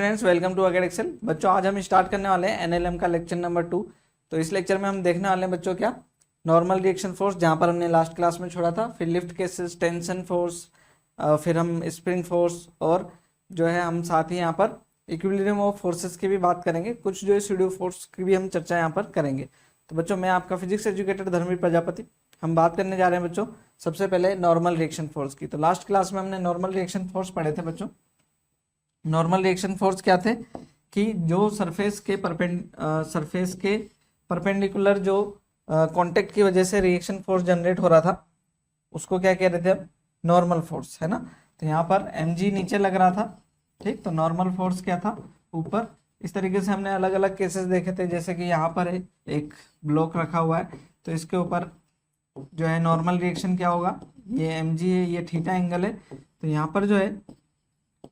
Students, welcome to अगेड Excel. बच्चों आज हम स्टार्ट करने वाले हैं एनएलएम का लेक्चर नंबर 2। तो इस लेक्चर में हम देखने वाले हैं बच्चों क्या नॉर्मल रिएक्शन फोर्स, जहां पर हमने लास्ट क्लास में छोड़ा था, फिर लिफ्ट केसेस, टेंशन फोर्स, फिर हम स्प्रिंग फोर्स और जो है हम साथ ही यहाँ पर इक्विलिब्रियम ऑफ फोर्सेस की भी बात करेंगे। कुछ जो है स्यूडो फोर्स की भी हम चर्चा यहाँ पर करेंगे। तो बच्चों मैं आपका फिजिक्स एजुकेटर धर्मवीर प्रजापति। हम बात करने जा रहे हैं बच्चों सबसे पहले नॉर्मल रिएक्शन फोर्स की। तो लास्ट क्लास में हमने नॉर्मल रिएक्शन फोर्स पढ़े थे बच्चों। नॉर्मल रिएक्शन फोर्स क्या थे कि जो सरफेस के परपेंडिकुलर जो कांटेक्ट की वजह से रिएक्शन फोर्स जनरेट हो रहा था उसको क्या कह रहे थे अब, नॉर्मल फोर्स, है ना। तो यहाँ पर mg नीचे लग रहा था, ठीक। तो नॉर्मल फोर्स क्या था, ऊपर। इस तरीके से हमने अलग अलग केसेस देखे थे, जैसे कि यहाँ पर एक ब्लॉक रखा हुआ है, तो इसके ऊपर जो है नॉर्मल रिएक्शन क्या होगा, ये mg है, ये थीटा एंगल है। तो यहाँ पर जो है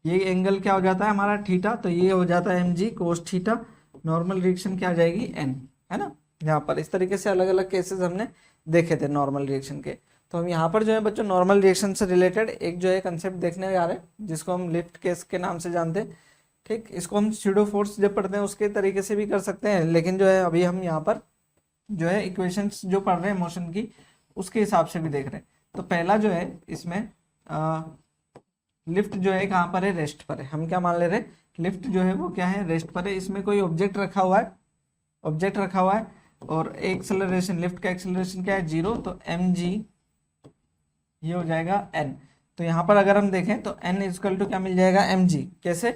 ये एंगल क्या हो जाता है हमारा, थीटा। तो ये हो जाता है mg cos theta. Normal reaction क्या आ जाएगी, n, है ना। यहाँ पर इस तरीके से अलग अलग केसेस हमने देखे थे नॉर्मल रिएक्शन के। तो हम यहाँ पर जो है बच्चों नॉर्मल रिएक्शन से रिलेटेड एक जो है कंसेप्ट देखने जा रहे हैं, जिसको हम लिफ्ट केस के नाम से जानते हैं, ठीक। इसको हम स्यूडो फोर्स जब पढ़ते हैं उसके तरीके से भी कर सकते हैं, लेकिन जो है अभी हम यहाँ पर जो है इक्वेशंस जो पढ़ रहे हैं मोशन की, उसके हिसाब से भी देख रहे हैं। तो पहला जो है इसमें लिफ्ट जो है कहाँ पर है, रेस्ट पर है। हम क्या मान ले रहे हैं, लिफ्ट जो है वो क्या है, रेस्ट पर है। इसमें कोई ऑब्जेक्ट रखा हुआ है, और एक्सेलरेशन, लिफ्ट का एक्सेलरेशन क्या है, 0। तो mg ये हो जाएगा n। तो यहाँ पर अगर हम देखें तो n इक्वल टू क्या मिल जाएगा, mg। कैसे,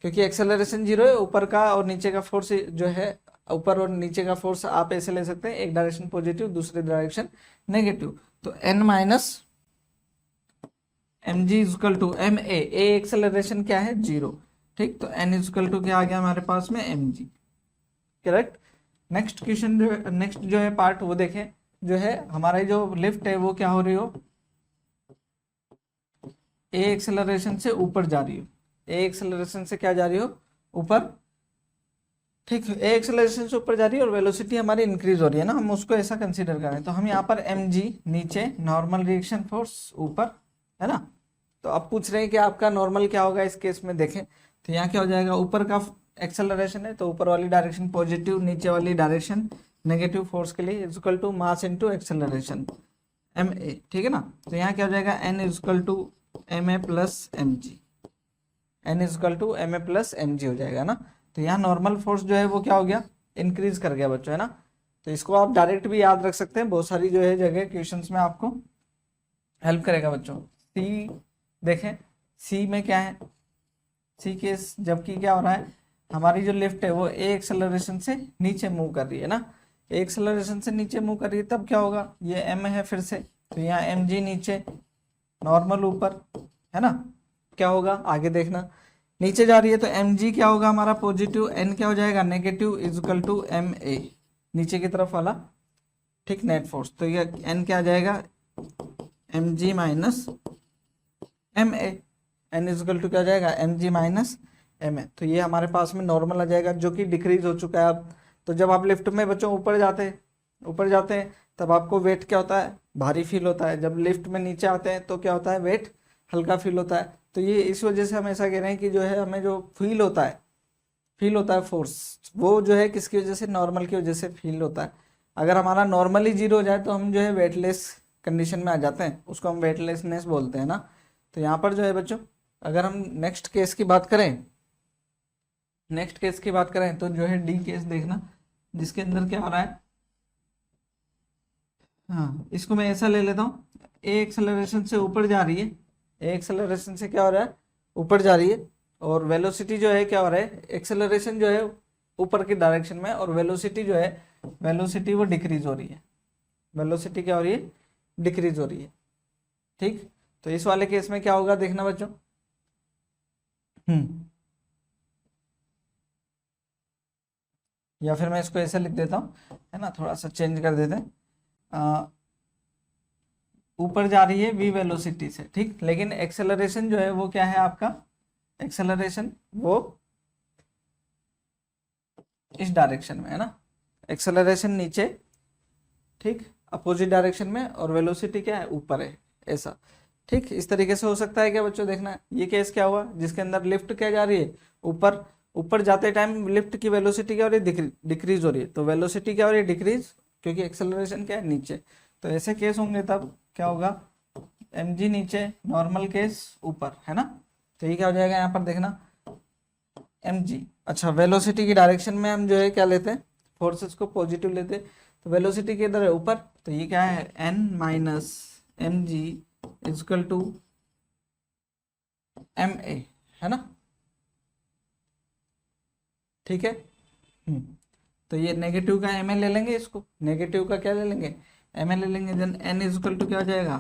क्योंकि एक्सेलरेशन 0 है, ऊपर का और नीचे का फोर्स जो है, ऊपर और नीचे का फोर्स आप ऐसे ले सकते हैं, एक डायरेक्शन पॉजिटिव, दूसरी डायरेक्शन नेगेटिव। तो n minus mg equal to ma, a acceleration क्या है, 0, ठीक। तो n इक्वल टू क्या आ गया हमारे पास में, mg, करेक्ट। नेक्स्ट क्वेश्चन जो नेक्स्ट जो है पार्ट वो देखें, जो है हमारा जो लिफ्ट है वो क्या हो रही हो, a एक्सेलरेशन से ऊपर जा रही हो, a एक्सेलरेशन से क्या जा रही हो, ऊपर, ठीक। a एक्सेलरेशन से ऊपर जा रही है और वेलोसिटी हमारी इंक्रीज हो रही है ना, हम उसको ऐसा कंसीडर करें। तो हम यहाँ पर mg नीचे, नॉर्मल रिएक्शन फोर्स ऊपर, है ना। तो अब पूछ रहे हैं कि आपका नॉर्मल क्या होगा इस केस में, देखें। तो यहाँ क्या हो जाएगा, ऊपर का एक्सेलरेशन है तो ऊपर वाली डायरेक्शन पॉजिटिव, नीचे वाली डायरेक्शन नेगेटिव फोर्स के लिए, equal to mass into acceleration ma, ठीक है ना। तो यहाँ क्या हो जाएगा, n equal to ma plus mg, n equal to ma plus mg हो जाएगा ना। तो यहाँ नॉर्मल फोर्स जो है वो क्या हो गया, इंक्रीज कर गया बच्चों, है ना। तो इसको आप डायरेक्ट भी याद रख सकते हैं, बहुत सारी जो है जगह क्वेश्चंस में आपको हेल्प करेगा बच्चों। सी देखें, सी में क्या है, सी केस जबकि क्या हो रहा है, हमारी जो लिफ्ट है वो ए एक्सेलरेशन से नीचे मूव कर रही है ना, ए एक्सेलरेशन से नीचे मूव कर रही है, तब क्या होगा, ये एम है फिर से, तो यहाँ एम जी नीचे, नॉर्मल ऊपर, है ना। क्या होगा आगे देखना, नीचे जा रही है तो एम जी क्या होगा हमारा पॉजिटिव, एन क्या हो जाएगा negative, equal to M A, नीचे की तरफ वाला, ठीक, नेट फोर्स। तो ये एन क्या आ जाएगा, M G minus M A, N equal to क्या हो जाएगा, M G minus M A. तो ये हमारे पास में नॉर्मल आ जाएगा, जो कि डिक्रीज हो चुका है अब। तो जब आप लिफ्ट में बच्चों ऊपर जाते हैं तब आपको वेट क्या होता है, भारी फील होता है। जब लिफ्ट में नीचे आते हैं तो क्या होता है, वेट हल्का फील होता है। तो ये इस वजह से हम ऐसा कह रहे हैं कि जो है हमें जो फील होता है फोर्स, वो जो है किसकी वजह से, नॉर्मल की वजह से फील होता है। अगर हमारा नॉर्मली 0 हो जाए तो हम जो है वेटलेस कंडीशन में आ जाते हैं, उसको हम वेटलेसनेस बोलते हैं ना। तो यहाँ पर जो है बच्चों अगर हम नेक्स्ट केस की बात करें तो जो है डी केस देखना, जिसके अंदर क्या हो रहा है, हाँ इसको मैं ऐसा ले लेता हूँ, ए एक्सेलरेशन से ऊपर जा रही है, ए एक्सेलरेशन से क्या हो रहा है, ऊपर जा रही है, और वेलोसिटी जो है क्या हो रहा है, एक्सेलरेशन जो है ऊपर की डायरेक्शन में, और वेलोसिटी जो है, वेलोसिटी वो डिक्रीज हो रही है, वेलोसिटी क्या हो रही है, डिक्रीज हो रही है, ठीक। तो इस वाले केस में क्या होगा देखना बच्चों, या फिर मैं इसको ऐसे लिख देता हूँ, है ना, थोड़ा सा चेंज कर देते हैं। ऊपर जा रही है v वेलोसिटी से, ठीक, लेकिन एक्सेलरेशन जो है वो क्या है आपका, एक्सेलरेशन वो इस डायरेक्शन में है ना, एक्सेलरेशन नीचे, ठीक, अपोजिट डायरेक्शन में, और वेलोसिटी क्या है, ऊपर है, ऐसा, ठीक। इस तरीके से हो सकता है क्या बच्चों, देखना ये केस क्या हुआ, जिसके अंदर लिफ्ट क्या जा रही है, ऊपर ऊपर जाते टाइम लिफ्ट की वेलोसिटी क्या हो रही है, डिक्रीज हो रही है, तो वेलोसिटी क्या हो रही है, डिक्रीज, क्योंकि एक्सेलरेशन क्या है, नीचे। तो ऐसे केस होंगे तब क्या होगा, mg नीचे, नॉर्मल केस ऊपर, है ना। तो ये क्या हो जाएगा यहाँ पर देखना, mg। अच्छा, वेलोसिटी की डायरेक्शन में हम जो है क्या लेते हैं, फोर्सेस को पॉजिटिव लेते हैं, तो वेलोसिटी किधर है, ऊपर, तो ये क्या है, n minus M G equal to M A, है ना, ठीक है। तो ये नेगेटिव का एम ए ले लेंगे, इसको नेगेटिव का क्या ले लेंगे, एम ए ले लेंगे, देन एन इजकल टू क्या हो जाएगा,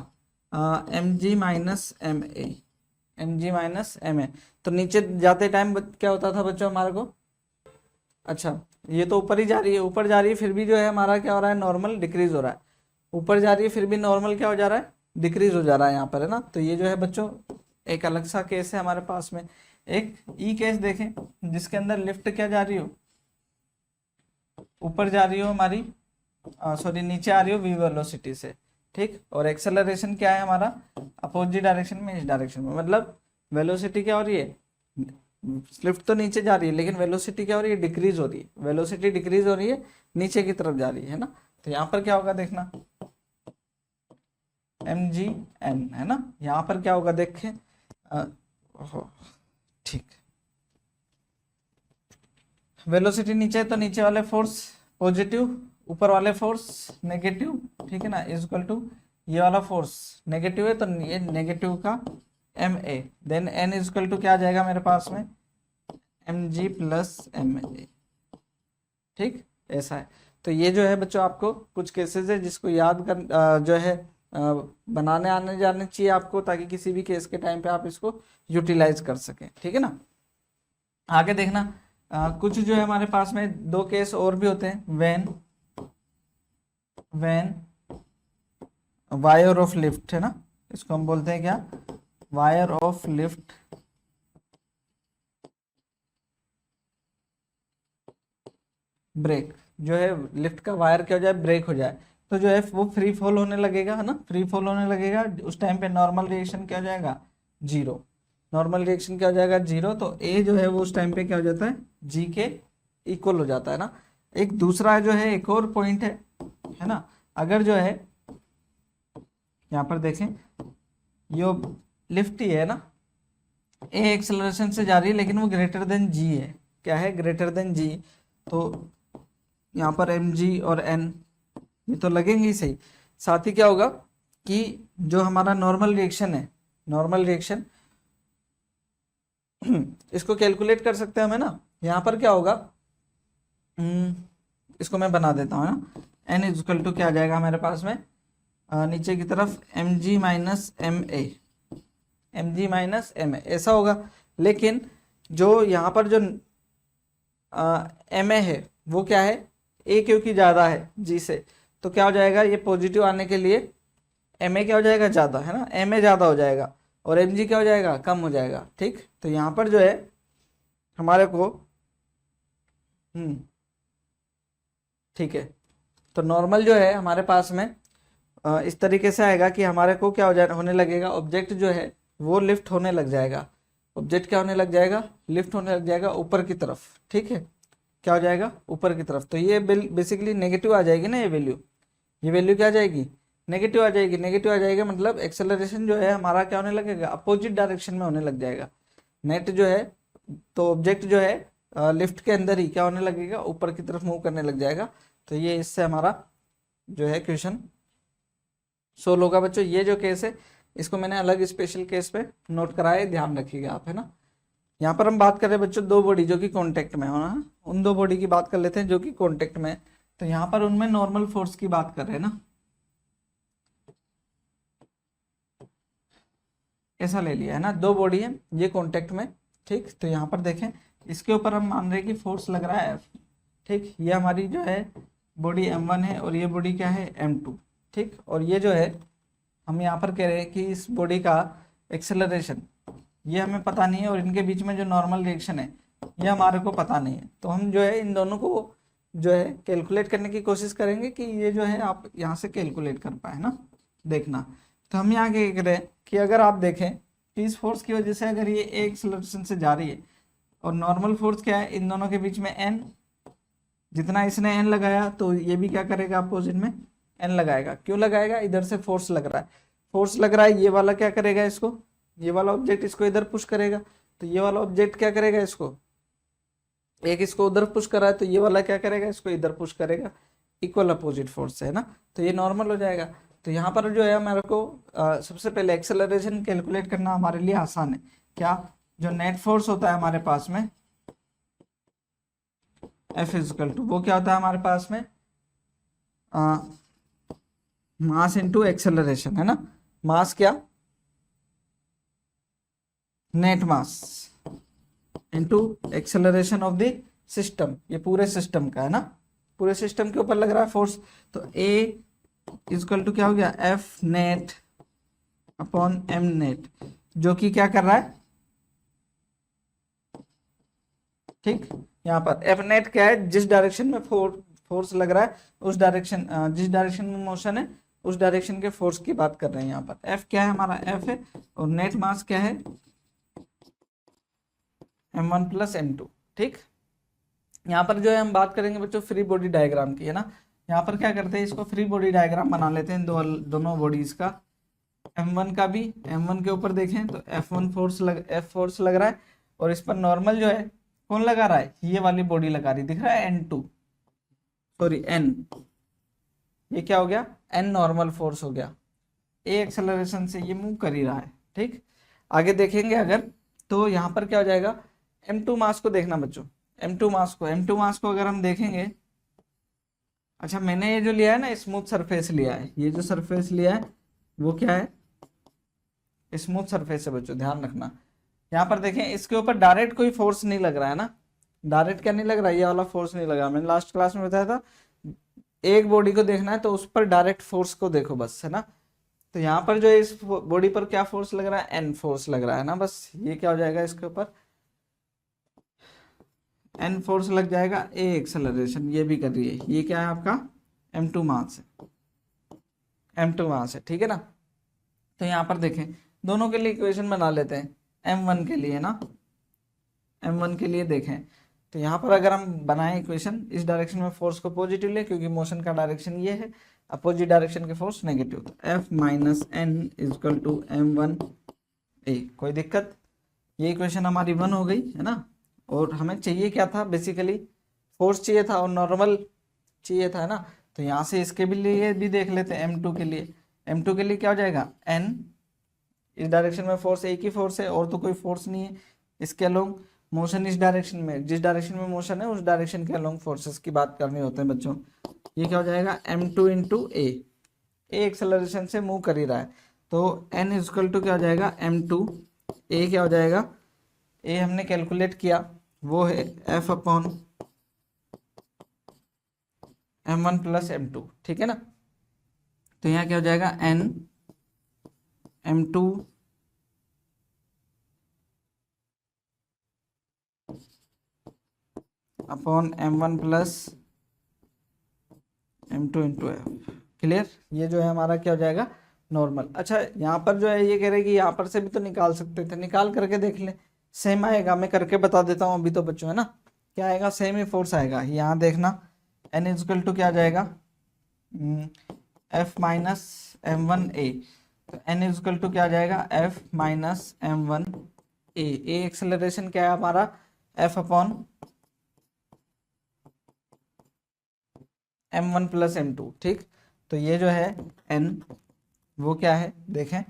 M G minus M A, M G minus M A. तो नीचे जाते टाइम क्या होता था बच्चों हमारे को, अच्छा ये तो ऊपर ही जा रही है, ऊपर जा रही है, फिर भी जो है हमारा क्या हो रहा है, नॉर्मल डिक्रीज हो रहा है, ऊपर जा रही है फिर भी नॉर्मल क्या हो जा रहा है, डिक्रीज हो जा रहा है यहाँ पर, है ना। तो ये जो है बच्चों एक अलग सा केस है हमारे पास में। एक ई केस देखें जिसके अंदर लिफ्ट क्या जा रही हो, ऊपर जा रही हो हमारी, सॉरी नीचे आ रही हो वी वेलोसिटी से, ठीक, और एक्सेलरेशन क्या है हमारा, अपोजिट डायरेक्शन में, इस डायरेक्शन में, मतलब वेलोसिटी क्या हो रही है, लिफ्ट तो नीचे जा रही है लेकिन वेलोसिटी क्या हो रही है, डिक्रीज हो रही है, वेलोसिटी डिक्रीज हो रही है, नीचे की तरफ जा रही है ना। तो यहाँ पर क्या होगा देखना, एम जी एन, है ना, यहाँ पर क्या होगा देखें, ठीक, वेलोसिटी नीचे है तो नीचे वाले फोर्स पॉजिटिव, ऊपर वाले फोर्स नेगेटिव, ठीक है ना, इज इक्वल टू ये वाला फोर्स नेगेटिव है तो ये नेगेटिव का M A, then N is equal to क्या आ जाएगा मेरे पास में, M G plus M A, ठीक, ऐसा है। तो ये जो है बच्चों आपको कुछ केसेस है जिसको याद कर जो है बनाने आने जाने चाहिए आपको, ताकि किसी भी केस के टाइम पे आप इसको यूटिलाइज कर सकें, ठीक है ना। आगे देखना, कुछ जो है हमारे पास में दो केस और भी होते हैं, व्हेन वायर ऑफ लिफ्ट, है ना, इसको हम बोलते हैं क्या, वायर ऑफ लिफ्ट ब्रेक, जो है लिफ्ट का वायर क्या हो जाए, ब्रेक हो जाए, तो जो है वो फ्री फॉल होने लगेगा, है ना, फ्री फॉल होने लगेगा, उस टाइम पे नॉर्मल रिएक्शन क्या हो जाएगा, जीरो, नॉर्मल रिएक्शन क्या हो जाएगा, जीरो। तो ए जो है वो उस टाइम पे क्या हो जाता है, जी के इक्वल हो जाता है ना। एक दूसरा जो है एक और पॉइंट है ना, अगर जो है यहाँ पर देखें यो लिफ्ट ही है ना, ए एक्सेलरेशन से जा रही है लेकिन वो ग्रेटर देन जी है, क्या है, ग्रेटर देन जी, तो यहाँ पर एम जी और एन ये तो लगेंगे ही सही, साथ ही क्या होगा कि जो हमारा नॉर्मल रिएक्शन है, नॉर्मल रिएक्शन इसको कैलकुलेट कर सकते हैं हमें ना। यहाँ पर क्या होगा, इसको मैं बना देता हूँ ना, एन इज इक्वल टू क्या आ जाएगा हमारे पास में, नीचे की तरफ M G minus M A, M G minus M A ऐसा होगा। लेकिन जो यहाँ पर जो एम ए है वो क्या है, ए क्योंकि ज़्यादा है जी से, तो क्या हो जाएगा, ये पॉजिटिव आने के लिए एम ए क्या हो जाएगा, ज़्यादा, है ना, एम ए ज़्यादा हो जाएगा और एम जी क्या हो जाएगा, कम हो जाएगा, ठीक। तो यहाँ पर जो है हमारे को ठीक है, तो नॉर्मल जो है हमारे पास में इस तरीके से आएगा कि हमारे को क्या हो जाए, होने लगेगा, ऑब्जेक्ट जो है वो लिफ्ट होने लग जाएगा, ऑब्जेक्ट क्या होने लग जाएगा, लिफ्ट होने लग जाएगा ऊपर की तरफ, ठीक है, क्या हो जाएगा, ऊपर की तरफ। तो ये बेसिकली नेगेटिव आ जाएगी ना, ये वैल्यू क्या आ जाएगी, नेगेटिव आ जाएगी, नेगेटिव आ जाएगा, मतलब एक्सेलरेशन जो है हमारा क्या होने लगेगा, अपोजिट डायरेक्शन में होने लग जाएगा, नेट जो है, तो ऑब्जेक्ट जो है लिफ्ट के अंदर ही क्या होने लगेगा, ऊपर की तरफ मूव करने लग जाएगा। तो ये इससे हमारा जो है क्वेश्चन सोल्व होगा बच्चों। ये जो केस है इसको मैंने अलग स्पेशल केस पे नोट कराया, ध्यान रखिएगा आप, है ना। यहाँ पर हम बात कर रहे हैं बच्चों दो बॉडी जो कि कांटेक्ट में हो ना, उन दो बॉडी की बात कर लेते हैं जो कि कांटेक्ट में है। तो यहाँ पर उनमें नॉर्मल फोर्स की बात कर रहे हैं ना, ऐसा ले लिया है ना, दो बॉडी है ये कांटेक्ट में, ठीक। तो यहाँ पर देखें इसके ऊपर हम मान रहे हैं कि फोर्स लग रहा है F, ठीक, ये हमारी जो है बॉडी M1 है और ये बॉडी क्या है M2, ठीक। और ये जो है हम यहाँ पर कह रहे हैं कि इस बॉडी का एक्सेलरेशन ये हमें पता नहीं है और इनके बीच में जो नॉर्मल रिएक्शन है ये हमारे को पता नहीं है। तो हम जो है इन दोनों को जो है कैलकुलेट करने की कोशिश करेंगे कि ये जो है आप यहाँ से कैलकुलेट कर पाए ना, देखना। तो हम यहाँ क्या कह रहे हैं कि अगर आप देखें कि इस फोर्स की वजह से अगर ये एक एक्सेलरेशन से जा रही है और नॉर्मल फोर्स क्या है इन दोनों के बीच में n, जितना इसने n लगाया तो ये भी क्या करेगा अपोजिट में n लगाएगा। क्यों लगाएगा, इधर से फोर्स लग रहा है, फोर्स लग रहा है, ये वाला क्या करेगा इसको, ये वाला ऑब्जेक्ट इसको इधर पुश करेगा, तो ये वाला ऑब्जेक्ट क्या करेगा इसको, एक इसको उधर पुश कर रहा है तो ये वाला क्या करेगा इसको इधर पुश करेगा, इक्वल अपोजिट फोर्स है ना, तो ये नॉर्मल हो जाएगा। तो यहाँ पर जो है हमारे को सबसे पहले एक्सेलरेशन कैलकुलेट करना हमारे लिए आसान है। क्या, जो नेट फोर्स होता है हमारे पास में F इजकल टू, वो क्या होता है हमारे पास में मास इनटू एक्सेलरेशन, है ना, मास क्या, net mass into acceleration of the system, ये पूरे सिस्टम का है ना, पूरे सिस्टम के ऊपर लग रहा है फोर्स। तो A इजकल टू क्या हो गया, F net upon M net, जो कि क्या कर रहा है, ठीक, यहाँ पर F नेट क्या है, जिस डायरेक्शन में फोर्स लग रहा है उस डायरेक्शन, जिस डायरेक्शन में मोशन है उस डायरेक्शन के फोर्स की बात कर रहे हैं। यहाँ पर F क्या है हमारा, F है, और नेट मास क्या है m1 प्लस m2, ठीक। यहाँ पर जो है हम बात करेंगे बच्चों फ्री बॉडी डायग्राम की, है ना। यहाँ पर क्या करते हैं, इसको फ्री बॉडी डायग्राम बना लेते हैं दोनों बॉडीज का, m1 का भी, m1 के ऊपर देखें तो F1 फोर्स लग रहा है, और इस पर नॉर्मल जो है कौन लगा रहा है, ये वाली बॉडी लगा रही, दिख रहा है n2, सॉरी n, ये क्या हो गया n नॉर्मल फोर्स हो गया, a एक्सेलरेशन से ये मूव कर ही रहा है, ठीक। आगे देखेंगे अगर, तो यहाँ पर क्या हो जाएगा, m2 मास को देखना बच्चों, m2 मास को अगर हम देखेंगे, अच्छा मैंने ये जो लिया है ना स्मूथ सरफेस लिया है, ये जो सरफेस लिया है वो क्या है, स्मूथ सरफेस है बच्चों, ध्यान रखना। यहाँ पर देखें इसके ऊपर डायरेक्ट कोई फोर्स नहीं लग रहा है ना, डायरेक्ट क्या नहीं लग रहा है, ये वाला फोर्स नहीं लगा, मैंने लास्ट क्लास में बताया था, एक बॉडी को देखना है तो उस पर डायरेक्ट फोर्स को देखो बस, है ना। तो यहाँ पर जो है इस बॉडी पर क्या फोर्स लग रहा है, एन फोर्स लग रहा है ना, बस ये क्या हो जाएगा, इसके ऊपर एन फोर्स लग जाएगा, ए एक्सेलरेशन ये भी कर रही है, ये क्या है आपका m2 मास है, m2 मास है, ठीक है ना। तो यहाँ पर देखें दोनों के लिए इक्वेशन बना लेते हैं, m1 के लिए ना, m1 के लिए देखें, तो यहाँ पर अगर हम बनाएं इक्वेशन, इस डायरेक्शन में फोर्स को पॉजिटिव ले, क्योंकि मोशन का डायरेक्शन ये है, अपोजिट डायरेक्शन के फोर्स नेगेटिव, तो F minus N equal to m1a, कोई दिक्कत, ये इक्वेशन हमारी 1 हो गई, है ना। और हमें चाहिए क्या था, बेसिकली फोर्स चाहिए था और नॉर्मल चाहिए था, है ना। तो यहाँ से इसके भी लिए भी देख लेते हैं, m2 के लिए, m2 के लिए क्या हो जाएगा, n, इस डायरेक्शन में फोर्स एक ही फोर्स है और तो कोई फोर्स नहीं है, इसके अलोंग मोशन इस डायरेक्शन में, जिस डायरेक्शन में मोशन है उस डायरेक्शन के अलोंग फोर्सेस की बात करनी होते हैं बच्चों। ये क्या हो जाएगा, m2 इंटू ए एक्सेलरेशन से मूव कर ही रहा है, तो n इजकल टू क्या हो जाएगा, m2, ए क्या हो जाएगा, ए हमने कैलकुलेट किया वो है F upon m1 plus m2, ठीक है ना। तो यहाँ क्या हो जाएगा, n m2 upon m1 plus m2 into F, clear. ये जो है हमारा क्या हो जाएगा, नॉर्मल। अच्छा यहाँ पर जो है ये कह रहे कि यहाँ पर से भी तो निकाल सकते थे, निकाल करके देख ले, सेम आएगा, मैं करके बता देता हूँ अभी तो बच्चों, है ना। क्या आएगा, सेम ही फोर्स आएगा। यहाँ देखना n इजकल टू क्या आ जाएगा, F माइनस m1a, तो n इजकल टू क्या आ जाएगा, F माइनस m1a, ए एक्सेलरेशन क्या है हमारा, F upon m1 plus m2, ठीक। तो ये जो है n वो क्या है, देखें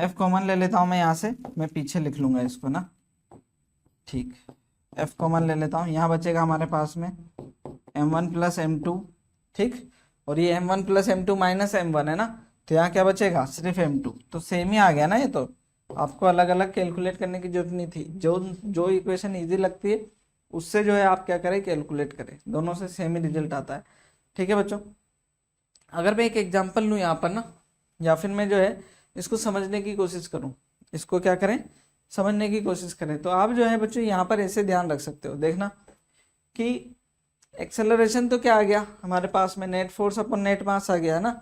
F कॉमन ले लेता हूँ मैं यहाँ से, मैं पीछे लिख लूँगा इसको ना, ठीक, F कॉमन ले लेता हूँ, यहाँ बचेगा हमारे पास में m1 प्लस m2, ठीक, और ये m1 plus m2 minus m1 है ना, तो यहाँ क्या बचेगा, सिर्फ m2, तो सेम ही आ गया ना। ये तो आपको अलग अलग कैलकुलेट करने की जरूरत नहीं थी, जो इक्वेशन इजी लगती है उससे जो है आप क्या करें, कैलकुलेट करें, दोनों से सेम ही रिजल्ट आता है, ठीक है बच्चों। अगर मैं एक एग्जाम्पल लूँ यहाँ पर ना, या फिर मैं जो है इसको समझने की कोशिश करूँ, इसको क्या करें, समझने की कोशिश करें, तो आप जो है बच्चों यहाँ पर ऐसे ध्यान रख सकते हो, देखना कि एक्सेलरेशन तो क्या आ गया हमारे पास में, नेट फोर्स अपॉन नेट मास आ गया है ना,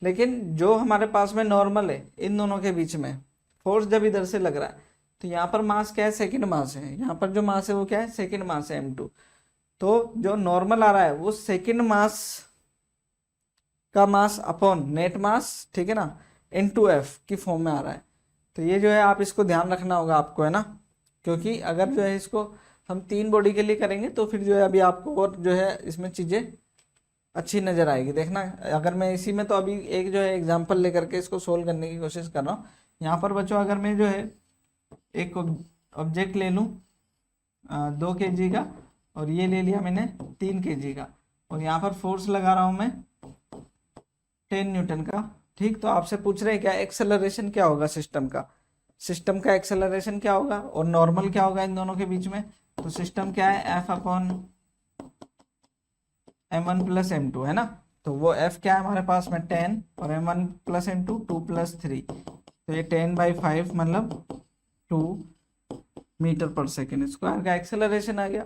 लेकिन जो हमारे पास में नॉर्मल है इन दोनों के बीच में फोर्स जब इधर से लग रहा है तो यहाँ पर मास क्या है, सेकंड मास है, यहाँ पर जो मास है वो क्या है, सेकंड मास है m2। तो जो नॉर्मल आ रहा है वो सेकंड मास का मास अपॉन नेट मास, ठीक है ना, इनटू एफ की फॉर्म में आ रहा है। तो ये जो है आप इसको ध्यान रखना होगा आपको, है ना, क्योंकि अगर जो है इसको हम 3 बॉडी के लिए करेंगे तो फिर जो है अभी आपको और जो है इसमें चीज़ें अच्छी नज़र आएगी। देखना, अगर मैं इसी में तो अभी एक जो है एग्जांपल लेकर के इसको सोल्व करने की कोशिश कर रहा हूँ। यहाँ पर बच्चों अगर मैं जो है एक ऑब्जेक्ट ले लूँ 2 kg का, और ये ले लिया मैंने 3 kg का, और यहाँ पर फोर्स लगा रहा हूँ मैं 10 न्यूटन का, ठीक। तो आपसे पूछ रहे हैं क्या एक्सेलरेशन क्या होगा सिस्टम का, सिस्टम का एक्सेलरेशन क्या होगा और नॉर्मल क्या होगा इन दोनों के बीच में। तो सिस्टम क्या है, F upon m1 plus m2, है ना। तो वो f क्या है हमारे पास में 10, और m1 प्लस m2 2 प्लस 3, तो ये 10/5 मतलब 2 मीटर पर सेकेंड स्क्वायर का एक्सेलरेशन आ गया।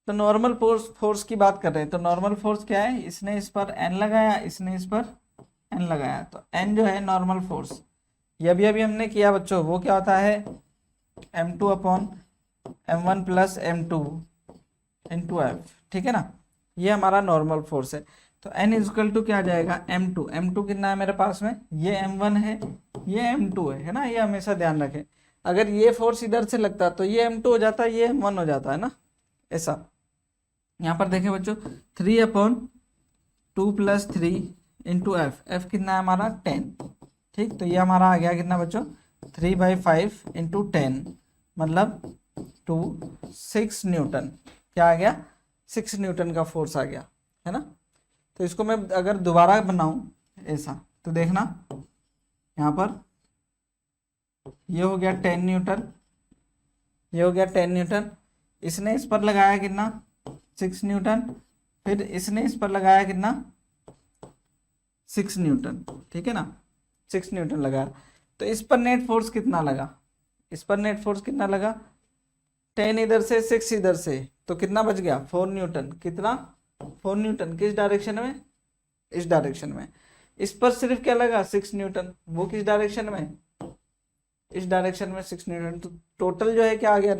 तो नॉर्मल फोर्स की बात कर रहे हैं, तो नॉर्मल फोर्स क्या है, इसने इस पर n लगाया, इसने इस पर n लगाया, तो n जो है नॉर्मल फोर्स, ये अभी हमने किया बच्चों, वो क्या होता है m2 upon m1 plus m2 into F, ठीक है ना, ये हमारा नॉर्मल फोर्स है। तो n इजकल टू क्या आ जाएगा, m2 कितना है मेरे पास में, ये m1 है, ये m2 है ना, ये हमेशा ध्यान रखें। अगर ये फोर्स इधर से लगता तो ये m2 हो जाता, ये m1 हो जाता, है ना, ऐसा। यहाँ पर देखें बच्चों 3/2 प्लस 3 इंटू एफ कितना है हमारा 10, ठीक। तो ये हमारा आ गया कितना बच्चों 3/5 इंटू 10 मतलब 6 न्यूटन, क्या आ गया 6 न्यूटन का फोर्स आ गया, है ना। तो इसको मैं अगर दोबारा बनाऊं ऐसा, तो देखना यहाँ पर ये हो गया 10 न्यूटन, ये हो गया 10 न्यूटन, इसने इस पर लगाया कितना 6 न्यूटन, फिर इसने इस पर लगाया कितना 6 न्यूटन, ठीक है ना, 6 न्यूटन लगाया। तो इस पर नेट फोर्स कितना लगा, इस पर नेट फोर्स कितना लगा 10 इधर से 6 इधर से, तो कितना बच गया 4 न्यूटन, कितना 4 न्यूटन, किस डायरेक्शन में, इस डायरेक्शन में। इस पर सिर्फ क्या लगा 6 न्यूटन, वो किस डायरेक्शन में, इस डायरेक्शन में 6 न्यूटन। तो टोटल जो है क्या आ गया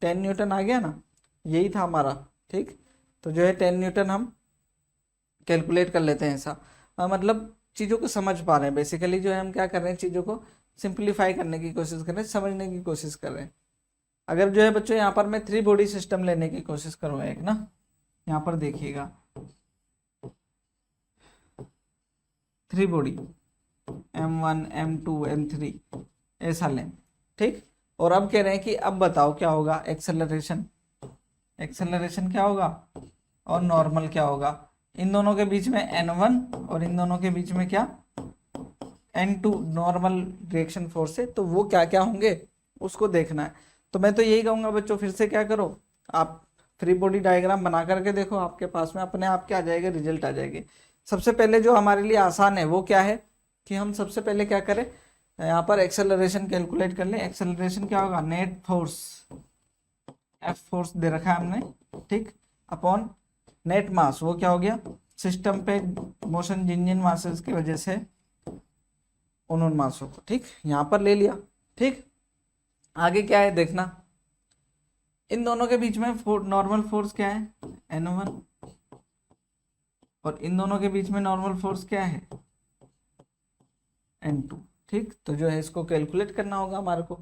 10 न्यूटन आ गया ना, यही था हमारा, ठीक। तो जो है 10 न्यूटन हम कैलकुलेट कर लेते हैं ऐसा। मतलब चीज़ों को समझ पा रहे हैं, बेसिकली जो है हम क्या कर रहे हैं, चीज़ों को सिंप्लीफाई करने की कोशिश कर रहे हैं, समझने की कोशिश कर रहे हैं। अगर जो है बच्चों यहाँ पर मैं 3 बॉडी सिस्टम लेने की कोशिश करूँगा एक ना, यहाँ पर देखिएगा 3 बॉडी m1 m2 m3 ऐसा लें, ठीक। और अब कह रहे हैं कि अब बताओ क्या होगा एक्सेलरेशन, एक्सेलरेशन क्या होगा और नॉर्मल क्या होगा, इन दोनों के बीच में n1 और इन दोनों के बीच में क्या n2 नॉर्मल रिएक्शन फोर्स है, तो वो क्या क्या होंगे उसको देखना है। तो मैं तो यही कहूँगा बच्चों, फिर से क्या करो आप फ्री बॉडी डायग्राम बना करके देखो, आपके पास में अपने आप क्या आ जाएगा, रिजल्ट आ जाएगी। सबसे पहले जो हमारे लिए आसान है वो क्या है कि हम सबसे पहले क्या करें, यहाँ पर एक्सेलरेशन कैलकुलेट कर लें। एक्सेलरेशन क्या होगा, नेट फोर्स एफ फोर्स दे रखा है हमने, ठीक, अपॉन नेट मास, वो क्या हो गया सिस्टम पे मोशन जिन जिन मासेस की वजह से उन मासों को, ठीक, यहाँ पर ले लिया, ठीक। आगे क्या है देखना, इन दोनों के बीच में नॉर्मल फोर्स क्या है n1, और इन दोनों के बीच में नॉर्मल फोर्स क्या है n2, ठीक। तो जो है इसको कैलकुलेट करना होगा, हमारे को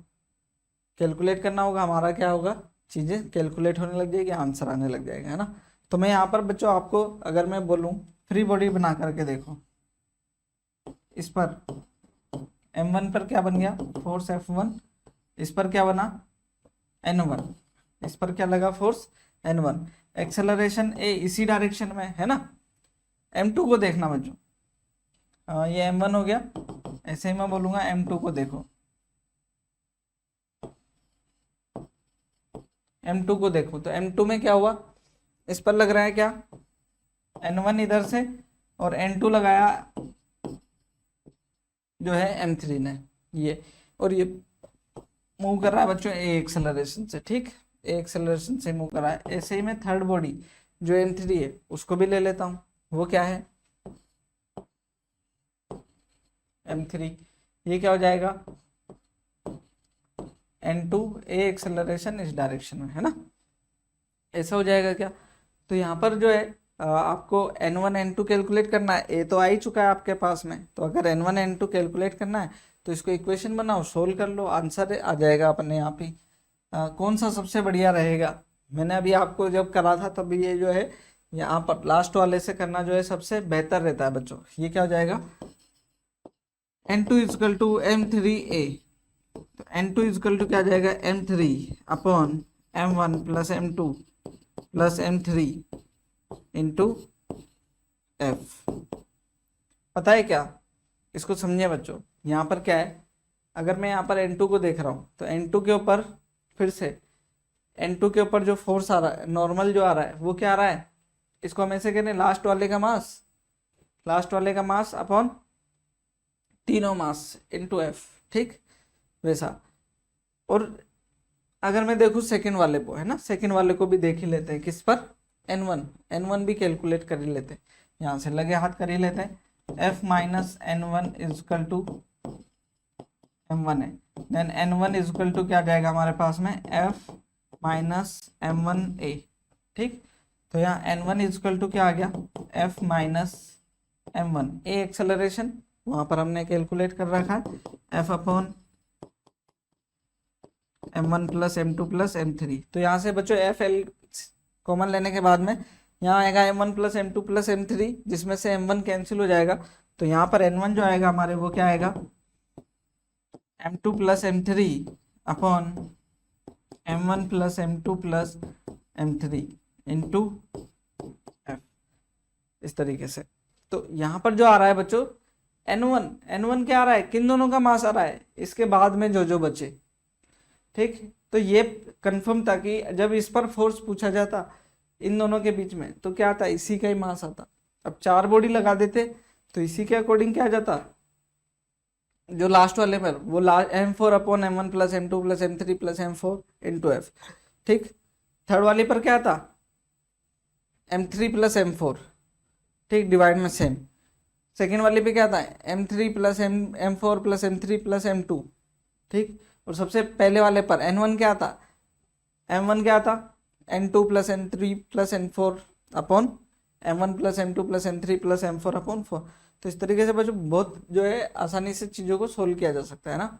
कैलकुलेट करना होगा, हमारा क्या होगा चीज़ें कैलकुलेट होने लग जाएगी, आंसर आने लग जाएगा, है ना। तो मैं यहाँ पर बच्चों आपको अगर मैं बोलूँ फ्री बॉडी बना करके देखो, इस पर m1 पर क्या बन गया फोर्स F1, इस पर क्या बना n1, इस पर क्या लगा फोर्स n1, एक्सेलरेशन ए इसी डायरेक्शन में, है ना। m2 को देखना बच्चों, ये m1 हो गया, ऐसे ही मैं बोलूंगा m2 को देखो, m2 को देखो, तो m2 में क्या हुआ, इस पर लग रहा है क्या n1 इधर से, और n2 लगाया जो है m3 ने, ये, और ये मूव कर रहा है बच्चों ए एक्सेलरेशन से, ठीक, ए एक्सेलरेशन से मूव कर रहा है। ऐसे ही मैं थर्ड बॉडी जो m3 है उसको भी ले लेता हूँ, वो क्या है m3, ये क्या हो जाएगा n2 a एक्सेलरेशन इस डायरेक्शन में, है ना, ऐसा हो जाएगा क्या। तो यहाँ पर जो है आपको n1 n2 कैलकुलेट करना है, ए तो आ ही चुका है आपके पास में, तो अगर n1 n2 कैलकुलेट करना है तो इसको इक्वेशन बनाओ, सोल्व कर लो, आंसर आ जाएगा अपने आप ही। कौन सा सबसे बढ़िया रहेगा, मैंने अभी आपको जब करा था तब ये जो है यहाँ पर लास्ट वाले से करना जो है सबसे बेहतर रहता है बच्चों। ये क्या हो जाएगा, n2 इजकल टू m3a, तो n2 इजकल टू क्या आ जाएगा m3 upon m1 plus m2 plus m3 into f। पता है क्या, इसको समझिए बच्चों, यहाँ पर क्या है, अगर मैं यहाँ पर n2 को देख रहा हूँ तो n2 के ऊपर फिर से n2 के ऊपर जो फोर्स आ रहा है, नॉर्मल जो आ रहा है वो क्या आ रहा है, इसको हम ऐसे कह रहे हैं लास्ट वाले का मास अपॉन तीनों मास इंटू एफ, ठीक वैसा। और अगर मैं देखूँ सेकंड वाले को, है ना, सेकंड वाले को भी देख ही लेते हैं, किस पर, n1 भी कैलकुलेट कर ही लेते हैं, यहाँ से लगे हाथ कर ही लेते हैं। f minus n1 is equal to m1 है, देन n1 इजकल टू क्या जाएगा हमारे पास में f माइनस m1a, ठीक। तो यहाँ n1 इजकल टू क्या आ गया, f minus m1 a acceleration वहां पर हमने कैलकुलेट कर रखा है, f upon m1 plus m2 plus m3। तो यहाँ से बच्चों एफ एल कॉमन लेने के बाद में यहाँ आएगा m1 plus m2 plus m3, जिसमें से m1 कैंसिल हो जाएगा, तो यहाँ पर n1 जो आएगा हमारे वो क्या आएगा m2 plus m3 upon m1 plus m2 plus m3 into F, इस तरीके से। तो यहाँ पर जो आ रहा है बच्चों n1 क्या आ रहा है, किन दोनों का मास आ रहा है, इसके बाद में जो बचे, ठीक। तो ये कंफर्म था कि जब इस पर फोर्स पूछा जाता इन दोनों के बीच में तो क्या आता, इसी का ही मास आता। अब चार बॉडी लगा देते तो इसी के अकॉर्डिंग क्या आ जाता, जो लास्ट वाले पर वो m4 upon m1 plus m2 plus m3 plus m4 into F, ठीक। थर्ड वाली पर क्या आता m3 प्लस m4, ठीक, डिवाइड में सेम। सेकेंड वाली पे क्या आता है m3 plus m4 plus m3 plus m2, ठीक। और सबसे पहले वाले पर n1 क्या आता, m1 क्या आता n2 plus n3 plus n4 upon m1 plus m2 plus m3 plus m4 upon 4। तो इस तरीके से बच्चों बहुत जो है आसानी से चीज़ों को सोल्व किया जा सकता है ना,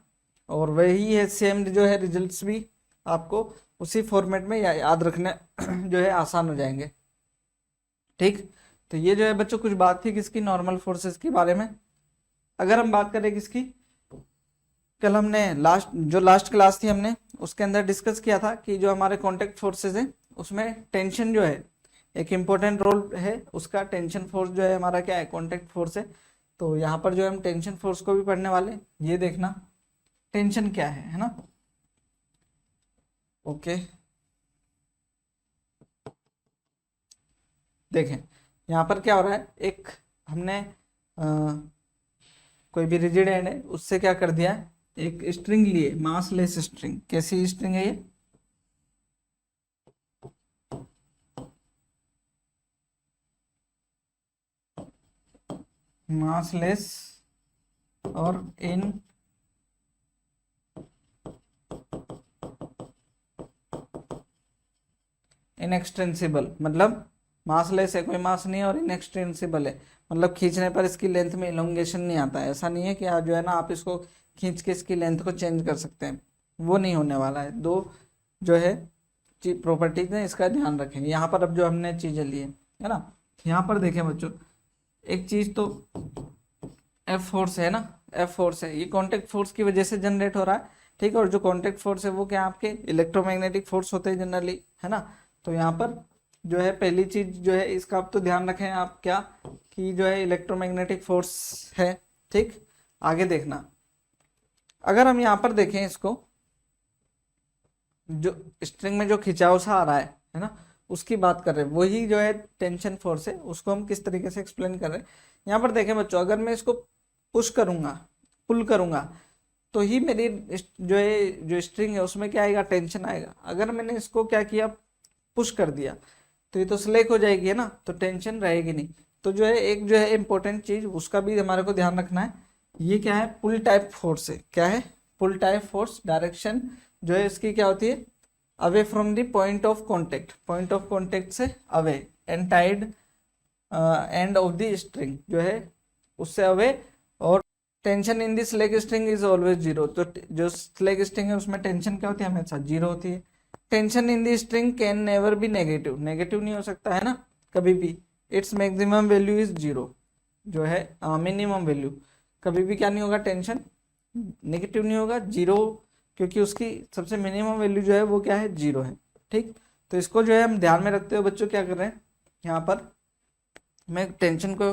और वही है सेम जो है रिजल्ट्स भी आपको उसी फॉर्मेट में याद रखने जो है आसान हो जाएंगे, ठीक। तो ये जो है बच्चों कुछ बात थी किसकी, नॉर्मल फोर्सेस के बारे में। अगर हम बात करें किसकी, कल हमने लास्ट क्लास थी हमने उसके अंदर डिस्कस किया था कि जो हमारे कॉन्टेक्ट फोर्सेस हैं उसमें टेंशन जो है एक इम्पोर्टेंट रोल है उसका। टेंशन फोर्स जो है हमारा क्या है, कॉन्टेक्ट फोर्स है। तो यहाँ पर जो है हम टेंशन फोर्स को भी पढ़ने वाले, ये देखना टेंशन क्या है ना, ओके। देखें यहाँ पर क्या हो रहा है, एक हमने कोई भी रिजिड एंड है उससे क्या कर दिया है, एक स्ट्रिंग लिए, मासलेस स्ट्रिंग। कैसी स्ट्रिंग है ये, मासलेस और इनएक्सटेंसिबल, मतलब मासलेस है, कोई मास नहीं है, और इनएक्सटेंसिबल है, मतलब खींचने पर इसकी लेंथ में इलोंगेशन नहीं आता है। ऐसा नहीं है कि जो है ना आप इसको खींच के इसकी लेंथ को चेंज कर सकते हैं, वो नहीं होने वाला है। दो जो है प्रॉपर्टीज हैं, इसका ध्यान रखें। यहाँ पर अब जो हमने चीज़ें ली है ना, यहाँ पर देखें बच्चों, एक चीज़ तो एफ फोर्स है ना, एफ फोर्स है, ये कॉन्टेक्ट फोर्स की वजह से जनरेट हो रहा है, ठीक है। और जो कॉन्टेक्ट फोर्स है वो क्या आपके इलेक्ट्रोमैग्नेटिक फोर्स होते हैं जनरली, है ना। तो यहाँ पर जो है पहली चीज जो है इसका आप तो ध्यान रखें आप क्या, कि जो है इलेक्ट्रोमैग्नेटिक फोर्स है, ठीक। आगे देखना, अगर हम यहाँ पर देखें इसको, जो स्ट्रिंग में जो खिंचाव सा आ रहा है ना, उसकी बात कर रहे हैं, वही जो है टेंशन फोर्स है, उसको हम किस तरीके से एक्सप्लेन कर रहे हैं। यहाँ पर देखें बच्चों, अगर मैं इसको पुश करूंगा, पुल करूंगा, तो ही मेरी जो है जो स्ट्रिंग है उसमें क्या आएगा, टेंशन आएगा। अगर मैंने इसको क्या किया, पुश कर दिया, तो ये तो स्लेक हो जाएगी, है ना, तो टेंशन रहेगी नहीं। तो जो है एक जो है इंपॉर्टेंट चीज उसका भी हमारे को ध्यान रखना है, ये क्या है, पुल टाइप फोर्स है। क्या है, पुल टाइप फोर्स, डायरेक्शन जो है इसकी क्या होती है, away from the point of contact से away, and tied end of the string जो है उससे अवे, और tension in the slack string is always zero. तो जो स्लैक स्ट्रिंग है उसमें टेंशन क्या होती है, हमेशा जीरो होती है। Tension in the string can never be negative, negative नहीं हो सकता है ना कभी भी। Its maximum value is zero, जो है मिनिमम वैल्यू कभी भी क्या नहीं होगा, टेंशन नेगेटिव नहीं होगा, जीरो, क्योंकि उसकी सबसे मिनिमम वैल्यू जो है वो क्या है, जीरो है। ठीक, तो इसको जो है हम ध्यान में रखते हुए बच्चों क्या कर रहे हैं, यहाँ पर मैं टेंशन को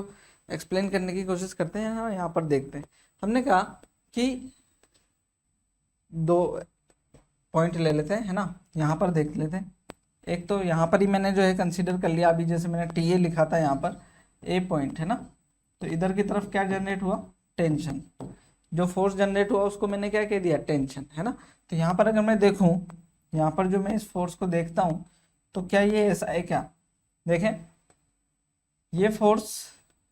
एक्सप्लेन करने की कोशिश करते हैं। हाँ, यहाँ पर देखते हैं, हमने कहा कि दो पॉइंट ले लेते हैं, है ना, यहाँ पर देख लेते हैं। एक तो यहाँ पर ही मैंने जो है कंसीडर कर लिया, अभी जैसे मैंने टी ए लिखा था यहाँ पर ए पॉइंट, है ना, तो इधर की तरफ क्या जनरेट हुआ, टेंशन। जो फोर्स जनरेट हुआ उसको मैंने क्या कह दिया, टेंशन, है ना। तो यहाँ पर अगर मैं देखूँ, यहाँ पर जो मैं इस फोर्स को देखता हूँ तो क्या ये ऐसा है क्या, देखें ये फोर्स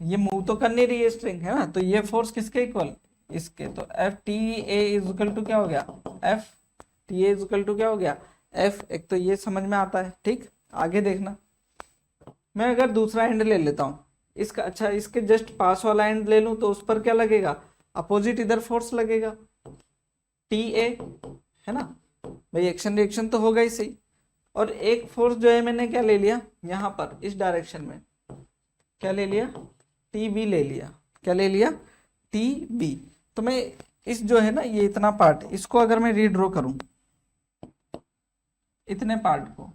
ये मूव तो कर नहीं रही है स्ट्रिंग, है ना, तो ये फोर्स किसके इक्वल, इसके। तो F T A is equal to क्या हो गया, F T A is equal to क्या हो गया, एफ। एक तो ये समझ में आता है। ठीक, आगे देखना, मैं अगर दूसरा एंड ले लेता हूँ इसका, अच्छा इसके जस्ट पास वाला एंड ले लूँ तो उस पर क्या लगेगा, अपोजिट इधर फोर्स लगेगा टी ए, है ना भाई, एक्शन रिएक्शन तो होगा ही सही। और एक फोर्स जो है मैंने क्या ले लिया यहाँ पर इस डायरेक्शन में, क्या ले लिया, टी बी ले लिया, क्या ले लिया, टी बी। तो मैं इस जो है ना ये इतना पार्ट, इसको अगर मैं रीड्रॉ करूं इतने पार्ट को,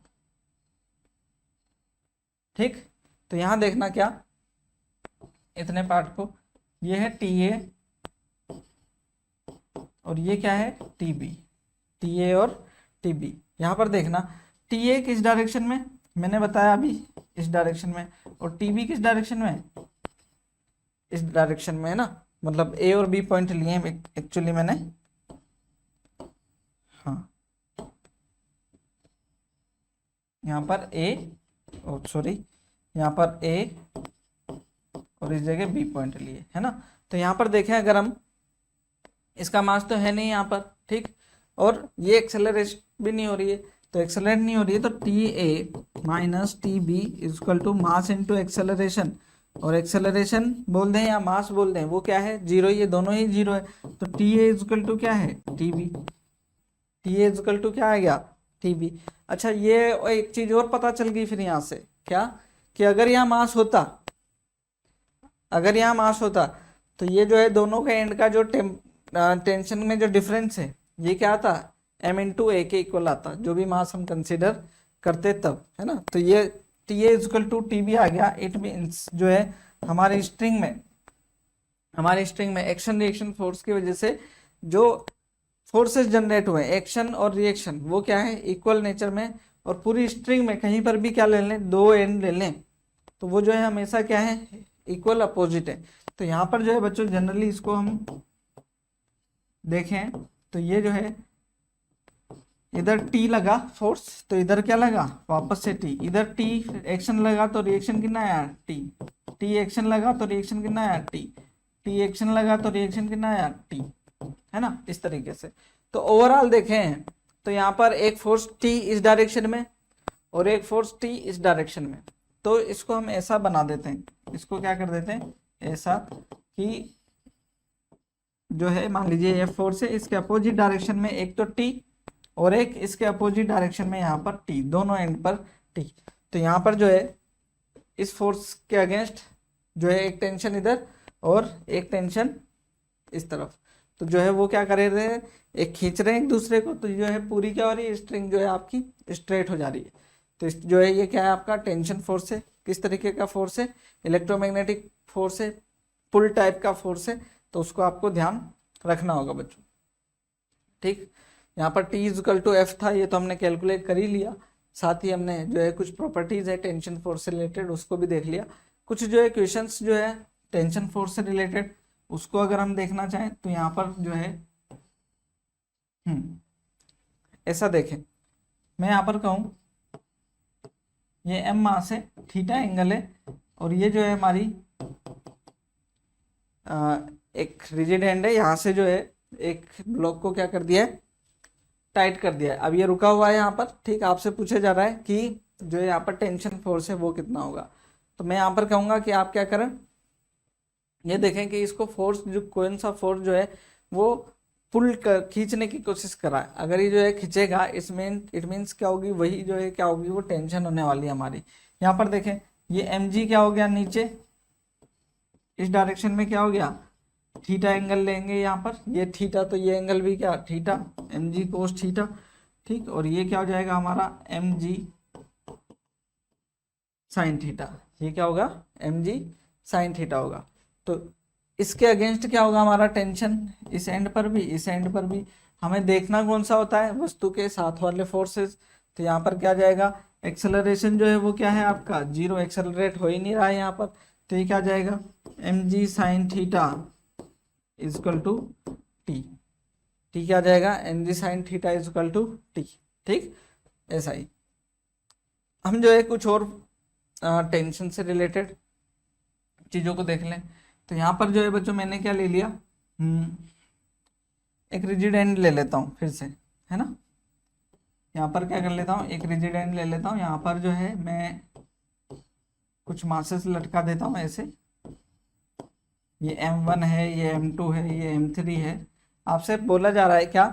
ठीक, तो यहां देखना क्या, इतने पार्ट को, ये है टी ए और ये क्या है, टी बी, टी ए और टी बी। यहां पर देखना टी ए किस डायरेक्शन में, मैंने बताया अभी इस डायरेक्शन में, और टी बी किस डायरेक्शन में, इस डायरेक्शन में, है ना, मतलब ए और बी पॉइंट लिए एक्चुअली मैंने, हाँ यहाँ पर ए, सॉरी यहाँ पर ए और इस जगह बी पॉइंट लिए, है ना। तो यहाँ पर देखें अगर हम, इसका मास तो है नहीं यहाँ पर, ठीक, और ये एक्सेलरेशन भी नहीं हो रही है, तो एक्सेलरेट नहीं हो रही है, तो T A minus T B equal to mass into acceleration, और एक्सेलरेशन बोल दें या मास बोल दें वो क्या है, जीरो, ये दोनों ही जीरो है। तो टी ए इक्वल टू क्या है, T B, T A equal to क्या आ गया, टी बी। अच्छा, ये एक चीज और पता चल गई फिर यहाँ से, क्या, कि अगर यहाँ मास होता, अगर यहाँ मास होता तो ये जो है दोनों के एंड का जो टेंशन में जो डिफरेंस है ये क्या आता, एम इंटू ए के इक्वल आता, जो भी मास हम कंसीडर करते तब, है ना। तो ये T A equal to T B आ गया। इट मीन्स जो है हमारी स्ट्रिंग में एक्शन रिएक्शन फोर्स की वजह से जो फोर्सेस जनरेट हुए, एक्शन और रिएक्शन, वो क्या है, इक्वल नेचर में, और पूरी स्ट्रिंग में कहीं पर भी क्या ले लें, दो एंड ले लें, तो वो जो है हमेशा क्या है, इक्वल अपोजिट है। तो यहाँ पर जो है बच्चों जनरली इसको हम देखें तो ये जो है इधर टी लगा फोर्स तो इधर क्या लगा, वापस से टी, इधर टी एक्शन लगा तो रिएक्शन कितना आया, टी, टी एक्शन लगा तो रिएक्शन कितना आया, टी, टी एक्शन लगा तो रिएक्शन कितना आया, टी, है ना, इस तरीके से। तो ओवरऑल देखें तो यहाँ पर एक फोर्स टी इस डायरेक्शन में और एक फोर्स टी इस डायरेक्शन में, तो इसको हम ऐसा बना देते हैं, इसको क्या कर देते हैं ऐसा, कि जो है मान लीजिए ये फोर्स है, इसके अपोजिट डायरेक्शन में एक तो टी और एक इसके अपोजिट डायरेक्शन में यहाँ पर टी, दोनों एंड पर टी। तो यहाँ पर जो है इस फोर्स के अगेंस्ट जो है एक टेंशन इधर और एक टेंशन इस तरफ, तो जो है वो क्या कर रहे हैं, एक खींच रहे हैं एक दूसरे को, तो जो है पूरी क्या हो रही है, स्ट्रिंग जो है आपकी स्ट्रेट हो जा रही है। तो जो है ये क्या है, आपका टेंशन फोर्स है। किस तरीके का फोर्स है, इलेक्ट्रोमैग्नेटिक फोर्स है, पुल टाइप का फोर्स है, तो उसको आपको ध्यान रखना होगा बच्चों। ठीक, यहाँ पर T इक्वल टू एफ था, ये तो हमने कैलकुलेट कर ही लिया, साथ ही हमने जो है कुछ प्रॉपर्टीज है टेंशन फोर्स से रिलेटेड उसको भी देख लिया। कुछ जो है क्वेश्चंस जो है टेंशन फोर्स से रिलेटेड उसको अगर हम देखना चाहें तो यहाँ पर जो है ऐसा देखें, मैं यहाँ पर कहूँ ये एम मास है, थीटा एंगल है, और ये जो है हमारी एक रिजिड एंड है, यहाँ से जो है एक ब्लॉक को क्या कर दिया है, टाइट कर दिया है, अब ये रुका हुआ है यहाँ पर, ठीक। आपसे पूछा जा रहा है कि जो यहाँ पर टेंशन फोर्स है वो कितना होगा। तो मैं यहाँ पर कहूँगा कि आप क्या करें, ये देखें कि इसको फोर्स, जो कौन सा फोर्स जो है वो पुल कर खींचने की कोशिश करा है। अगर ये जो है खींचेगा, इसमें इट मीन्स क्या होगी, वही जो है क्या होगी, वो टेंशन होने वाली है हमारी। यहाँ पर देखें ये mg क्या हो गया नीचे, इस डायरेक्शन में क्या हो गया, थीटा एंगल लेंगे यहाँ पर, ये थीटा, तो ये एंगल भी क्या थीटा, mg कोस थीटा, ठीक। और ये क्या हो जाएगा हमारा mg साइन थीटा, ये क्या होगा mg साइन थीटा होगा। तो इसके अगेंस्ट क्या होगा हमारा टेंशन, इस एंड पर भी, इस एंड पर भी। हमें देखना कौन सा होता है, वस्तु के साथ वाले फोर्सेस। तो यहाँ पर क्या जाएगा, एक्सेलरेशन जो है वो क्या है आपका, जीरो, एक्सेलरेट हो ही नहीं रहा है यहाँ पर। तो ये क्या जाएगा, mg sine theta equal to T, T क्या जाएगा, mg sine theta equal to T, ठीक। ऐसा ही हम जो है कुछ और टेंशन से रिलेटेड चीज़ों को देख लें। तो यहाँ पर जो है बच्चों मैंने क्या ले लिया, एक रिजिड एंड ले लेता हूँ फिर से, है ना। यहाँ पर क्या कर लेता हूँ, एक रिजिड एंड ले लेता हूँ। यहाँ पर जो है मैं कुछ मासेस लटका देता हूँ ऐसे, ये m1 है, ये m2 है, ये m3 है। आपसे बोला जा रहा है क्या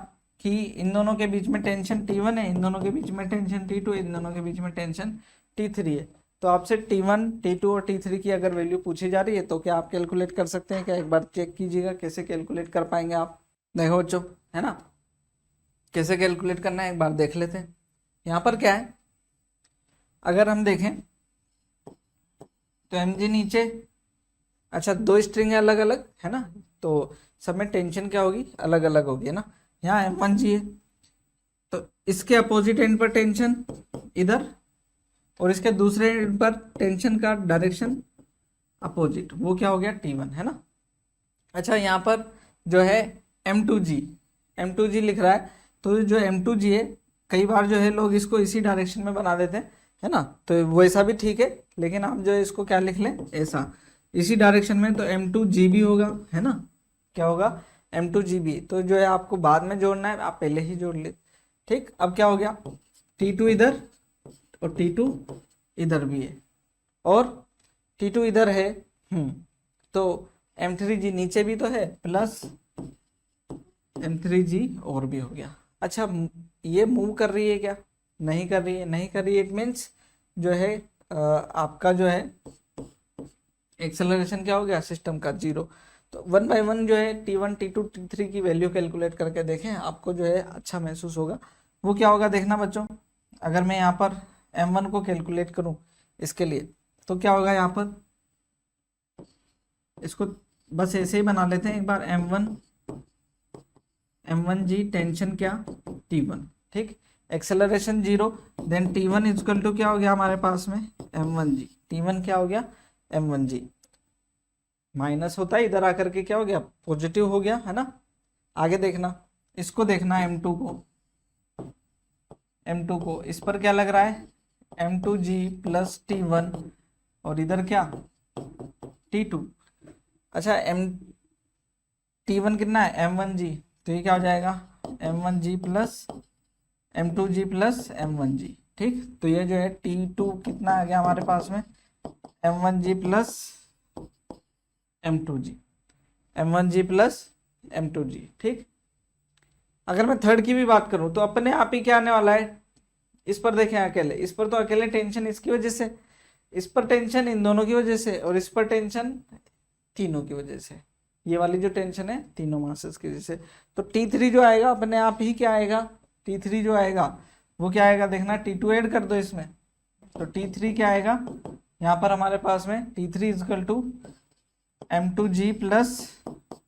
कि इन दोनों के बीच में टेंशन T1 है, इन दोनों के बीच में टेंशन T2, इन दोनों के बीच में टेंशन T3 है। तो आपसे T1, T2 और T3 की अगर वैल्यू पूछी जा रही है तो क्या आप कैलकुलेट कर सकते हैं क्या, एक बार चेक कीजिएगा कैसे कैलकुलेट कर पाएंगे आप। देखो बच्चों, है ना, कैसे कैलकुलेट करना है एक बार देख लेते हैं। यहाँ पर क्या है, अगर हम देखें तो mg नीचे, अच्छा दो स्ट्रिंग है अलग अलग, है ना, तो सब में टेंशन क्या होगी, अलग अलग होगी, है ना। यहाँ m1g है, तो इसके अपोजिट एंड पर टेंशन इधर, और इसके दूसरे एंड पर टेंशन का डायरेक्शन अपोजिट, वो क्या हो गया T1, है ना। अच्छा यहाँ पर जो है m2g लिख रहा है, तो जो m2g है कई बार जो है लोग इसको इसी डायरेक्शन में बना देते हैं, है ना, तो वैसा भी ठीक है, लेकिन आप जो है इसको क्या लिख लें, ऐसा इसी डायरेक्शन में, तो m2g भी होगा, है ना, क्या होगा m2g भी। तो जो है आपको बाद में जोड़ना है, आप पहले ही जोड़ ले, ठीक। अब क्या हो गया, T2 इधर और T2 इधर भी है, और T2 इधर है, तो m3g नीचे भी तो है, प्लस m3g और भी हो गया। अच्छा ये मूव कर रही है क्या, नहीं कर रही है, नहीं कर रही है, इट मीन्स जो है आपका जो है एक्सेलरेशन क्या हो गया सिस्टम का, जीरो। तो 1 बाय 1 जो है T1, T2, T3 की वैल्यू कैलकुलेट करके देखें, आपको जो है अच्छा महसूस होगा। वो क्या होगा देखना बच्चों, अगर मैं यहाँ पर m1 को कैलकुलेट करूँ इसके लिए, तो क्या होगा यहाँ पर, इसको बस ऐसे ही बना लेते हैं एक बार, m1g टेंशन क्या T1, ठीक, acceleration zero, then T1 equal to क्या हो गया हमारे पास में m1g, T1 क्या हो गया m1g, माइनस होता है इधर आकर के क्या हो गया पॉजिटिव हो गया, है ना। आगे देखना, इसको देखना m2 को इस पर क्या लग रहा है m2g प्लस T1, और इधर क्या T2। अच्छा T1 कितना है m1g, तो ये क्या हो जाएगा m1g plus m2g plus m1g, ठीक। तो ये जो है T2 कितना आ गया हमारे पास में m1g plus m1g plus m2g, ठीक। अगर मैं थर्ड की भी बात करूं तो अपने आप ही क्या आने वाला है, इस पर देखें अकेले, इस पर तो अकेले टेंशन इसकी वजह से, इस पर टेंशन इन दोनों की वजह से, और इस पर टेंशन तीनों की वजह से, ये वाली जो टेंशन है तीनों मासेस की वजह से। तो T3 जो आएगा अपने आप ही क्या आएगा, T3 जो आएगा वो क्या आएगा देखना, T2 ऐड कर दो इसमें, तो T3 क्या आएगा यहाँ पर हमारे पास में, T3 is equal to m2g plus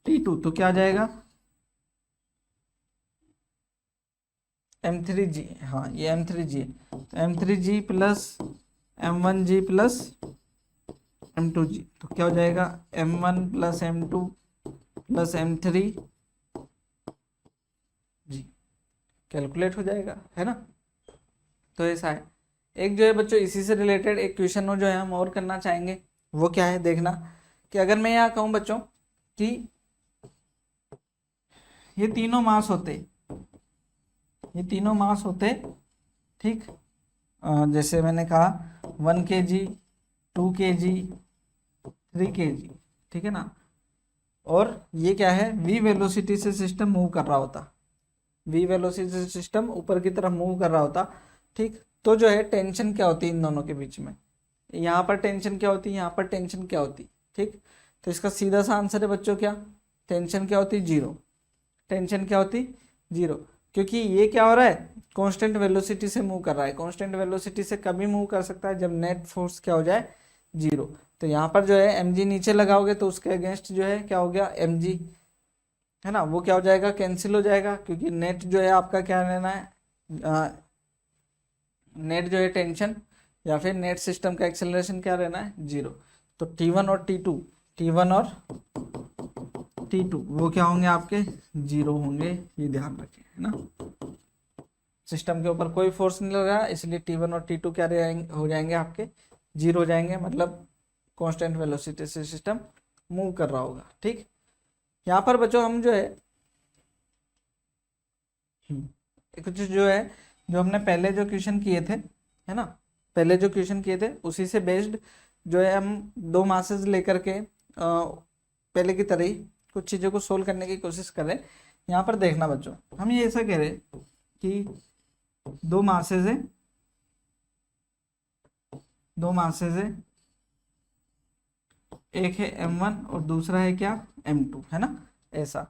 T2, तो क्या आ जाएगा m3g, हाँ ये m3g, m3g plus m1g plus m2g, तो क्या हो जाएगा m1 plus m2 plus m3g, calculate हो जाएगा, है ना। तो ऐसा है। एक जो है बच्चों इसी से रिलेटेड एक क्वेश्चन जो है हम और करना चाहेंगे, वो क्या है देखना, कि अगर मैं यहाँ कहूँ बच्चों कि ये तीनों मास होते, ये तीनों मास होते, ठीक। जैसे मैंने कहा 1 kg, 2 kg, 3 kg, ठीक है ना। और ये क्या है, v वेलोसिटी से सिस्टम मूव कर रहा होता, v वेलोसिटी से सिस्टम ऊपर की तरफ मूव कर रहा होता, ठीक। तो जो है टेंशन क्या होती है इन दोनों के बीच में, यहाँ पर टेंशन क्या होती है, यहाँ पर टेंशन क्या होती, ठीक। तो इसका सीधा सा आंसर है बच्चों क्या, टेंशन क्या होती, जीरो। टेंशन क्या होती, जीरो, क्योंकि ये क्या हो रहा है, कांस्टेंट वेलोसिटी से मूव कर रहा है। कांस्टेंट वेलोसिटी से कभी मूव कर सकता है जब नेट फोर्स क्या हो जाए, जीरो। तो यहाँ पर जो है mg नीचे लगाओगे तो उसके अगेंस्ट जो है क्या हो गया, mg, है ना, वो क्या हो जाएगा, कैंसिल हो जाएगा, क्योंकि नेट जो है आपका क्या लेना है, नेट जो है टेंशन या फिर नेट सिस्टम का एक्सेलरेशन क्या रहना है, जीरो। तो T1 और T2, T1 और T2 वो क्या होंगे आपके, जीरो होंगे, ये ध्यान रखें, है ना। सिस्टम के ऊपर कोई फोर्स नहीं लग रहा, इसलिए T1 और T2 क्या हो जाएंगे आपके, जीरो हो जाएंगे, मतलब कांस्टेंट वेलोसिटी से सिस्टम मूव कर रहा होगा, ठीक। यहाँ पर बच्चों हम जो है कुछ जो है, जो हमने पहले जो क्वेश्चन किए थे, है ना, पहले जो क्वेश्चन किए थे उसी से बेस्ड जो है हम दो मासेस लेकर के पहले की तरह ही कुछ चीज़ों को सोल्व करने की कोशिश कर रहे हैं। यहाँ पर देखना बच्चों, हम ये ऐसा कह रहे कि दो मासेस है, दो मासेस है, एक है m1 और दूसरा है क्या, m2, है ना, ऐसा।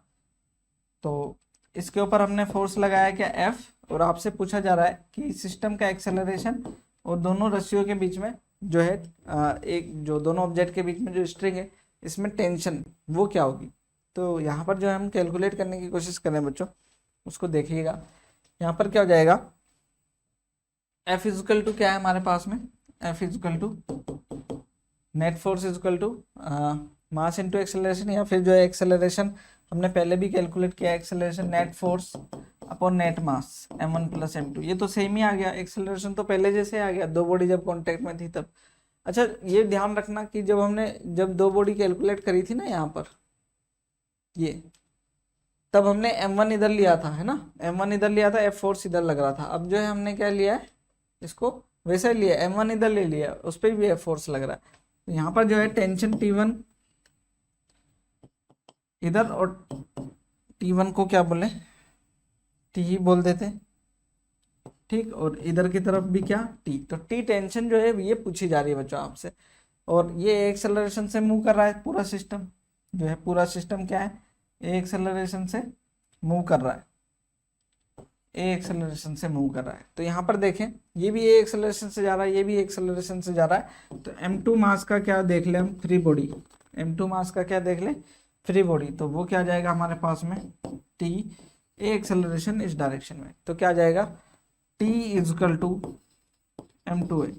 तो इसके ऊपर हमने फोर्स लगाया क्या, F, और आपसे पूछा जा रहा है कि सिस्टम का एक्सेलरेशन और दोनों रस्सियों के बीच में जो है एक जो दोनों ऑब्जेक्ट के बीच में जो स्ट्रिंग है इसमें टेंशन वो क्या होगी। तो यहाँ पर जो है हम कैलकुलेट करने की कोशिश कर रहे हैं बच्चों, उसको देखिएगा। यहाँ पर क्या हो जाएगा, F इजकल टू क्या है हमारे पास में, F equal to net force equal to mass into acceleration, या फिर जो है एक्सेलरेशन हमने पहले भी कैलकुलेट किया, acceleration net force upon net mass m1 plus m2, ये तो सेम ही आ गया। एक्सेलरेशन तो पहले जैसे आ गया, दो बॉडी जब कांटेक्ट में थी तब। अच्छा ये ध्यान रखना कि जब दो बॉडी कैलकुलेट करी थी ना यहाँ पर, ये तब हमने m1 इधर लिया था, है ना, m1 इधर लिया था, F फोर्स इधर लग रहा था। अब जो है हमने क्या लिया है, इसको वैसा ही लिया, m1 इधर ले लिया, उस पर भी F फोर्स लग रहा है। तो यहाँ पर जो है टेंशन T1 इधर और T1 को क्या बोले, T ही बोल देते, ठीक। और इधर की तरफ भी क्या, T। तो T टेंशन जो है ये पूछी जा रही है बच्चों आपसे, और ये एक्सेलरेशन से मूव कर रहा है पूरा सिस्टम, जो है पूरा सिस्टम क्या है, एक्सेलरेशन से मूव कर रहा है, एक्सेलरेशन से मूव कर रहा है। तो यहाँ पर देखें ये भी एक्सेलरेशन से जा रहा है, ये भी एक्सेलरेशन से जा रहा है। तो m2 मास का क्या देख ले हम, फ्री बॉडी, m2 मास का क्या देख ले, फ्री बॉडी। तो वो क्या जाएगा हमारे पास में, t, एक्सेलरेशन इस डायरेक्शन में, तो क्या जाएगा, t इजकल टू m2 है,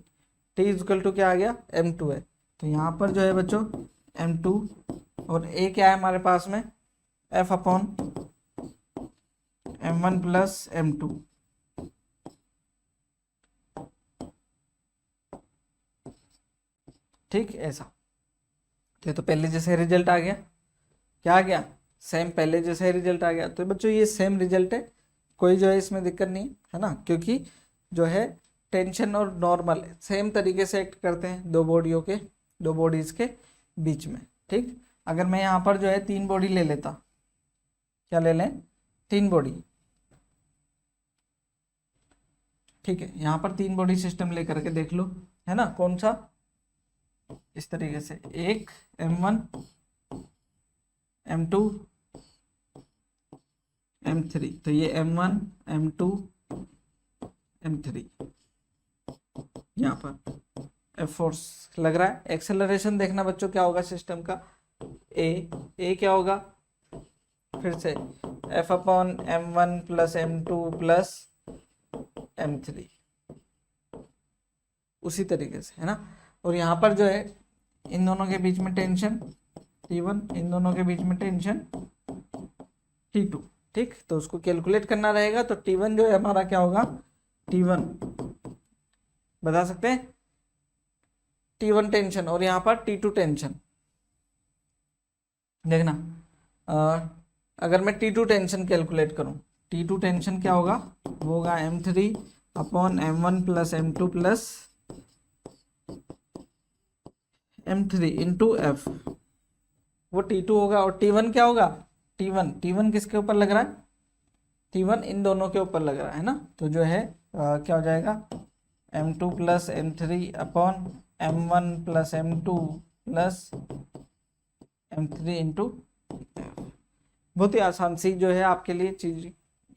t इजकल टू क्या आ गया, m2 है। तो यहाँ पर जो है बच्चों m2 और a क्या है हमारे पास में, f upon m1 plus m2, ठीक ऐसा। तो पहले जैसे रिजल्ट आ गया, क्या आ गया, सेम पहले जैसे रिजल्ट आ गया। तो बच्चों ये सेम रिजल्ट है, कोई जो है इसमें दिक्कत नहीं है ना, क्योंकि जो है टेंशन और नॉर्मल सेम तरीके से एक्ट करते हैं दो बॉडीज के बीच में, ठीक। अगर मैं यहाँ पर जो है तीन बॉडी ले लेता, क्या ले लें, तीन बॉडी, ठीक है। यहाँ पर तीन बॉडी सिस्टम लेकर के देख लो, है ना, कौन सा, इस तरीके से, एक m1 m2 m3, तो ये m1 m2 m3, यहाँ पर F फोर्स लग रहा है। एक्सेलरेशन देखना बच्चों क्या होगा सिस्टम का, a क्या होगा, फिर से F upon m1 plus m2 plus m3, उसी तरीके से, है ना। और यहाँ पर जो है इन दोनों के बीच में टेंशन T1, इन दोनों के बीच में टेंशन T2, ठीक। तो उसको कैलकुलेट करना रहेगा। तो T1 जो है हमारा क्या होगा, T1 बता सकते हैं, T1 टेंशन, और यहाँ पर T2 टेंशन। देखना अगर मैं T2 टेंशन कैलकुलेट करूँ, T2 टेंशन क्या होगा, वो होगा M3 upon M1 plus M2 plus M3 into F, वो T2 होगा। और T1 क्या होगा, T1 किसके ऊपर लग रहा है, T1 इन दोनों के ऊपर लग रहा है ना, तो जो है क्या हो जाएगा M2 plus M3 upon M1 plus M2 plus M3 into F। बहुत ही आसान सी जो है आपके लिए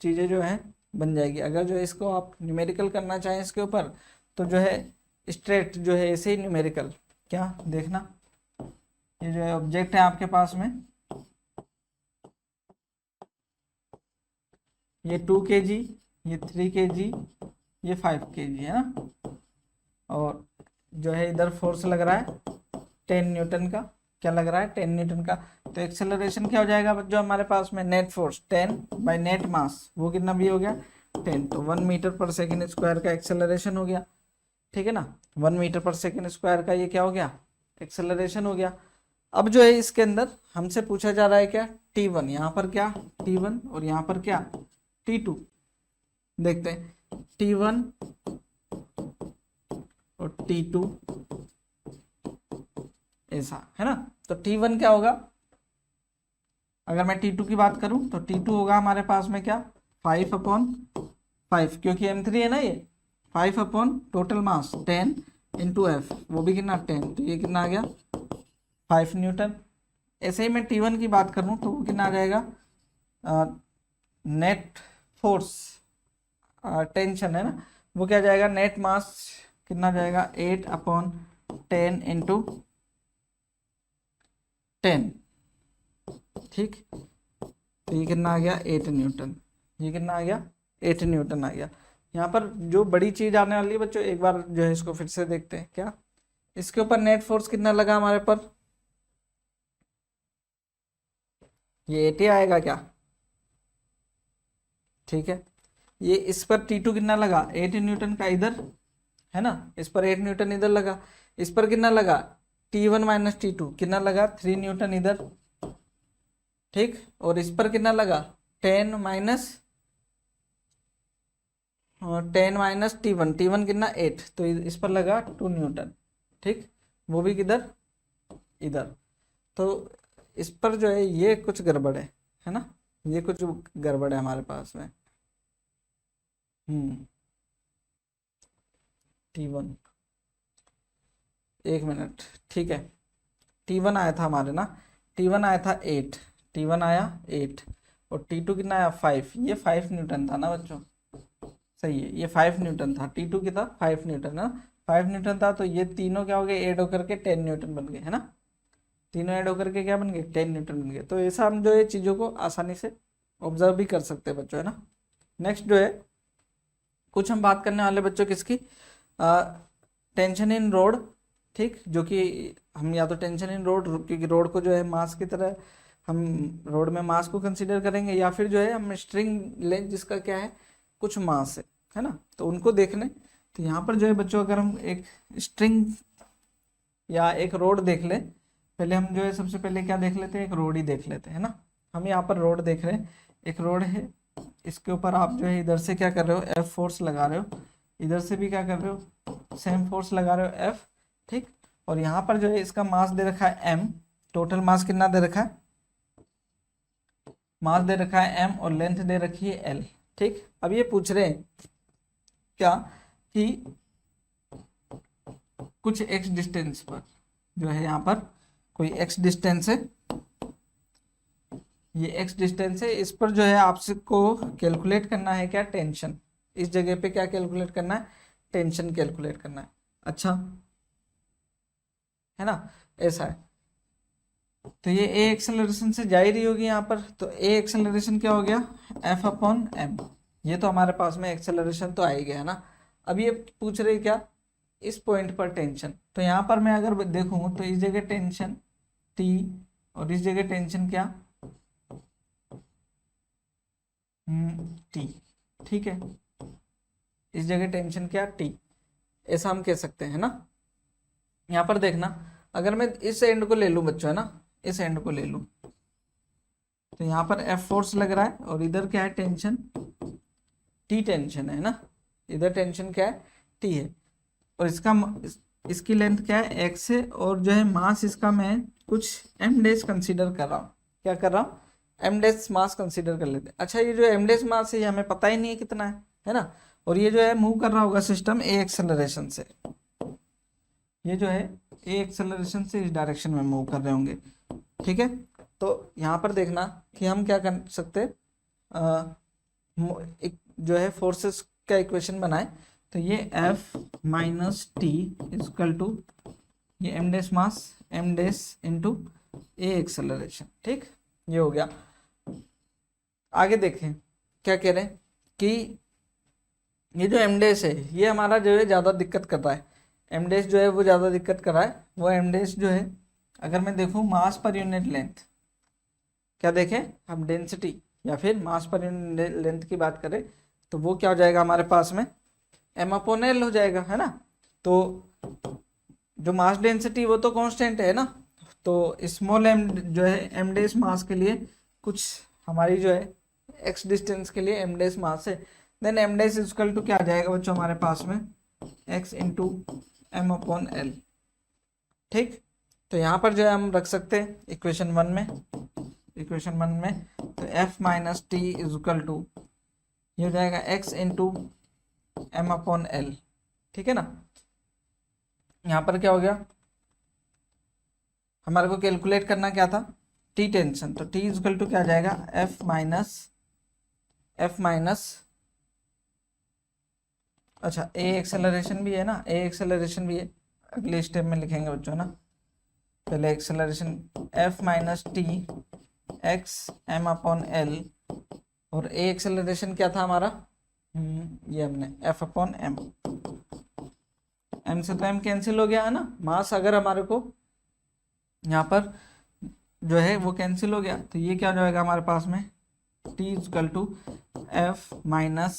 चीज़ें जो है बन जाएगी। अगर जो है इसको आप न्यूमेरिकल करना चाहें इसके ऊपर, तो जो है स्ट्रेट जो है ऐसे ही न्यूमेरिकल, क्या देखना, ये जो है ऑब्जेक्ट है आपके पास में, ये 2 kg, ये 3 kg, ये 5 kg है ना, और जो है इधर फोर्स लग रहा है 10 न्यूटन का, क्या लग रहा है 10 न्यूटन का। तो एक्सेलरेशन क्या हो जाएगा जो हमारे पास में, नेट फोर्स 10 बाय नेट मास, वो कितना भी हो गया 10, तो 1 मीटर पर सेकेंड स्क्वायर का एक्सेलरेशन हो गया, ठीक है ना, 1 मीटर पर सेकेंड स्क्वायर का ये क्या हो गया, एक्सेलरेशन हो गया। अब जो है इसके अंदर हमसे पूछा जा रहा है क्या, T1, यहाँ पर क्या T1 और यहाँ पर क्या T2, देखते हैं T1 और T2 ऐसा है ना। तो T1 क्या होगा, अगर मैं T2 की बात करूं तो T2 होगा हमारे पास में क्या 5/5, क्योंकि M3 है ना, ये 5 upon total mass 10 into F, वो भी कितना 10, तो ये कितना आ गया 5 न्यूटन। ऐसे ही मैं T1 की बात करूं तो वो कितना आ जाएगा, नेट फोर्स टेंशन है ना, वो क्या जाएगा, नेट मास कितना जाएगा 8/10 इंटू 10, ठीक, तो ये कितना आ गया 8 न्यूटन, ये कितना आ गया 8 न्यूटन आ गया। यहाँ पर जो बड़ी चीज आने वाली है बच्चों, एक बार जो है इसको फिर से देखते हैं, क्या इसके ऊपर नेट फोर्स कितना लगा हमारे पर, ये 80 आएगा क्या, ठीक है। ये इस पर T2 कितना लगा 8 न्यूटन का इधर है ना, इस पर 8 न्यूटन इधर लगा, इस पर कितना लगा T1 माइनस T2 कितना लगा 3 न्यूटन इधर, ठीक, और इस पर कितना लगा 10 माइनस T1 कितना 8, तो इस पर लगा 2 न्यूटन, ठीक, वो भी किधर इधर। तो इस पर जो है ये कुछ गड़बड़ है ना, ये कुछ गड़बड़ है हमारे पास में। T1 एक मिनट, ठीक है, T1 आया था हमारे ना, T1 आया था 8, T1 आया 8 और T2 कितना आया 5, ये 5 न्यूटन था ना बच्चों, सही है, ये 5 न्यूटन था, T2 की था 5 न्यूटन ना, 5 न्यूटन था, तो ये तीनों क्या हो गए ऐड होकर के 10 न्यूटन बन गए है ना, तीनों ऐड होकर के क्या बन गए 10 न्यूटन बन गए। तो ऐसा हम जो है चीज़ों को आसानी से ऑब्जर्व भी कर सकते हैं बच्चों, है ना। नेक्स्ट जो है कुछ हम बात करने वाले बच्चों किसकी, टेंशन इन रोड, ठीक, जो कि हम या तो टेंशन इन रोड, क्योंकि रोड को जो है मास की तरह हम रोड में मास को कंसीडर करेंगे, या फिर जो है हम स्ट्रिंग लें जिसका क्या है कुछ मास है ना, तो उनको देखने। तो यहाँ पर जो है बच्चों अगर हम एक स्ट्रिंग या एक रोड देख लें, पहले हम जो है सबसे पहले क्या देख लेते हैं, एक रोड ही देख लेते हैं ना। हम यहाँ पर रोड देख रहे हैं, एक रोड है, इसके ऊपर आप जो है इधर से क्या कर रहे हो F फोर्स लगा रहे हो, इधर से भी क्या कर रहे हो सेम फोर्स लगा रहे हो F, ठीक, और यहाँ पर जो है इसका मास दे रखा है M, टोटल मास कितना दे रखा है, मास दे रखा है M और लेंथ दे रखी है L, ठीक। अब ये पूछ रहे हैं क्या कि कुछ x डिस्टेंस पर जो है यहाँ पर कोई x डिस्टेंस है, ये x डिस्टेंस है, इस पर जो है आपको कैलकुलेट करना है क्या टेंशन, इस जगह पे क्या कैलकुलेट करना है टेंशन कैलकुलेट करना है, अच्छा है ना, ऐसा है। तो ये a एक्सेलरेशन से जा ही रही होगी यहाँ पर, तो a एक्सेलरेशन क्या हो गया F/m, ये तो हमारे पास में एक्सेलरेशन तो आ ही गया ना। अब ये पूछ रहे क्या इस पॉइंट पर टेंशन, तो यहाँ पर मैं अगर देखूं तो इस जगह टेंशन T और इस जगह टेंशन क्या T, ठीक है, इस जगह टेंशन क्या T, ऐसा हम कह सकते हैं ना। यहाँ पर देखना, अगर मैं इस एंड को ले लूं बच्चों है ना, इस एंड को ले लूं, तो यहाँ पर F फोर्स लग रहा है और इधर क्या है, टेंशन, T टेंशन है ना, इधर टेंशन क्या है, T है। और इसकी लेंथ क्या है, x है, और जो है मास इसका मैं कुछ m डैश कंसीडर कर रहा हूँ। क्या कर रहा हूँ, m डैश मास कंसीडर कर लेते हैं। अच्छा, ये जो m डैश मास है ये हमें पता ही नहीं है कितना है ना। और ये जो है मूव कर रहा होगा सिस्टम a एक्सेलरेशन से, ये जो है a एक्सेलरेशन से इस डायरेक्शन में मूव कर रहे होंगे, ठीक है। तो यहाँ पर देखना कि हम क्या कर सकते एक जो है फोर्सेस का इक्वेशन बनाए। तो ये F minus T equal to ये m dash mass m dash into a acceleration, ठीक, ये हो गया। आगे देखें क्या कह रहे हैं कि ये जो m डैश है ये हमारा जो है ज़्यादा दिक्कत कर रहा है, m डैश जो है वो ज़्यादा दिक्कत कर रहा है। वो m डैश जो है अगर मैं देखूँ मास पर यूनिट लेंथ, क्या देखें हम, डेंसिटी या फिर मास पर यूनिट लेंथ की बात करें तो वो क्या हो जाएगा हमारे पास में, m/l हो जाएगा, है ना। तो जो मास डेंसिटी वो तो कांस्टेंट है ना, तो स्मॉल m जो है m डैश मास के लिए कुछ हमारी जो है x डिस्टेंस के लिए m डैश मास है, then m dash equal to क्या आ जाएगा बच्चों हमारे पास में, x इंटू m/l, ठीक। तो यहाँ पर जो है हम रख सकते हैं इक्वेशन वन में, तो f minus T equal to ये हो जाएगा x इंटू m/l, ठीक है ना। यहाँ पर क्या हो गया, हमारे को कैलकुलेट करना क्या था, t टेंशन, तो t इजकल टू क्या आ जाएगा, f माइनस अच्छा a एक्सेलरेशन भी है ना, a एक्सेलरेशन भी है, अगले स्टेप में लिखेंगे बच्चों ना। पहले acceleration f minus T x m/l, और a एक्सेलरेशन क्या था हमारा, ये हमने f/m, m से तो m कैंसिल हो गया है ना, मास अगर हमारे को यहाँ पर जो है वो कैंसिल हो गया, तो ये क्या हो जाएगा हमारे पास में, t equal to f minus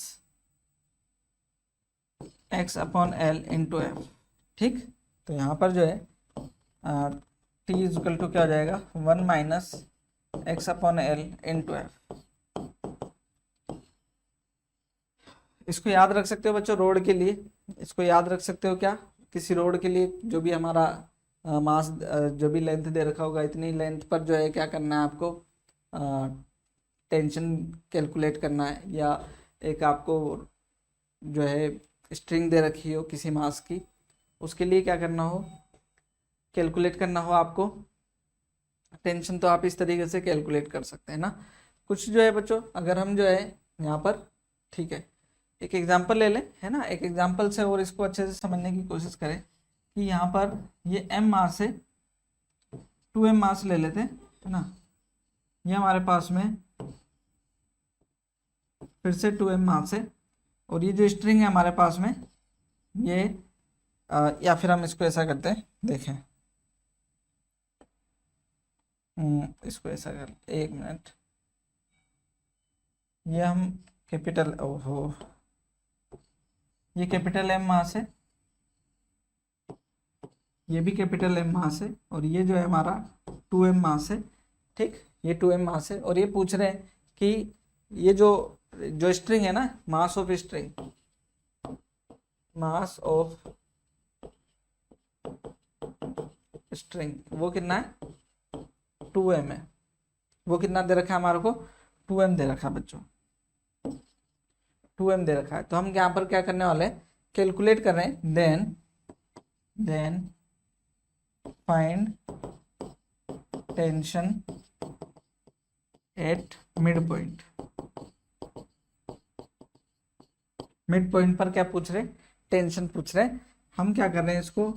x/l into F, ठीक। तो यहाँ पर जो है t इक्वल टू क्या हो जाएगा, 1 माइनस x/l इंटू एफ। इसको याद रख सकते हो बच्चों रोड के लिए, इसको याद रख सकते हो क्या, किसी रोड के लिए जो भी हमारा मास जो भी लेंथ दे रखा होगा, इतनी लेंथ पर जो है क्या करना है आपको, टेंशन कैलकुलेट करना है, या एक आपको जो है स्ट्रिंग दे रखी हो किसी मास की, उसके लिए क्या करना हो, कैलकुलेट करना हो आपको टेंशन, तो आप इस तरीके से कैलकुलेट कर सकते हैं ना। कुछ जो है बच्चों अगर हम जो है यहाँ पर, ठीक है, एक एग्जांपल ले लें, है ना, एक एग्जांपल से और इसको अच्छे से समझने की कोशिश करें कि यहाँ पर ये m मास है, 2m मास ले लेते हैं, है ना, ये हमारे पास में फिर से 2m मास है, और ये जो स्ट्रिंग है हमारे पास में ये या फिर हम इसको ऐसा करते हैं, देखें, इसको ऐसा कर, एक मिनट, ये हम कैपिटल, ओहो, ये कैपिटल M मास है, ये भी कैपिटल M मास है, और ये जो है हमारा 2m मास है, ठीक, ये 2m मास है। और ये पूछ रहे हैं कि ये जो स्ट्रिंग है ना, मास ऑफ स्ट्रिंग वो कितना है, 2m है, वो कितना दे रखा है हमारे को, 2m दे रखा है बच्चों, 2m दे रखा है। तो हम यहाँ पर क्या करने वाले हैं, कैलकुलेट कर रहे हैं, then find tension at midpoint. Midpoint पर क्या पूछ रहे, टेंशन पूछ रहे हैं। हम क्या कर रहे हैं, इसको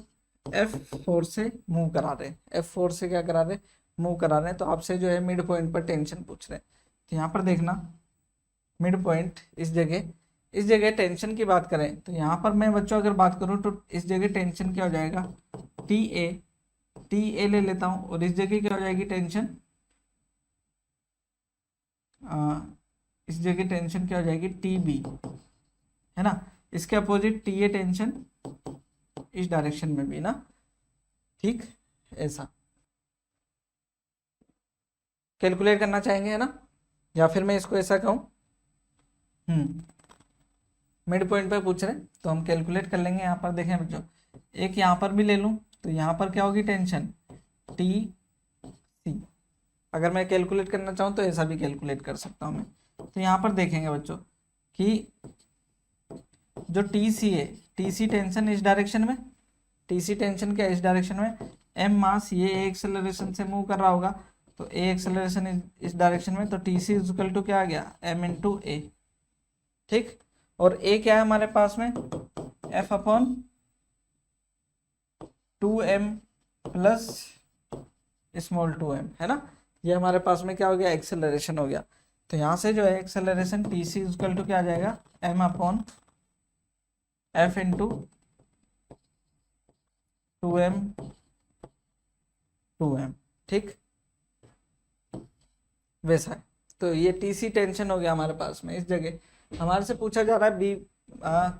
F4 से मूव करा रहे हैं, F4 से क्या करा रहे हैं, मूव करा रहे हैं। तो आपसे जो है मिड पॉइंट पर टेंशन पूछ रहे हैं, तो यहाँ पर देखना मिड पॉइंट, इस जगह टेंशन की बात करें तो यहाँ पर मैं बच्चों अगर बात करूँ तो इस जगह टेंशन क्या हो जाएगा, टी ए ले लेता हूँ, और इस जगह क्या हो जाएगी टेंशन, इस जगह टेंशन क्या हो जाएगी, टी बी, है ना। इसके अपोजिट टी ए टेंशन इस डायरेक्शन में भी ना, ठीक, ऐसा। कैलकुलेट करना चाहेंगे, है ना, या फिर मैं इसको ऐसा कहूँ, मिड पॉइंट पे पूछ रहे हैं तो हम कैलकुलेट कर लेंगे। यहाँ पर देखें बच्चों, एक यहाँ पर भी ले लूँ तो यहाँ पर क्या होगी टेंशन, टी सी। अगर मैं कैलकुलेट करना चाहूँ तो ऐसा भी कैलकुलेट कर सकता हूँ मैं। तो यहाँ पर देखेंगे बच्चों कि जो टी सी है, टी सी टेंशन इस डायरेक्शन में, टी सी टेंशन क्या इस डायरेक्शन में, एम मास ये ए एक्सेलरेशन से मूव कर रहा होगा, तो ए एक्सेलरेशन इस डायरेक्शन में, तो टी सी इक्वल टू क्या आ गया, एम इंटू ए। ठीक, और ए क्या है हमारे पास में, F upon 2m plus small 2m, है ना। ये हमारे पास में क्या हो गया, एक्सेलरेशन हो गया। तो यहाँ से जो है acceleration T C equal to क्या आ जाएगा, m upon F into 2m। ठीक, वैसा है। तो ये टी सी टेंशन हो गया हमारे पास में। इस जगह हमारे से पूछा जा रहा है बी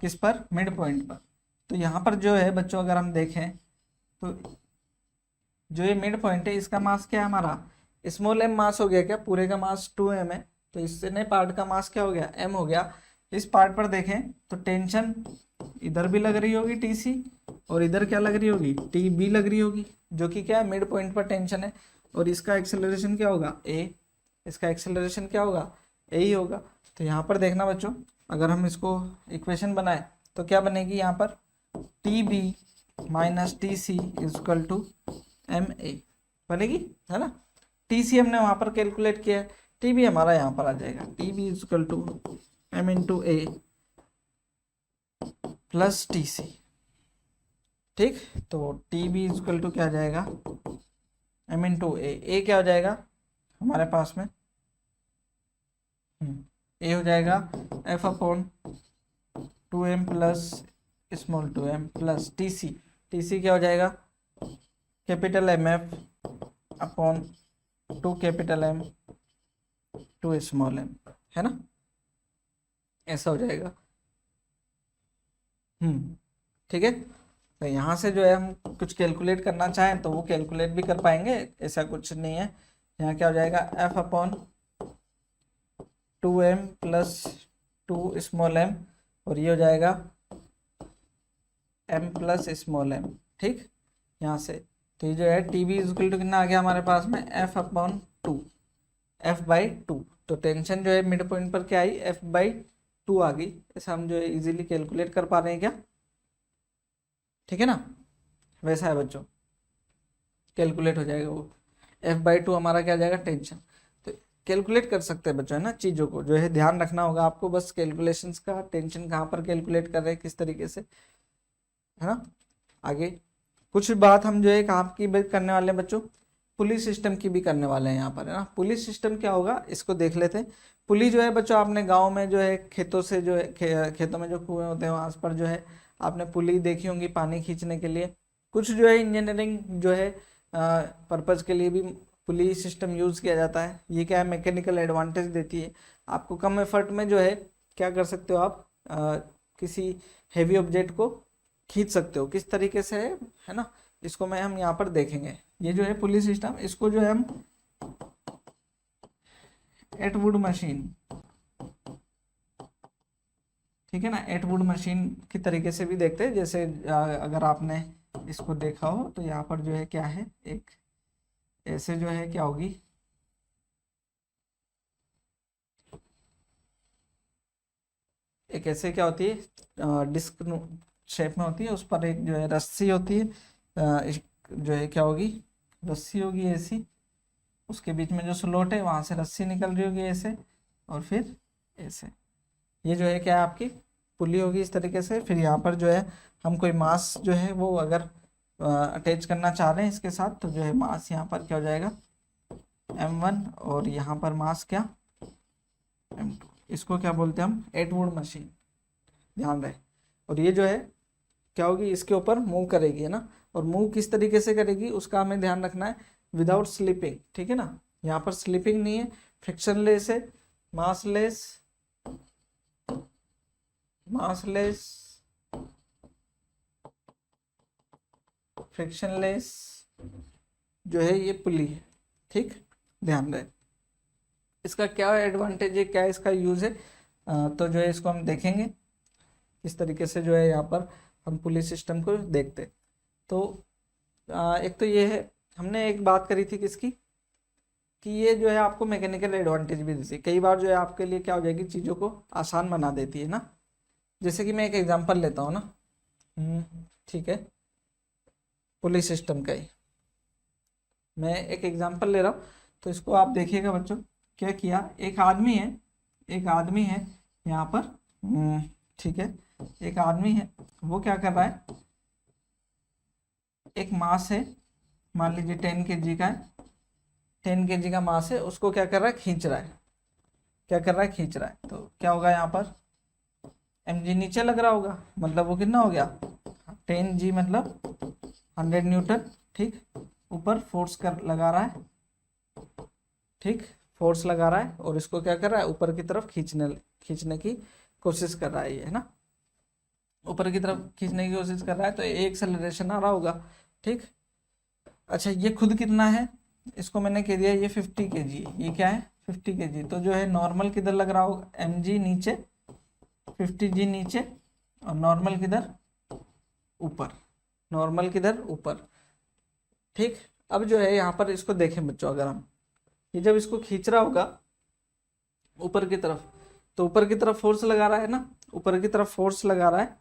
किस पर, मिड पॉइंट पर। तो यहाँ पर जो है बच्चों अगर हम देखें तो जो ये मिड पॉइंट है इसका मास क्या है हमारा, स्मॉल m मास हो गया क्या, पूरे का मास 2m है, तो इसने पार्ट का मास क्या हो गया, m हो गया। इस पार्ट पर देखें तो टेंशन इधर भी लग रही होगी टीसी, और इधर क्या लग रही होगी, टी बी लग रही होगी, जो कि क्या है मिड पॉइंट पर टेंशन है। और इसका एक्सेलरेशन क्या होगा, ए, इसका एक्सेलरेशन क्या होगा, ए ही होगा। तो यहाँ पर देखना बच्चों, अगर हम इसको इक्वेशन बनाए तो क्या बनेगी, यहाँ पर T B minus T C equal to M A बनेगी, है ना। टी सी हमने वहाँ पर कैलकुलेट किया है, टी बी हमारा यहाँ पर आ जाएगा, T B equal to M into A plus T C. ठीक, तो टी बी इजकल टू क्या आ जाएगा, एम इंटू ए क्या हो जाएगा हमारे पास में, ए हो जाएगा F upon 2m plus small 2m plus T C क्या हो जाएगा, capital M F upon 2 capital M 2 small M, है ना, ऐसा हो जाएगा। ठीक है। तो यहाँ से जो है हम कुछ कैलकुलेट करना चाहें तो वो कैलकुलेट भी कर पाएंगे, ऐसा कुछ नहीं है। यहाँ क्या हो जाएगा, F upon 2m plus 2 small m, और ये हो जाएगा m प्लस स्मॉल m। ठीक, यहाँ से तो ये जो है टी बी इक्वल टू कितना आ गया हमारे पास में, f अपॉन 2, f बाई 2। तो टेंशन जो है मिड पॉइंट पर क्या आई, f बाई 2 आ गई। ऐसा हम जो है इजीली कैलकुलेट कर पा रहे हैं क्या, ठीक है ना, वैसा है बच्चों, कैलकुलेट हो जाएगा वो, f बाई 2 हमारा क्या आ जाएगा टेंशन। तो कैलकुलेट कर सकते हैं बच्चों, है ना, चीज़ों को जो है ध्यान रखना होगा आपको, बस कैलकुलेशंस का, टेंशन कहाँ पर कैलकुलेट कर रहे हैं किस तरीके से, है ना। आगे कुछ बात हम जो है कहाँ की बात करने वाले हैं बच्चों, पुली सिस्टम की भी करने वाले हैं यहाँ पर, है ना। पुली सिस्टम क्या होगा इसको देख लेते हैं। पुली जो है बच्चों आपने गांव में जो है खेतों से जो है खेतों में जो कुएं होते हैं वहाँ पर जो है आपने पुली देखी होंगी पानी खींचने के लिए। कुछ जो है इंजीनियरिंग जो है पर्पज़ के लिए भी पुली सिस्टम यूज़ किया जाता है। ये क्या है, मैकेनिकल एडवांटेज देती है आपको, कम एफर्ट में जो है क्या कर सकते हो आप, किसी हैवी ऑब्जेक्ट को खींच सकते हो। किस तरीके से है ना, इसको मैं हम यहाँ पर देखेंगे। ये जो है पुली सिस्टम, इसको जो है हम एटवुड मशीन, ठीक है ना, एटवुड मशीन की तरीके से भी देखते हैं। जैसे अगर आपने इसको देखा हो तो यहाँ पर जो है क्या है, एक ऐसे जो है क्या होगी, एक ऐसे क्या होती है डिस्क शेप में होती है, उस पर एक जो है रस्सी होती है, जो है क्या होगी, रस्सी होगी ऐसी, उसके बीच में जो स्लोट है वहां से रस्सी निकल रही होगी ऐसे, और फिर ऐसे, ये जो है क्या है आपकी पुली होगी इस तरीके से। फिर यहाँ पर जो है हम कोई मास जो है वो अगर अटैच करना चाह रहे हैं इसके साथ, तो जो है मास यहाँ पर क्या हो जाएगा m1, और यहाँ पर मास क्या m2। इसको क्या बोलते हैं हम, एटवुड मशीन, ध्यान रहे। और ये जो है क्या होगी, इसके ऊपर मूव करेगी, है ना। और मूव किस तरीके से करेगी उसका हमें ध्यान रखना है, विदाउट स्लिपिंग, ठीक है ना। यहाँ पर स्लिपिंग नहीं है, फ्रिक्शनलेस है, मासलेस, मासलेस, फ्रिक्शनलेस जो है ये पुली है। ठीक, ध्यान रहे। इसका क्या एडवांटेज है, क्या इसका यूज है, तो जो है इसको हम देखेंगे किस तरीके से जो है यहाँ पर हम पुलिस सिस्टम को देखते। तो एक तो ये है, हमने एक बात करी थी किसकी, कि ये जो है आपको मैकेनिकल एडवांटेज भी देती है, कई बार जो है आपके लिए क्या हो जाएगी, चीज़ों को आसान बना देती है ना। जैसे कि मैं एक एग्जांपल लेता हूँ ना, ठीक है, पुलिस सिस्टम का ही मैं एक एग्जांपल ले रहा हूँ। तो इसको आप देखिएगा बच्चों, क्या किया, एक आदमी है यहाँ पर, ठीक है, एक आदमी है, वो क्या कर रहा है, एक मास है, मान लीजिए 10 kg का है, 10 kg का मास है, उसको क्या कर रहा है, खींच रहा है, क्या कर रहा है, खींच रहा है। तो क्या होगा यहाँ पर, mg नीचे लग रहा होगा, मतलब वो कितना हो गया, 10g मतलब 100 न्यूटन, ठीक, ऊपर फोर्स कर लगा रहा है, ठीक, फोर्स लगा रहा है, और इसको क्या कर रहा है, ऊपर की तरफ खींचने की कोशिश कर रहा है, ये है ना, ऊपर की तरफ खींचने की कोशिश कर रहा है, तो एक एक्सेलरेशन आ रहा होगा, ठीक। अच्छा, ये खुद कितना है, इसको मैंने कह दिया ये 50 kg, ये क्या है 50 kg, तो जो है नॉर्मल किधर लग रहा होगा, mg नीचे, 50g नीचे, और नॉर्मल किधर ऊपर, नॉर्मल किधर ऊपर, ठीक। अब जो है यहाँ पर इसको देखें बच्चों, अगर हम ये जब इसको खींच रहा होगा ऊपर की तरफ, तो ऊपर की तरफ फोर्स लगा रहा है ना, ऊपर की तरफ फोर्स लगा रहा है,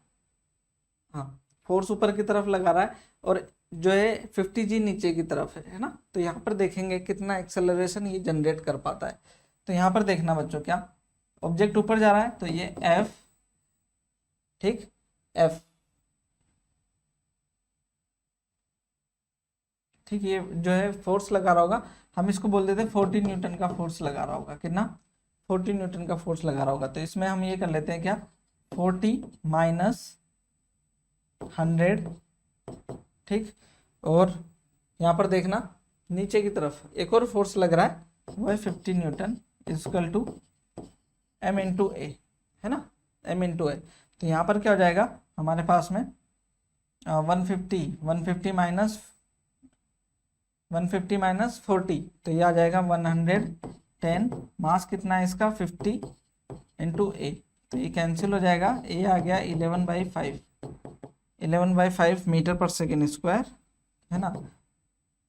हाँ, फोर्स ऊपर की तरफ लगा रहा है, और जो है 50g नीचे की तरफ है ना। तो यहाँ पर देखेंगे कितना एक्सेलरेशन ये जनरेट कर पाता है। तो यहाँ पर देखना बच्चों, क्या ऑब्जेक्ट ऊपर जा रहा है, तो ये F, ठीक, F, ठीक, ये जो है फोर्स लगा रहा होगा, हम इसको बोल देते हैं 40 न्यूटन का फोर्स लगा रहा होगा, कितना, 40 न्यूटन का फोर्स लगा रहा होगा। तो इसमें हम ये कर लेते हैं क्या, 40 माइनस 100, ठीक, और यहाँ पर देखना नीचे की तरफ एक और फोर्स लग रहा है, वो है 50 newton equal to m into A, है ना, m इंटू ए। तो यहाँ पर क्या हो जाएगा हमारे पास में 150 माइनस 40, तो ये आ जाएगा 110, मास कितना है इसका 50 इंटू ए, तो ये कैंसिल हो जाएगा, ए आ गया 11/5 मीटर पर सेकेंड स्क्वायर, है ना,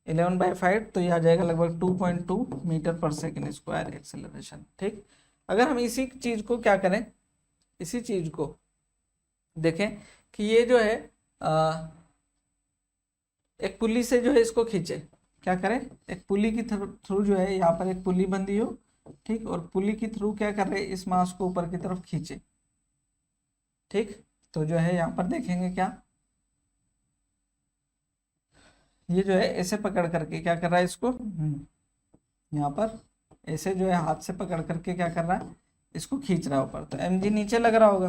11/5, तो ये आ जाएगा लगभग 2.2 मीटर पर सेकेंड स्क्वायर एक्सेलरेशन, ठीक। अगर हम इसी चीज को क्या करें, इसी चीज को देखें कि ये जो है एक पुली से जो है इसको खींचे, क्या करें, एक पुली की थ्रू जो है यहाँ पर एक पुली बंधी हो, ठीक, और पुली की थ्रू क्या कर रहे हैं, इस मास को ऊपर की तरफ खींचे, ठीक। तो जो है यहाँ पर देखेंगे क्या, ये जो है ऐसे पकड़ करके क्या कर रहा है इसको, यहाँ पर ऐसे जो है हाथ से पकड़ करके क्या कर रहा है, इसको खींच रहा है ऊपर, तो mg नीचे लग रहा होगा,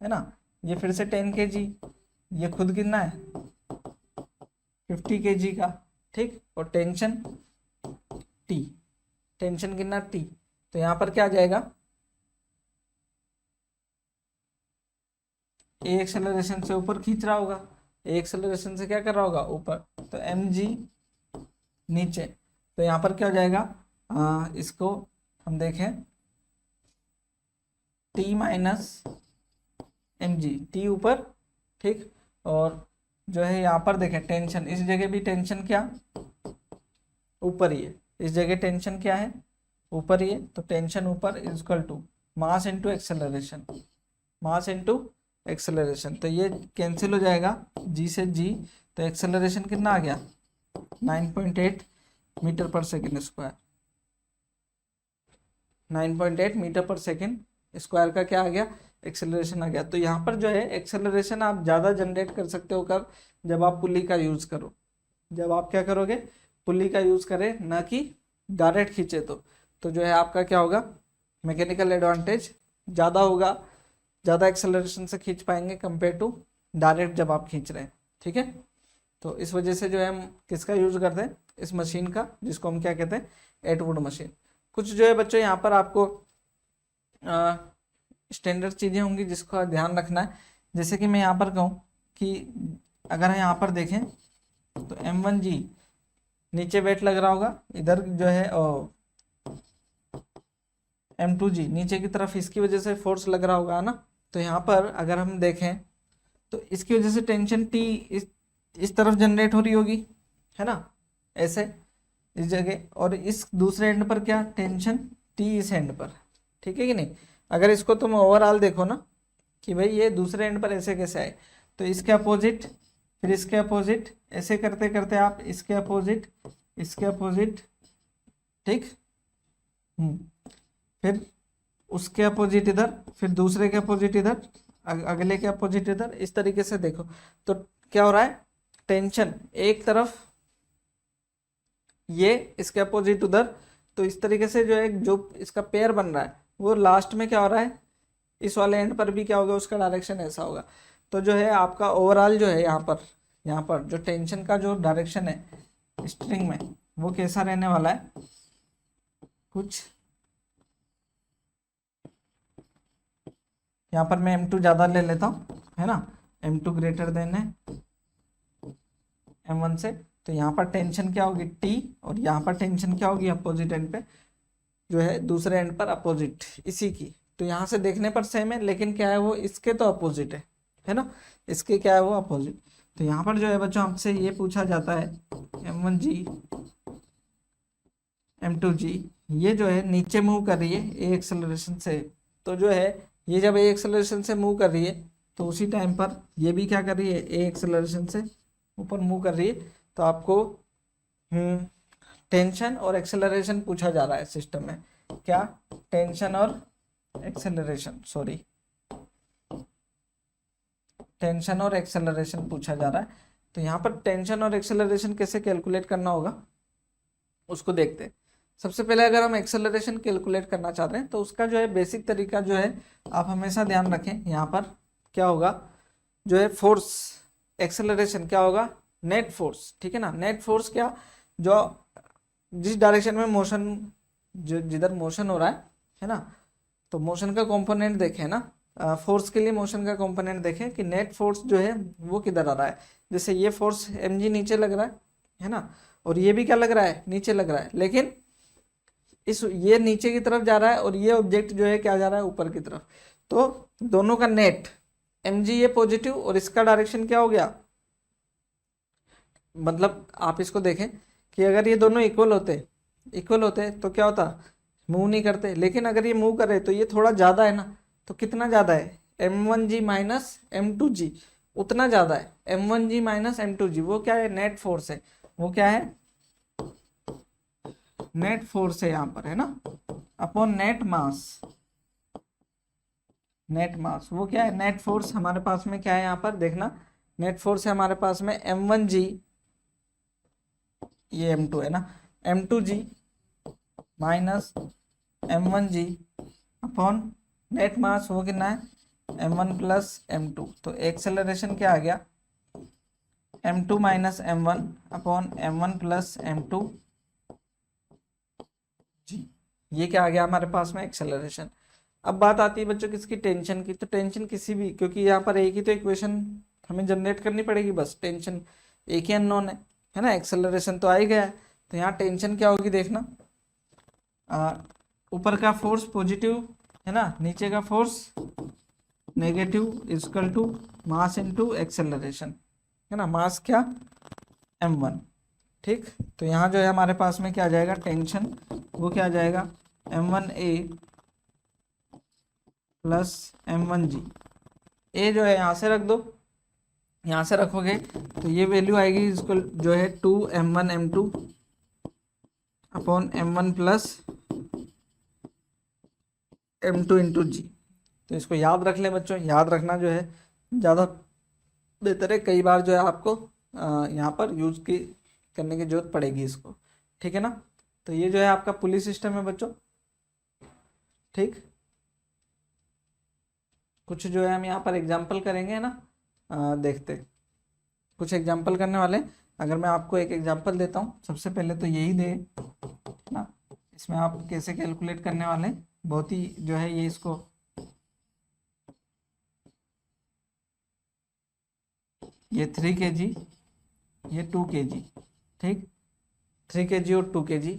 है ना, ये फिर से 10 kg, ये खुद कितना है 50 kg का, ठीक, और टेंशन T, टेंशन कितना T, तो यहाँ पर क्या आ जाएगा, ए एक्सेलरेशन से ऊपर खींच रहा होगा, ए एक्सेलरेशन से क्या कर रहा होगा, ऊपर, तो mg नीचे, तो यहाँ पर क्या हो जाएगा, इसको हम देखें T माइनस mg, T ऊपर, ठीक, और जो है यहाँ पर देखें टेंशन, इस जगह भी टेंशन क्या ऊपर ही है, इस जगह टेंशन क्या है ऊपर ही है, तो टेंशन ऊपर equal to mass into acceleration, mass into acceleration, तो ये कैंसिल हो जाएगा g से g, तो एक्सेलरेशन कितना आ गया 9.8 मीटर पर सेकेंड स्क्वायर, 9.8 मीटर पर सेकेंड स्क्वायर का क्या आ गया, एक्सेलरेशन आ गया। तो यहाँ पर जो है एक्सेलरेशन आप ज़्यादा जनरेट कर सकते हो कब, जब आप पुली का यूज़ करो, जब आप क्या करोगे, पुली का यूज़ करें, ना कि डायरेक्ट खींचे, तो जो है आपका क्या होगा, मैकेनिकल एडवांटेज ज़्यादा होगा, ज़्यादा एक्सेलरेशन से खींच पाएंगे कंपेयर टू डायरेक्ट जब आप खींच रहे हैं, ठीक है। तो इस वजह से जो है हम किसका यूज़ करते हैं, इस मशीन का, जिसको हम क्या कहते हैं, एटवुड मशीन। कुछ जो है बच्चों यहाँ पर आपको स्टैंडर्ड चीज़ें होंगी जिसका ध्यान रखना है। जैसे कि मैं यहाँ पर कहूँ कि अगर यहाँ पर देखें तो m1g नीचे वेट लग रहा होगा, इधर जो है m2g नीचे की तरफ, इसकी वजह से फोर्स लग रहा होगा ना। तो यहाँ पर अगर हम देखें तो इसकी वजह से टेंशन T इस तरफ जनरेट हो रही होगी, है ना, ऐसे इस जगह, और इस दूसरे एंड पर क्या टेंशन T इस एंड पर, ठीक है कि नहीं। अगर इसको तुम ओवरऑल देखो ना कि भाई ये दूसरे एंड पर ऐसे कैसे आए, तो इसके अपोजिट, फिर इसके अपोजिट, ऐसे करते करते आप इसके अपोजिट, इसके अपोजिट, ठीक, फिर उसके अपोजिट इधर, फिर दूसरे के अपोजिट इधर, अगले के अपोजिट इधर, इस तरीके से देखो तो क्या हो रहा है, टेंशन एक तरफ ये, इसके अपोजिट उधर, तो इस तरीके से जो है जो इसका पेयर बन रहा है वो लास्ट में क्या हो रहा है, इस वाले एंड पर भी क्या होगा, उसका डायरेक्शन ऐसा होगा। तो जो है आपका ओवरऑल जो है यहाँ पर जो टेंशन का जो डायरेक्शन है स्ट्रिंग में वो कैसा रहने वाला है, कुछ यहाँ पर मैं m2 ज़्यादा ले लेता हूँ, है ना, m2 ग्रेटर देन है m1 से। तो यहाँ पर टेंशन क्या होगी T, और यहाँ पर टेंशन क्या होगी अपोजिट एंड पे, जो है दूसरे एंड पर अपोजिट इसी की। तो यहाँ से देखने पर सेम है, लेकिन क्या है वो इसके तो अपोजिट है ना, इसके क्या है वो अपोजिट। तो यहाँ पर जो है बच्चों हमसे ये पूछा जाता है m1g m2g ये जो है नीचे मूव कर रही है ए एक्सेलरेशन से। तो जो है ये जब ए एक्सेलरेशन से मूव कर रही है तो उसी टाइम पर ये भी क्या कर रही है, ए एक्सेलरेशन से ऊपर मूव कर रही है। तो आपको टेंशन और एक्सेलरेशन पूछा जा रहा है सिस्टम में, क्या टेंशन और एक्सेलरेशन, सॉरी टेंशन और एक्सेलरेशन पूछा जा रहा है। तो यहाँ पर टेंशन और एक्सेलरेशन कैसे कैलकुलेट करना होगा उसको देखते हैं। सबसे पहले अगर हम एक्सेलरेशन कैलकुलेट करना चाहते हैं तो उसका जो है बेसिक तरीका जो है आप हमेशा ध्यान रखें, यहाँ पर क्या होगा, जो है फोर्स, एक्सेलरेशन क्या होगा, नेट फोर्स, ठीक है ना। नेट फोर्स क्या, जो जिस डायरेक्शन में मोशन, जो जिधर मोशन हो रहा है ना, तो मोशन का कंपोनेंट देखें ना, फोर्स के लिए मोशन का कंपोनेंट देखें कि नेट फोर्स जो है वो किधर आ रहा है। जैसे ये फोर्स mg नीचे लग रहा है ना, और ये भी क्या लग रहा है, नीचे लग रहा है, लेकिन ये नीचे की तरफ जा रहा है और ये ऑब्जेक्ट जो है क्या जा रहा है, ऊपर की तरफ। तो दोनों का नेट mg ये पॉजिटिव और इसका डायरेक्शन क्या हो गया, मतलब आप इसको देखें कि अगर ये दोनों इक्वल होते तो क्या होता, मूव नहीं करते। लेकिन अगर ये मूव कर रहे तो ये थोड़ा ज़्यादा है ना, तो कितना ज़्यादा है, m1g माइनस m2g, उतना ज़्यादा है m1g माइनस m2g। वो क्या है, नेट फोर्स है, वो क्या है, नेट फोर्स है यहाँ पर, है ना, अपॉन नेट मास। नेट मास वो क्या है, नेट फोर्स हमारे पास में क्या है, यहाँ पर देखना, नेट फोर्स है हमारे पास में m1g, ये m2 है ना, m2g minus m1g upon net मास, वो कितना है m1 प्लस m2। तो एक्सेलरेशन क्या आ गया, m2 minus m1 upon m1 plus m2 जी, ये क्या आ गया हमारे पास में एक्सेलरेशन। अब बात आती है बच्चों किसकी, टेंशन की। तो टेंशन किसी भी, क्योंकि यहाँ पर एक ही तो इक्वेशन हमें जनरेट करनी पड़ेगी, बस टेंशन एक ही अननोन है ना, एक्सेलरेशन तो आ ही गया है। तो यहाँ टेंशन क्या होगी देखना, ऊपर का फोर्स पॉजिटिव है ना, नीचे का force negative, equal to mass into acceleration, है ना, मास क्या m1, ठीक। तो यहाँ जो है हमारे पास में क्या आ जाएगा, टेंशन वो क्या आ जाएगा, m1a प्लस m1g। ए जो है यहाँ से रख दो, यहाँ से रखोगे तो ये वैल्यू आएगी इसको जो है 2m1 m2 upon m1 plus m2 into जी। तो इसको याद रख लें बच्चों, याद रखना जो है ज़्यादा बेहतर है, कई बार जो है आपको यहाँ पर यूज की करने की जरूरत पड़ेगी इसको, ठीक है ना। तो ये जो है आपका पुली सिस्टम है बच्चों, ठीक। कुछ जो है हम यहाँ पर एग्जाम्पल करेंगे ना, देखते कुछ एग्जाम्पल करने वाले। अगर मैं आपको एक एग्जाम्पल देता हूँ, सबसे पहले तो यही दे ना, इसमें आप कैसे कैलकुलेट करने वाले, बहुत ही जो है ये इसको ये 3 kg, ये 2 kg, ठीक, 3 kg और 2 kg,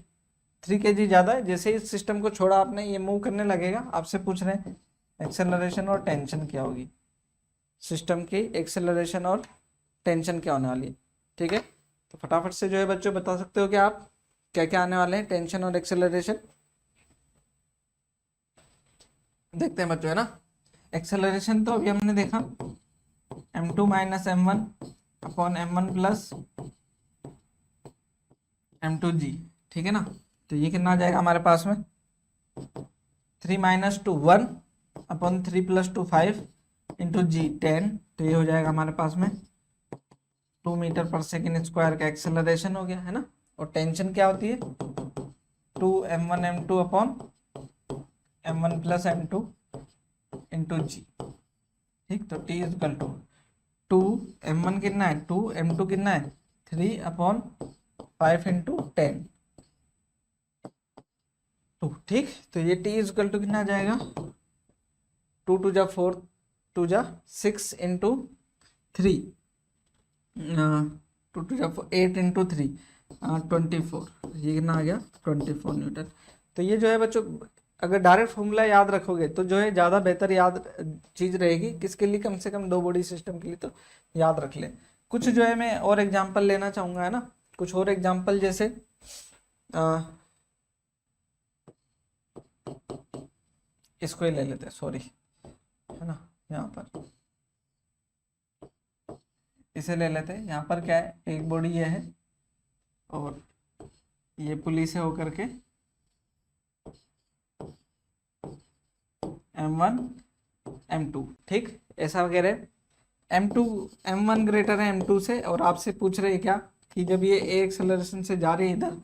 3 kg ज़्यादा है। जैसे ही इस सिस्टम को छोड़ा आपने, ये मूव करने लगेगा। आपसे पूछ रहे हैं एक्सेलरेशन और टेंशन क्या होगी, सिस्टम की एक्सेलरेशन और टेंशन क्या होने वाली है। ठीक है, तो फटाफट से जो है बच्चों बता सकते हो कि आप क्या क्या आने वाले हैं टेंशन और एक्सेलरेशन। देखते हैं बच्चों, है ना। एक्सेलरेशन तो अभी हमने देखा m2 minus m1 upon m1 plus m2g। ठीक है ना, तो ये कितना आ जाएगा हमारे पास में 3 माइनस 2 1 अपॉन 3 प्लस 2 5 इंटू जी 10। तो ये हो जाएगा हमारे पास में 2 मीटर पर सेकेंड स्क्वायर का एक्सेलरेशन हो गया, है ना। और टेंशन क्या होती है 2 m1 m2 upon m1 plus m2 into जी। ठीक, तो t is equal to 2 m1 कितना है 2, m2 कितना है 3 अपॉन 5 इंटू 10 2। ठीक, तो ये t इज इक्वल टू कितना आ जाएगा 2 2 जा 4 2 जा 6 इंटू 3 2 2 जा 8 इंटू 3 24। ये कितना आ गया 24 न्यूटन। तो ये जो है बच्चों, अगर डायरेक्ट फॉर्मूला याद रखोगे तो जो है ज़्यादा बेहतर याद चीज़ रहेगी। किसके लिए, कम से कम 2 बॉडी सिस्टम के लिए तो याद रख ले। कुछ जो है मैं और एग्जांपल लेना चाहूँगा, है ना। कुछ और एग्जांपल जैसे इसको ही ले लेते हैं, सॉरी, है ना। यहाँ पर इसे ले लेते हैं। यहाँ पर क्या है, एक बॉडी ये है और ये पुली से होकर के m1 m2। ठीक, ऐसा वगैरह m2 m1 ग्रेटर है m2 से। और आपसे पूछ रहे हैं क्या कि जब ये a एक्सेलरेशन से जा रही है इधर,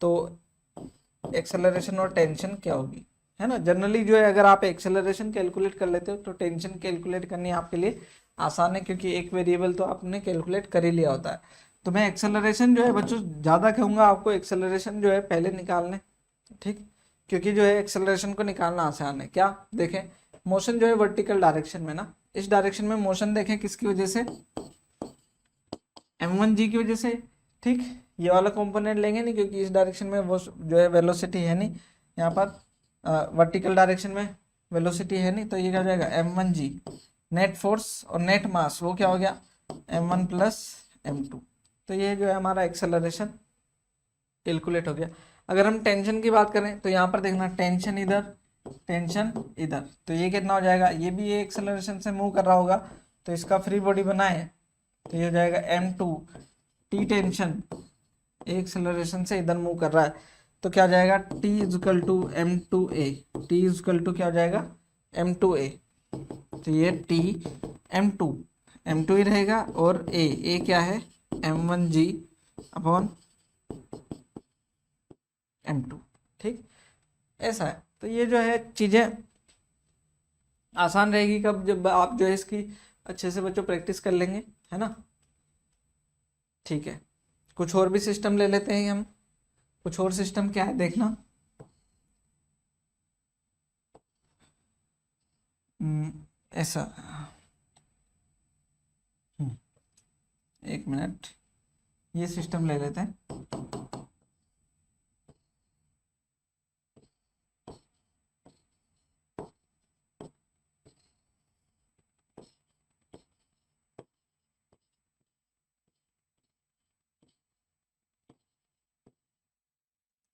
तो एक्सेलरेशन और टेंशन क्या होगी, है ना। जनरली जो है अगर आप एक्सेलरेशन कैलकुलेट कर लेते हो तो टेंशन कैलकुलेट करनी आपके लिए आसान है, क्योंकि एक वेरिएबल तो आपने कैलकुलेट कर ही लिया होता है। तो मैं एक्सेलरेशन जो है बच्चों ज़्यादा कहूँगा आपको, एक्सेलरेशन जो है पहले निकालने। ठीक, क्योंकि जो है एक्सेलरेशन को निकालना आसान है। क्या देखें, मोशन जो है वर्टिकल डायरेक्शन में ना, इस डायरेक्शन में मोशन देखें किसकी वजह से m1g की वजह से। ठीक, ये वाला कंपोनेंट लेंगे नहीं क्योंकि इस डायरेक्शन में वो जो है वेलोसिटी है नहीं, यहाँ पर वर्टिकल डायरेक्शन में वेलोसिटी है नहीं। तो ये क्या हो जाएगा m1g नेट फोर्स और नेट मास, वो क्या हो गया m1 प्लस m2। तो ये जो है हमारा एक्सेलरेशन कैलकुलेट हो गया। अगर हम टेंशन की बात करें तो यहाँ पर देखना टेंशन इधर टेंशन इधर, तो ये कितना हो जाएगा, ये भी ये एक्सेलरेशन से मूव कर रहा होगा, तो इसका फ्री बॉडी बना है। तो ये हो जाएगा m2 t टेंशन एक्सेलरेशन से इधर मूव कर रहा है, तो क्या हो जाएगा t is equal to m2a। t is equal to क्या हो जाएगा m2a। तो ये t m2 ही रहेगा और a क्या है m1g अपॉन m2। ठीक, ऐसा है। तो ये जो है चीज़ें आसान रहेगी कब, जब आप जो है इसकी अच्छे से बच्चों प्रैक्टिस कर लेंगे, है ना। ठीक है, कुछ और भी सिस्टम ले लेते हैं हम। कुछ और सिस्टम क्या है देखना। ऐसा, एक मिनट, ये सिस्टम ले लेते हैं।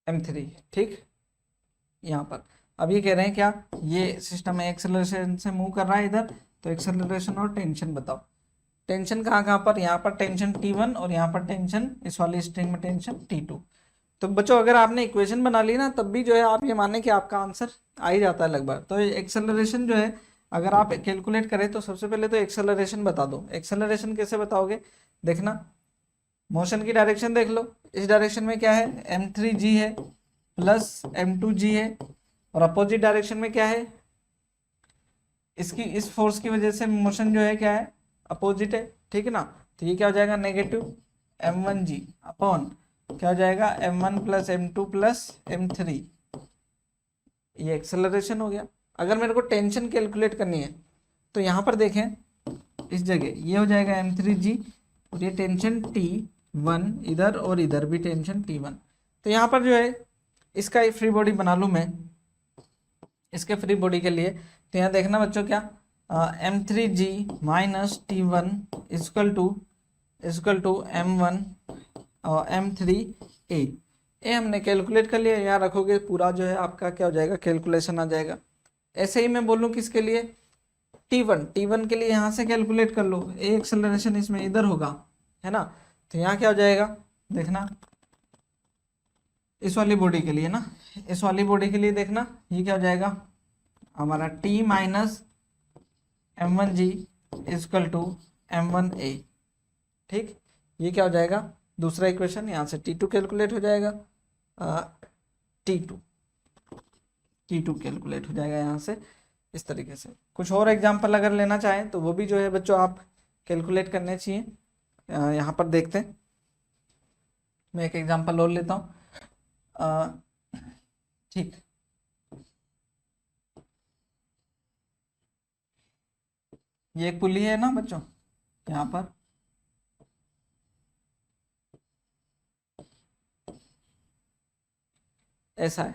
m3। ठीक, यहाँ पर अब ये कह रहे हैं क्या, ये सिस्टम है एक्सेलरेशन से मूव कर रहा है इधर, तो एक्सेलरेशन और टेंशन बताओ। टेंशन कहाँ कहाँ पर, यहाँ पर टेंशन T1 और यहाँ पर टेंशन इस वाली स्ट्रिंग में टेंशन T2। तो बच्चों अगर आपने इक्वेशन बना ली ना, तब भी जो है आप ये माने कि आपका आंसर आ ही जाता है लगभग। तो एक्सेलरेशन जो है अगर आप कैलकुलेट करें तो सबसे पहले तो एक्सेलरेशन बता दो। एक्सेलरेशन कैसे बताओगे, देखना मोशन की डायरेक्शन देख लो। इस डायरेक्शन में क्या है m3g है प्लस m2g है, और अपोजिट डायरेक्शन में क्या है, इसकी इस फोर्स की वजह से मोशन जो है क्या है अपोजिट है। ठीक है ना, तो ये क्या हो जाएगा नेगेटिव m1g अपॉन क्या हो जाएगा m1 plus m2 plus m3। ये एक्सेलरेशन हो गया। अगर मेरे को टेंशन कैलकुलेट करनी है तो यहाँ पर देखें इस जगह ये हो जाएगा m3g और ये टेंशन T1 इधर और इधर भी टेंशन T1। तो यहाँ पर जो है इसका ही फ्री बॉडी बना लूँ मैं, इसके फ्री बॉडी के लिए। तो यहाँ देखना बच्चों क्या m3g minus T1 equal to m1 और m3a। ये हमने कैलकुलेट कर लिया, यहाँ रखोगे पूरा जो है आपका क्या हो जाएगा, कैलकुलेशन आ जाएगा। ऐसे ही मैं बोलूँ किसके लिए, T1 के लिए यहाँ से कैलकुलेट कर लो, ए एक्सेलरेशन इसमें इधर होगा, है ना। तो यहाँ क्या हो जाएगा देखना, इस वाली बॉडी के लिए ना, इस वाली बॉडी के लिए देखना ये क्या हो जाएगा हमारा T minus m1g is equal to m1a। ठीक, ये क्या हो जाएगा दूसरा इक्वेशन, यहाँ से T2 कैलकुलेट हो जाएगा, T2 कैलकुलेट हो जाएगा यहाँ से इस तरीके से। कुछ और एग्जांपल अगर लेना चाहें तो वो भी जो है बच्चों आप कैलकुलेट करने चाहिए। यहाँ पर देखते हैं, मैं एक एग्जांपल और लेता हूँ। ठीक, ये एक पुली है ना बच्चों, यहाँ पर ऐसा है।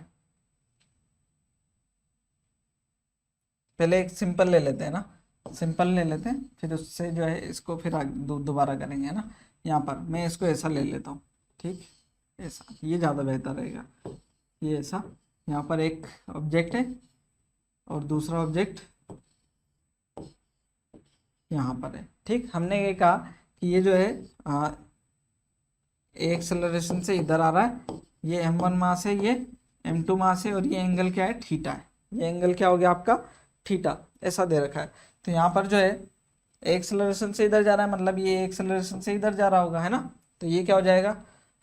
पहले एक सिंपल ले लेते हैं ना, सिंपल ले लेते हैं, फिर उससे जो है इसको फिर दोबारा करेंगे, है ना। यहाँ पर मैं इसको ऐसा ले लेता हूँ, ठीक, ऐसा, ये ज़्यादा बेहतर रहेगा। ये ऐसा, यहाँ पर एक ऑब्जेक्ट है और दूसरा ऑब्जेक्ट यहाँ पर है। ठीक, हमने ये कहा कि ये जो है एक्सेलरेशन से इधर आ रहा है, ये m1 मास है, ये m2 मास है, और ये एंगल क्या है, थीटा है। ये एंगल क्या हो गया आपका, थीटा, ऐसा दे रखा है। तो यहाँ पर जो है एक्सेलरेशन से इधर जा रहा है, मतलब ये एक्सेलरेशन से इधर जा रहा होगा, है ना। तो ये क्या हो जाएगा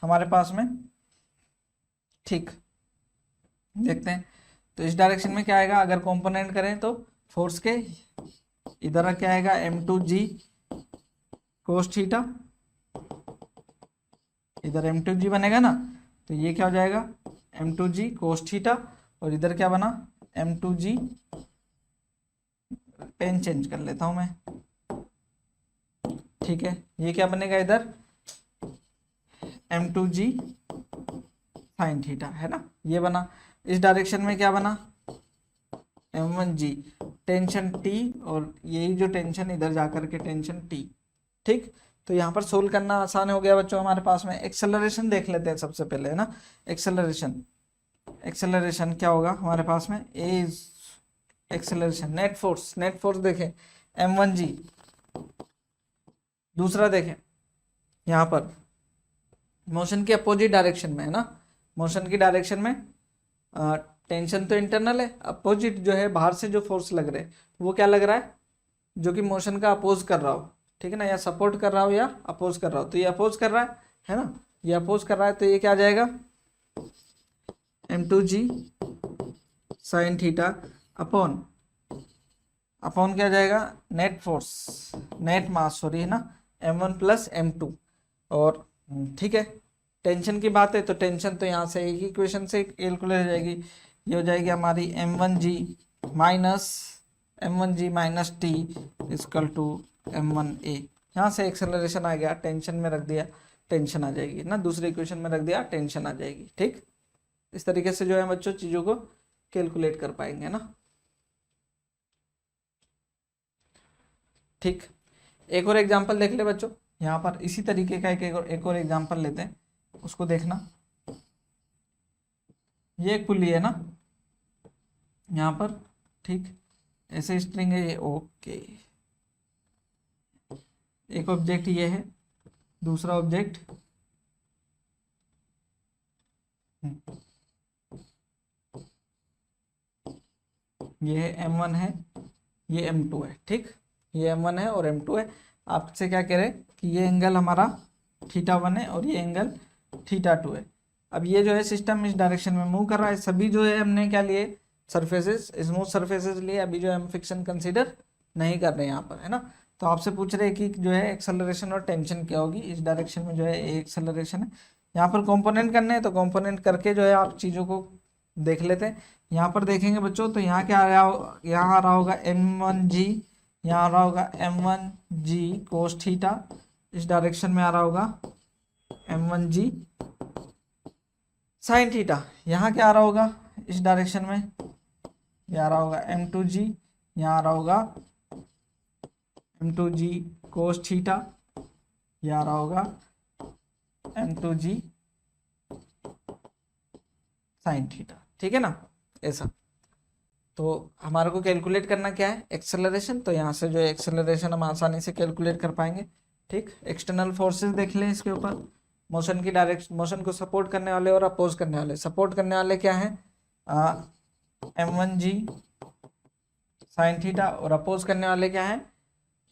हमारे पास में, ठीक, देखते हैं। तो इस डायरेक्शन में क्या आएगा, अगर कंपोनेंट करें तो फोर्स के इधर क्या आएगा m2g कोस थीटा, इधर m2g बनेगा ना, तो ये क्या हो जाएगा m2g कोस थीटा, और इधर क्या बना m2g, पेन चेंज कर लेता हूं मैं, ठीक है। ये क्या बनेगा इधर m2g साइन थीटा, है ना, ये बना। इस डायरेक्शन में क्या बना m1g टेंशन t, और यही जो टेंशन इधर जाकर के टेंशन t। ठीक, तो यहाँ पर सोल्व करना आसान हो गया बच्चों हमारे पास में। एक्सेलरेशन देख लेते हैं सबसे पहले, है ना। एक्सेलरेशन क्या होगा हमारे पास में, ए एक्सेलरेशन, नेट फोर्स देखें m1g, दूसरा देखें यहाँ पर मोशन की अपोजिट डायरेक्शन में, है ना, मोशन की डायरेक्शन में टेंशन तो इंटरनल है, अपोजिट जो है बाहर से जो फोर्स लग रहे हैं वो क्या लग रहा है, जो कि मोशन का अपोज कर रहा हो, ठीक है ना, या सपोर्ट कर रहा हो या अपोज कर रहा हो। तो ये अपोज कर रहा है ना, ये अपोज कर रहा है, तो ये क्या आ जाएगा m2g साइन थीटा अपॉन क्या आ जाएगा net force, net mass sorry, है ना, m1 प्लस m2। और ठीक है, टेंशन की बात है तो टेंशन तो यहाँ से एक इक्वेशन से कैलकुलेट हो जाएगी, ये हो जाएगी हमारी m1g minus t is equal to m1a। यहाँ से एक्सेलरेशन आ गया, टेंशन में रख दिया, टेंशन आ जाएगी ना, दूसरे इक्वेशन में रख दिया, टेंशन आ जाएगी। ठीक, इस तरीके से जो है बच्चों चीज़ों को कैलकुलेट कर पाएंगे ना। ठीक, एक और एग्जांपल देख ले बच्चों, यहाँ पर इसी तरीके का एक और एग्जांपल लेते हैं, उसको देखना। ये एक पुली है ना यहाँ पर, ठीक, ऐसे स्ट्रिंग है ये, ओके। एक ऑब्जेक्ट ये है, दूसरा ऑब्जेक्ट ये है m1 है, ये m2 है। ठीक, ये m1 है और m2 है। आपसे क्या कह रहे कि ये एंगल हमारा θ1 है और ये एंगल θ2 है। अब ये जो है सिस्टम इस डायरेक्शन में मूव कर रहा है। सभी जो है हमने क्या लिए सरफेसेस, स्मूथ सरफेसेस लिए। अभी जो है हम फिक्शन कंसीडर नहीं कर रहे हैं यहाँ पर, है ना। तो आपसे पूछ रहे हैं कि जो है एक्सेलरेशन और टेंशन क्या होगी। इस डायरेक्शन में जो है एक्सेलरेशन है, यहाँ पर कंपोनेंट करने हैं तो कंपोनेंट करके जो है आप चीज़ों को देख लेते हैं। यहाँ पर देखेंगे बच्चों तो यहाँ क्या आ रहा हो, यहाँ आ रहा होगा m1g, यहाँ आ रहा होगा m1g कोस थीटा, इस डायरेक्शन में आ रहा होगा m1g साइन थीटा, यहाँ क्या आ रहा होगा इस डायरेक्शन में, ये आ रहा होगा m2g, यहाँ आ रहा होगा m2g कोस थीटा, ये आ रहा होगा m2g साइन थीटा, ठीक है ना ऐसा। तो हमारे को कैलकुलेट करना क्या है, एक्सेलरेशन। तो यहाँ से जो है एक्सेलरेशन हम आसानी से कैलकुलेट कर पाएंगे, ठीक। एक्सटर्नल फोर्सेस देख लें इसके ऊपर, मोशन की डायरेक्शन, मोशन को सपोर्ट करने वाले और अपोज करने वाले। सपोर्ट करने वाले क्या है, m1g साइन थीटा, और अपोज करने वाले क्या है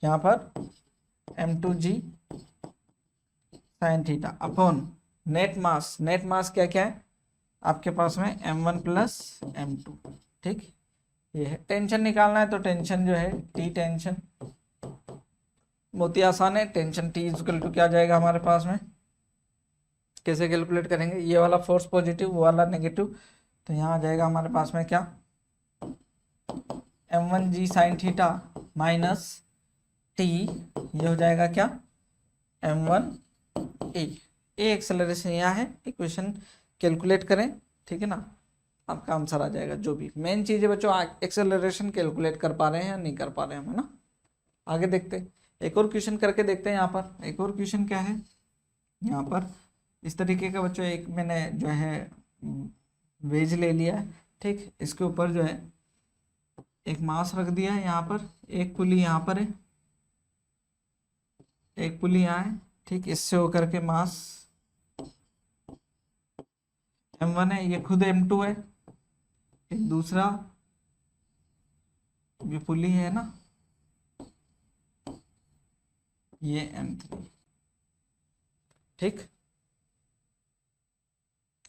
यहाँ पर m2g sine theta upon net mass. Net mass क्या क्या है आपके पास में, m1 प्लस m2, ठीक। ये है टेंशन निकालना है, तो टेंशन जो है T टेंशन बहुत ही आसान है, टेंशन T इक्वल टू क्या आ जाएगा हमारे पास में, कैसे कैलकुलेट करेंगे, ये वाला फोर्स पॉजिटिव, वो वाला नेगेटिव, तो यहाँ आ जाएगा हमारे पास में क्या m1g sine theta minus T, ये हो जाएगा क्या m1a। ए एक्सेलरेशन यहाँ है, इक्वेशन कैलकुलेट करें, ठीक है ना, आपका आंसर आ जाएगा। जो भी मेन चीज़ है बच्चों, एक्सेलरेशन कैलकुलेट कर पा रहे हैं या नहीं कर पा रहे हैं हम, है ना। आगे देखते हैं, एक और क्वेश्चन करके देखते हैं। यहाँ पर एक और क्वेश्चन क्या है, यहाँ पर इस तरीके का बच्चों, एक मैंने जो है वेज ले लिया है, ठीक। इसके ऊपर जो है एक मास रख दिया है, यहाँ पर एक पुली यहाँ पर है, एक पुली यहाँ है, ठीक। इससे होकर के मास m1 है, ये खुद m2 है, एक दूसरा ये पुली है ना, ये m3, ठीक।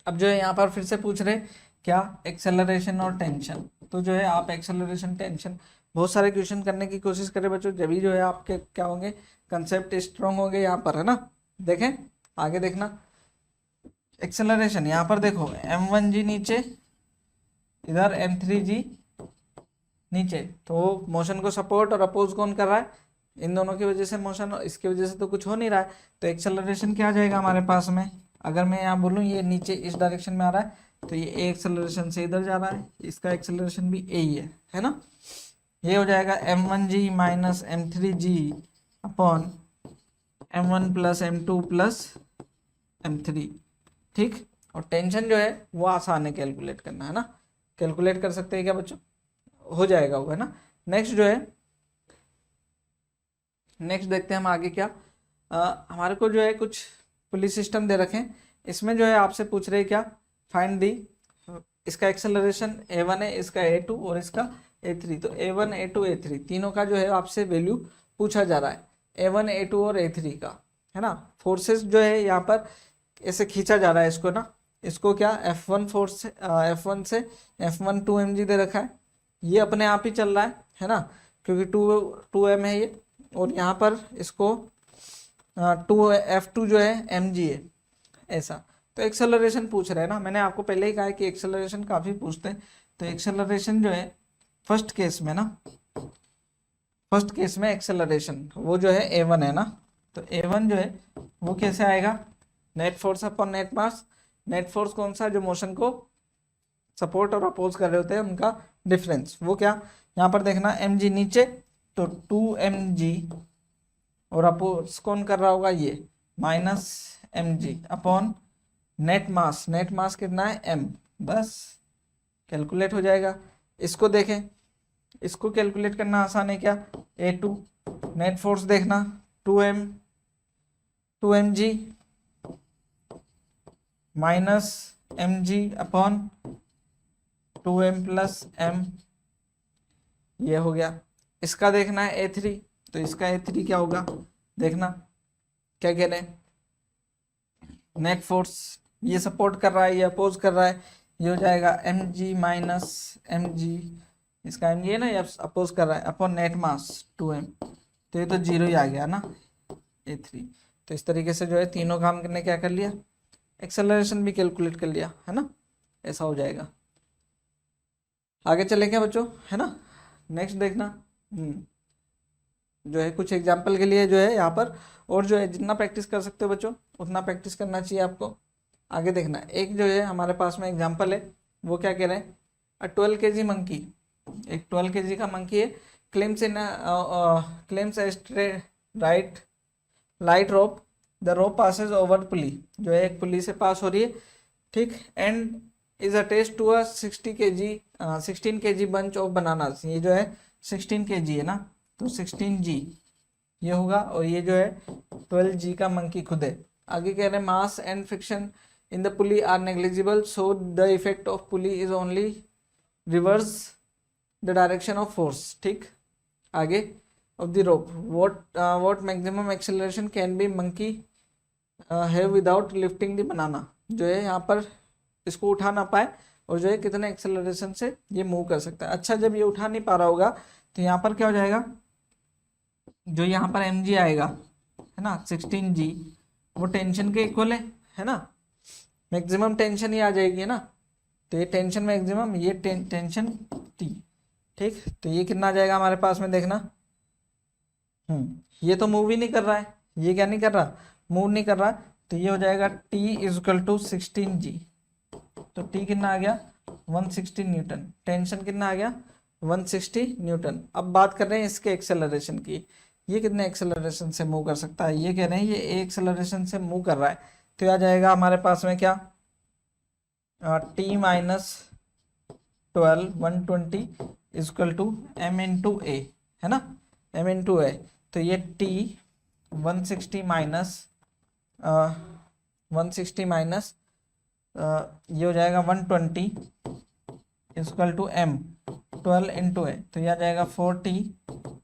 अब जो है यहाँ पर फिर से पूछ रहे क्या, एक्सेलरेशन और टेंशन। तो जो है आप एक्सेलरेशन टेंशन बहुत सारे क्वेश्चन करने की कोशिश करें बच्चों, जब भी जो है आपके क्या होंगे, कंसेप्ट स्ट्रॉन्ग होंगे यहाँ पर, है ना। देखें आगे देखना, एक्सेलरेशन यहाँ पर देखो m1g नीचे, इधर m3g नीचे, तो मोशन को सपोर्ट और अपोज कौन कर रहा है, इन दोनों की वजह से मोशन, इसकी वजह से तो कुछ हो नहीं रहा है। तो एक्सेलरेशन क्या आ जाएगा हमारे पास में, अगर मैं यहाँ बोलूँ ये नीचे इस डायरेक्शन में आ रहा है, तो ये ए एक्सेलरेशन से इधर जा रहा है, इसका एक्सेलरेशन भी ए ही है ना। ये हो जाएगा m1g minus m3g upon m1 plus m2 plus m3, ठीक। और टेंशन जो है वो आसान है कैलकुलेट करना, है ना, कैलकुलेट कर सकते हैं क्या बच्चों, हो जाएगा वो, है ना। नेक्स्ट जो है, नेक्स्ट देखते हैं हम आगे क्या, हमारे को जो है कुछ पुलिस सिस्टम दे रखे हैं, इसमें जो है आपसे पूछ रहे क्या, फाइंड दी, इसका एक्सेलरेशन a1 है, इसका a2 और इसका a3। तो a1 a2 a3 तीनों का जो है आपसे वैल्यू पूछा जा रहा है, a1 a2 और a3 का, है ना। फोर्सेस जो है यहाँ पर ऐसे खींचा जा रहा है इसको ना, इसको क्या F1 फोर्स से F1 से F1 2mg दे रखा है, ये अपने आप ही चल रहा है ना, क्योंकि 2m है ये, और यहाँ पर इसको 2F2 जो है mg है ऐसा। तो एक्सेलरेशन पूछ रहे हैं ना, मैंने आपको पहले ही कहा है कि एक्सेलरेशन काफ़ी पूछते हैं। तो एक्सेलरेशन जो है फर्स्ट केस में ना, फर्स्ट केस में एक्सेलरेशन वो जो है a1 है ना, तो a1 जो है वो कैसे आएगा, net force upon net mass. Net force कौन सा, जो मोशन को सपोर्ट और अपोज कर रहे होते हैं उनका डिफरेंस, वो क्या, यहाँ पर देखना mg नीचे, तो 2mg, और अपोज कौन कर रहा होगा, ये minus mg upon net mass. Net मास कितना है m, बस कैलकुलेट हो जाएगा। इसको देखें, इसको कैलकुलेट करना आसान है क्या, a2 नेट फोर्स देखना 2mg minus mg upon 2m plus m, ये हो गया। इसका देखना है a3, तो इसका a3 क्या होगा, देखना क्या कह रहे हैं, नेट फोर्स ये सपोर्ट कर रहा है, ये अपोज कर रहा है, ये हो जाएगा mg माइनस mg, इसका mg है ना, ये अपोज कर रहा है, अपॉन नेट मास 2m, तो ये तो जीरो ही आ गया ना a3। तो इस तरीके से जो है तीनों काम करने क्या कर लिया, एक्सेलरेशन भी कैलकुलेट कर लिया, है ना, ऐसा हो जाएगा। आगे चले क्या बच्चों, है ना। नेक्स्ट देखना, जो है कुछ एग्जाम्पल के लिए जो है यहाँ पर, और जो है जितना प्रैक्टिस कर सकते हो बच्चों उतना प्रैक्टिस करना चाहिए आपको। आगे देखना, एक जो है हमारे पास में एग्जांपल है, वो क्या कह रहे हैं, अ 12 kg मंकी, एक 12 kg का मंकी है, climbs in climbs right light rope, the rope passes over pulley, जो है एक पुली से पास हो रही है, ठीक, and is attached to a 16 kg bunch of bananas, ये जो है 16 kg है ना, तो 16G ये होगा, और ये जो है 12G का मंकी खुद है। आगे कह रहे हैं mass and friction in the pulley are negligible, so the effect of pulley is only reverse the direction of force, ठीक। आगे of the rope, what maximum acceleration can be monkey have without lifting the banana, जो है यहाँ पर इसको उठा ना पाए और जो है कितने एक्सेलरेशन से ये मूव कर सकता है। अच्छा, जब ये उठा नहीं पा रहा होगा तो यहाँ पर क्या हो जाएगा, जो यहाँ पर mg आएगा है ना 16G, वो टेंशन के इक्वल है ना, मैक्सिमम टेंशन ही आ जाएगी है ना, तो ये टेंशन मैक्सिमम, ये टेंशन T, ठीक। तो ये कितना आ जाएगा हमारे पास में, देखना, ये तो मूव ही नहीं कर रहा है, ये क्या नहीं कर रहा, मूव नहीं कर रहा, तो ये हो जाएगा T इजकल टू 16G, तो T कितना आ गया 160 न्यूटन, टेंशन कितना आ गया 160 न्यूटन। अब बात कर रहे हैं इसके एक्सेलरेशन की, ये कितने एक्सेलरेशन से मूव कर सकता है, ये कह रहे हैं ये एक्सेलरेशन से मूव कर रहा है, तो आ जाएगा हमारे पास में क्या, T minus 120 equal to M into A, है ना, M इंटू ए, तो ये T 160 माइनस 160 माइनस ये हो जाएगा 120 इजकल टू M 12 इंटू ए, तो ये आ जाएगा 40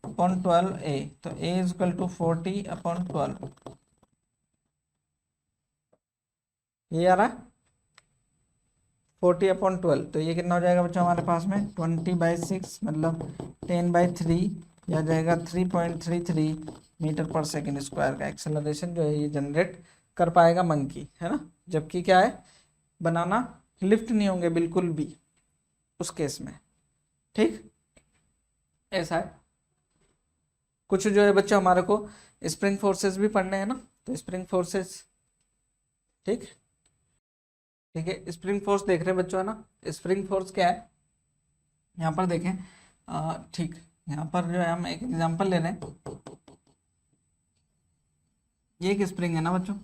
अपॉन 12 ए, तो A इजकल टू 40 अपॉन 12, ये आ रहा है 40 अपॉन 12, तो ये कितना हो जाएगा बच्चों हमारे पास में 20/6 मतलब 10/3, यह जाएगा 3.33 मीटर पर सेकेंड स्क्वायर का एक्सेलरेशन जो है ये जनरेट कर पाएगा मंकी, है ना। जबकि क्या है, बनाना लिफ्ट नहीं होंगे बिल्कुल भी उस केस में, ठीक, ऐसा है। कुछ जो है बच्चों हमारे को स्प्रिंग फोर्सेस भी पढ़ने हैं ना, तो स्प्रिंग फोर्सेस, ठीक ठीक है, स्प्रिंग फोर्स देख रहे हैं बच्चों है ना, स्प्रिंग फोर्स क्या है, यहाँ पर देखें, ठीक, यहाँ पर जो है हम एक एग्जांपल ले रहे हैं, ये एक स्प्रिंग है ना बच्चों,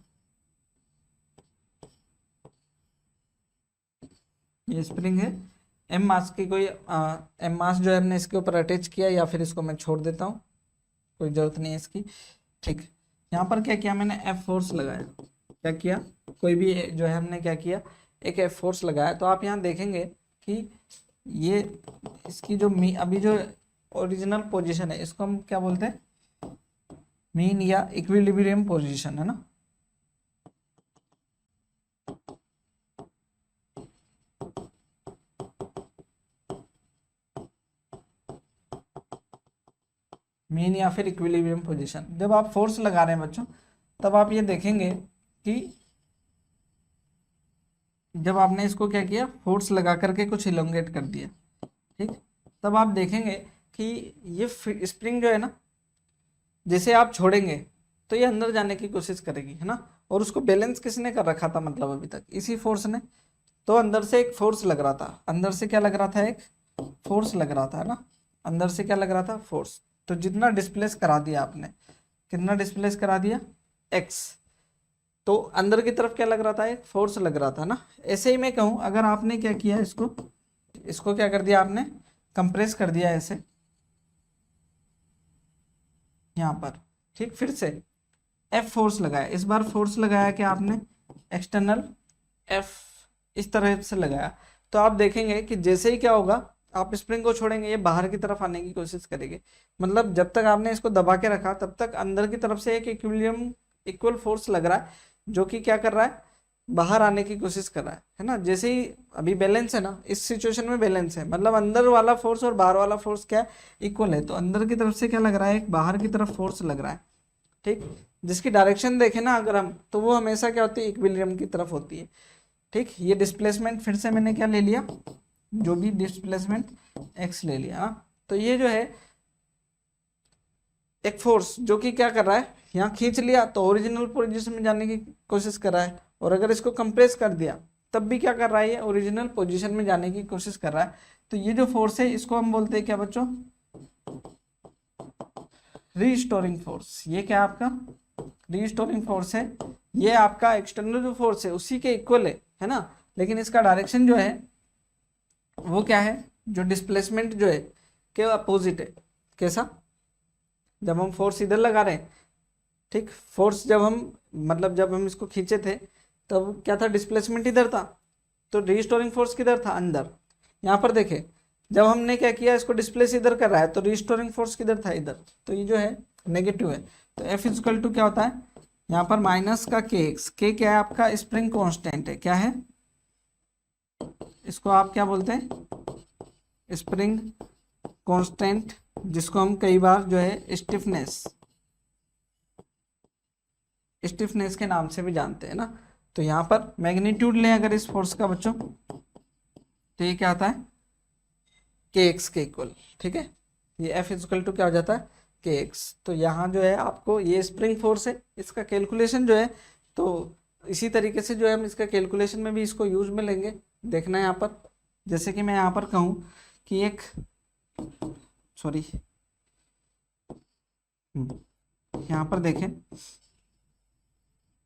ये स्प्रिंग है, एम मास की कोई एम मास जो है हमने इसके ऊपर अटैच किया, या फिर इसको मैं छोड़ देता हूँ, कोई ज़रूरत नहीं है इसकी, ठीक। यहाँ पर क्या किया मैंने, एफ फोर्स लगाया, क्या किया, कोई भी जो है हमने क्या किया, एक एफ फोर्स लगाया, तो आप यहाँ देखेंगे कि ये इसकी जो अभी जो ओरिजिनल पोजीशन है, इसको हम क्या बोलते हैं, मीन या इक्विलिब्रियम पोजीशन, है ना। मीन या फिर इक्विलिब्रियम पोजीशन, जब आप फोर्स लगा रहे हैं बच्चों, तब आप ये देखेंगे कि जब आपने इसको क्या किया, फोर्स लगा करके कुछ इलोंगेट कर दिया, ठीक, तब आप देखेंगे कि ये स्प्रिंग जो है ना, जैसे आप छोड़ेंगे तो ये अंदर जाने की कोशिश करेगी, है ना, और उसको बैलेंस किसने कर रखा था, मतलब अभी तक इसी फोर्स ने, तो अंदर से एक फोर्स लग रहा था, अंदर से क्या लग रहा था, एक फोर्स लग रहा था, है ना, अंदर से क्या लग रहा था, फोर्स। तो जितना डिस्प्लेस करा दिया आपने, कितना डिस्प्लेस करा दिया, एक्स, तो अंदर की तरफ क्या लग रहा था, एक फोर्स लग रहा था ना। ऐसे ही मैं कहूँ, अगर आपने क्या किया, इसको क्या कर दिया आपने, कंप्रेस कर दिया ऐसे यहाँ पर, ठीक, फिर से एफ फोर्स लगाया, इस बार फोर्स लगाया क्या आपने, एक्सटर्नल एफ, इस तरह से लगाया, तो आप देखेंगे कि जैसे ही क्या होगा, आप स्प्रिंग को छोड़ेंगे, ये बाहर की तरफ आने की कोशिश करेंगे, मतलब जब तक आपने इसको दबा के रखा तब तक अंदर की तरफ से एक इक्वल फोर्स लग रहा है, जो कि क्या कर रहा है, बाहर आने की कोशिश कर रहा है ना। जैसे ही अभी बैलेंस है ना, इस सिचुएशन में बैलेंस है, मतलब अंदर वाला फोर्स और बाहर वाला फोर्स क्या इक्वल है, तो अंदर की तरफ से क्या लग रहा है, एक बाहर की तरफ फोर्स लग रहा है, ठीक, जिसकी डायरेक्शन देखें ना अगर हम, तो वो हमेशा क्या होती है, इक्विलिब्रियम की तरफ होती है, ठीक। ये डिस्प्लेसमेंट फिर से मैंने क्या ले लिया, जो भी डिस्प्लेसमेंट एक्स ले लिया, तो ये जो है एक फोर्स जो कि क्या कर रहा है, यहाँ खींच लिया तो ओरिजिनल पोजीशन में जाने की कोशिश कर रहा है, और अगर इसको कंप्रेस कर दिया तब भी क्या कर रहा है, ये ओरिजिनल पोजीशन में जाने की कोशिश कर रहा है। तो ये जो फोर्स है इसको हम बोलते हैं क्या बच्चों, रीस्टोरिंग फोर्स। ये क्या आपका रीस्टोरिंग फोर्स है, ये आपका एक्सटर्नल जो फोर्स है उसी के इक्वल है ना, लेकिन इसका डायरेक्शन जो है वो क्या है, जो डिस्प्लेसमेंट जो है के अपोजिट है। कैसा, जब हम फोर्स इधर लगा रहे हैं, ठीक, फोर्स जब हम मतलब जब हम इसको खींचे थे तब क्या था, डिस्प्लेसमेंट इधर था, तो रीस्टोरिंग फोर्स किधर था, अंदर। यहाँ पर देखे जब हमने क्या किया, इसको डिस्प्लेस इधर कर रहा है तो रीस्टोरिंग फोर्स किधर था, इधर, तो ये जो है नेगेटिव है। तो F इक्वल टू क्या होता है यहाँ पर माइनस का kx, के क्या है आपका स्प्रिंग कांस्टेंट है, क्या है, इसको आप क्या बोलते हैं, स्प्रिंग कांस्टेंट, जिसको हम कई बार जो है स्टिफनेस के नाम से भी जानते हैं ना। तो यहाँ पर मैग्नीट्यूड लें अगर इस फोर्स का बच्चों, तो ये क्या आता है kx के इक्वल, ठीक है, ये F इक्वल टू क्या हो जाता है kx। तो यहाँ जो है आपको ये स्प्रिंग फोर्स है, इसका कैलकुलेशन जो है, तो इसी तरीके से जो है हम इसका कैलकुलेशन में भी इसको यूज में लेंगे। देखना है यहाँ पर, जैसे कि मैं यहाँ पर कहूँ कि एक सॉरी यहाँ पर देखें,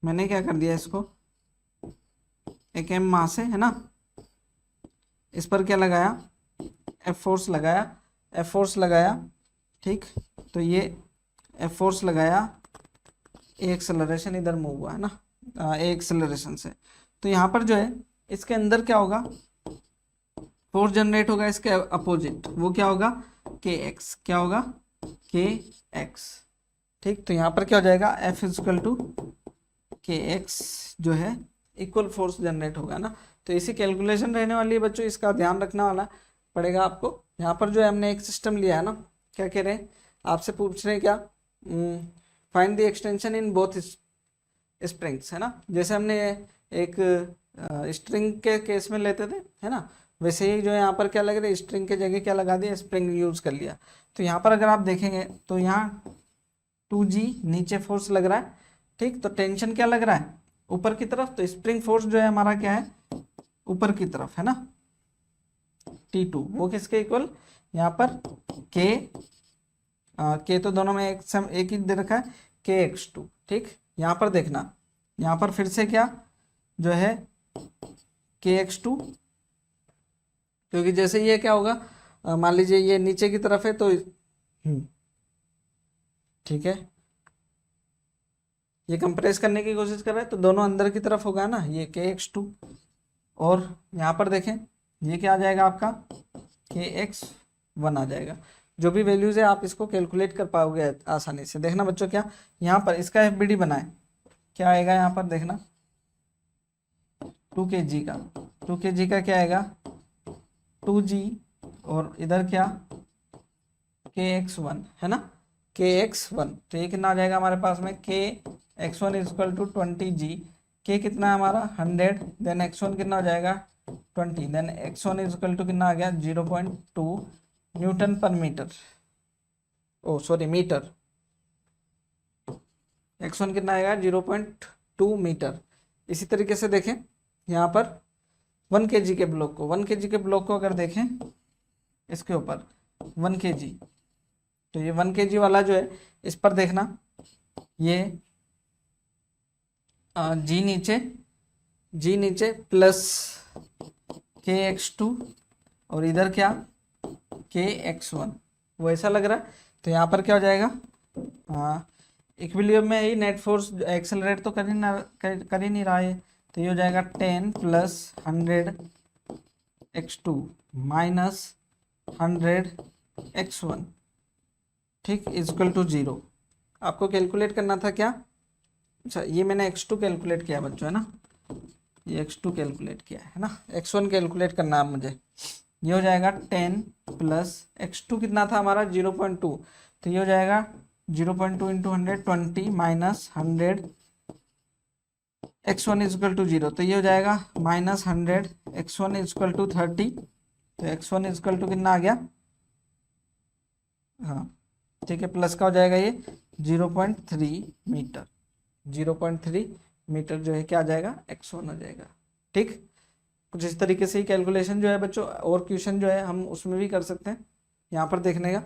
मैंने क्या कर दिया, इसको एक m मास है ना, इस पर क्या लगाया, F फोर्स लगाया, ठीक, तो ये F फोर्स लगाया, ए एक्सेलरेशन इधर मूव हुआ है ना, ए एक्सेलरेशन से। तो यहाँ पर जो है इसके अंदर क्या होगा, फोर्स जनरेट होगा इसके अपोजिट, वो क्या होगा kx, क्या होगा kx, ठीक। तो यहाँ पर क्या हो जाएगा, F इक्वल टू kx जो है इक्वल फोर्स जनरेट होगा ना। तो इसी कैलकुलेशन रहने वाली है बच्चों, इसका ध्यान रखना वाला पड़ेगा आपको। यहाँ पर जो है हमने एक सिस्टम लिया है ना, क्या कह रहे हैं, आपसे पूछ रहे हैं क्या, find the extension in both springs, है ना। जैसे हमने एक स्ट्रिंग के केस में लेते थे, है ना, वैसे ही जो है यहाँ पर क्या लग रहा है, स्ट्रिंग के जगह क्या लगा दिया, स्प्रिंग यूज कर लिया। तो यहाँ पर अगर आप देखेंगे तो यहाँ 2G नीचे फोर्स लग रहा है, ठीक, तो टेंशन क्या लग रहा है ऊपर की तरफ, तो स्प्रिंग फोर्स जो है हमारा क्या है ऊपर की तरफ, है ना, T2, वो किसके इक्वल, यहाँ पर K तो दोनों में एक ही दे रखा है, KX2, ठीक। यहाँ पर देखना, यहाँ पर फिर से क्या जो है KX2, क्योंकि जैसे ये क्या होगा, मान लीजिए ये नीचे की तरफ है तो ठीक है, ये कंप्रेस करने की कोशिश कर रहा है तो दोनों अंदर की तरफ होगा ना, ये KX2। और यहाँ पर देखें ये क्या आ जाएगा आपका KX1 आ जाएगा। जो भी वैल्यूज है आप इसको कैलकुलेट कर पाओगे आसानी से। देखना बच्चों, क्या यहाँ पर इसका FBD बनाए, क्या आएगा यहाँ पर देखना, 2 kg का क्या आएगा 2G, और इधर क्या KX1, है ना, KX1। तो ये कितना आ जाएगा हमारे पास में, KX1 equal to 20G, K कितना है हमारा 100, देन X1 कितना हो जाएगा 20, देन X1 इक्वल टू कितना आ गया 0.2 न्यूटन पर मीटर, ओ सॉरी मीटर, X1 कितना आएगा 0.2 मीटर। इसी तरीके से देखें यहाँ पर 1 kg के ब्लॉक को, 1 kg के ब्लॉक को अगर देखें इसके ऊपर 1 kg, तो ये 1 kg वाला जो है इस पर देखना, ये G नीचे प्लस KX2 और इधर क्या KX1, वो ऐसा लग रहा है। तो यहाँ पर क्या हो जाएगा, इक्विलिब्रियम में ही नेट फोर्स एक्सेलरेट तो कर ही नहीं रहा है, तो ये हो जाएगा 10 प्लस 100 x2 माइनस 100 x1, ठीक, इक्वल टू 0। आपको कैलकुलेट करना था क्या, अच्छा ये मैंने x2 कैलकुलेट किया बच्चों, है ना, ये x2 कैलकुलेट किया है ना, x1 कैलकुलेट करना है मुझे। ये हो जाएगा 10 प्लस x2 कितना था हमारा 0.2, तो ये हो जाएगा 0.2 into 120 minus 100 x1 equal to 0, तो ये हो जाएगा माइनस 100 x1 इक्वल टू 30, तो x1 इक्वल टू कितना आ गया, हाँ ठीक है, प्लस का हो जाएगा ये 0.3 मीटर, 0.3 मीटर जो है क्या आ जाएगा, x1 आ जाएगा। ठीक, कुछ इस तरीके से ही कैलकुलेशन जो है बच्चों, और क्वेश्चन जो है हम उसमें भी कर सकते हैं। यहाँ पर देखने का,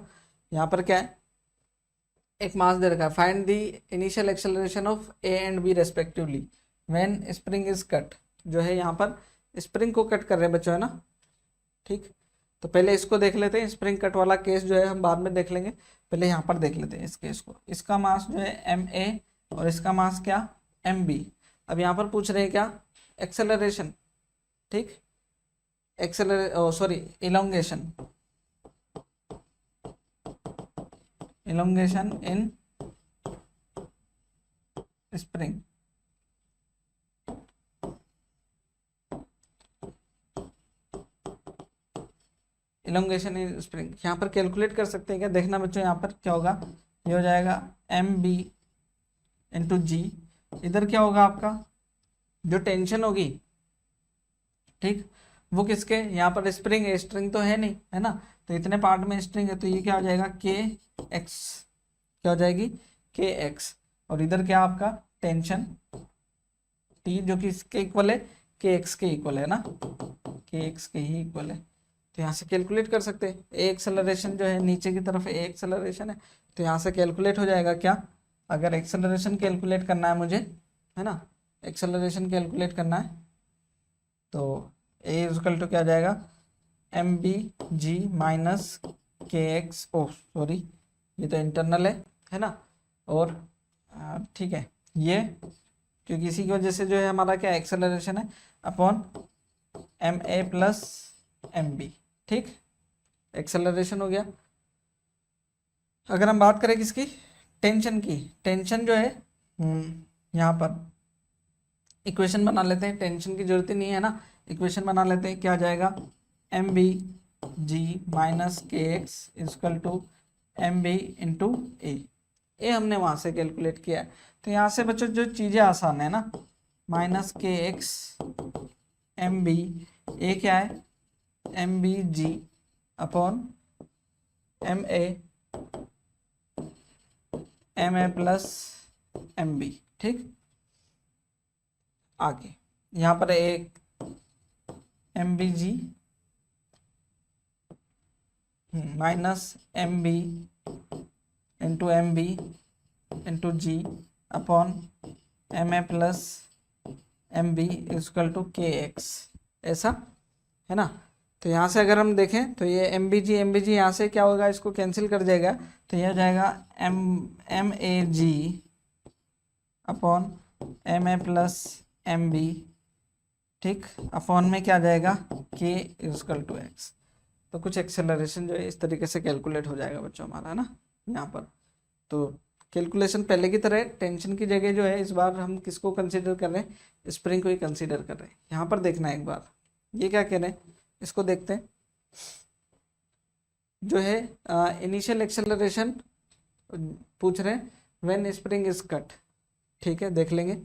यहाँ पर क्या है, एक मास दे रखा है, find the initial acceleration of A and B respectively when spring is cut. जो है यहाँ पर स्प्रिंग को कट कर रहे हैं बच्चों, है ना। ठीक, तो पहले इसको देख लेते हैं, स्प्रिंग कट वाला केस जो है हम बाद में देख लेंगे, पहले यहाँ पर देख लेते हैं इस केस को। इसका मास जो है ma और इसका मास क्या, mb। अब यहाँ पर पूछ रहे हैं क्या, एक्सेलरेशन। ठीक, इलोंगेशन इन स्प्रिंग। इलोंगेशन इन स्प्रिंग यहाँ पर कैलकुलेट कर सकते हैं क्या, देखना बच्चों यहाँ पर क्या होगा, ये हो जाएगा mb इंटू जी। इधर क्या होगा आपका, जो टेंशन होगी, ठीक, वो किसके, यहाँ पर स्प्रिंग तो है नहीं, है ना, तो इतने पार्ट में स्ट्रिंग है, तो ये क्या हो जाएगा के एक्स, क्या हो जाएगी के एक्स। और इधर क्या आपका टेंशन टी, जो कि इसके इक्वल है, के एक्स के इक्वल है ना, के एक्स के ही इक्वल है। तो यहाँ से कैलकुलेट कर सकते हैं, ए एक्सेलरेशन जो है नीचे की तरफ ए एक्सेलरेशन है, तो यहाँ से कैलकुलेट हो जाएगा क्या, अगर एक्सेलरेशन कैलकुलेट करना है मुझे, है ना, एक्सेलरेशन कैलकुलेट करना है, तो ए इक्वल टू क्या आ जाएगा, M B G minus K x, ओ सॉरी ये तो इंटरनल है ना, और ठीक है, ये क्योंकि इसी की वजह से जो है हमारा क्या एक्सेलरेशन है, upon M A plus M B. ठीक, एक्सेलरेशन हो गया। अगर हम बात करें किसकी, टेंशन की, टेंशन जो है यहाँ पर इक्वेशन बना लेते हैं, टेंशन की जरूरत ही नहीं है ना, इक्वेशन बना लेते हैं, क्या आ जाएगा, M B G minus K X equal to M B into A हमने वहाँ से कैलकुलेट किया है। तो यहाँ से बच्चों जो चीज़ें आसान है ना, minus K x M B, A क्या है M B G upon M A plus M B. ठीक, आगे यहाँ पर एक M B G minus M B into G upon M A plus M B equal to K X, ऐसा है ना। तो यहाँ से अगर हम देखें तो ये एम बी जी यहाँ से क्या होगा, इसको कैंसिल कर जाएगा, तो यह हो जाएगा M A G upon M A plus M B, ठीक, अपॉन में क्या आ जाएगा के इक्वल टू एक्स। तो कुछ एक्सेलरेशन जो है इस तरीके से कैलकुलेट हो जाएगा बच्चों हमारा, है ना, यहाँ पर। तो कैलकुलेशन पहले की तरह टेंशन की जगह जो है इस बार हम किसको कंसीडर कर रहे हैं, स्प्रिंग को ही कंसीडर कर रहे हैं। यहाँ पर देखना है एक बार, ये क्या कह रहे हैं, इसको देखते हैं। जो है इनिशियल एक्सेलरेशन पूछ रहे हैं व्हेन स्प्रिंग इज कट। ठीक है, देख लेंगे।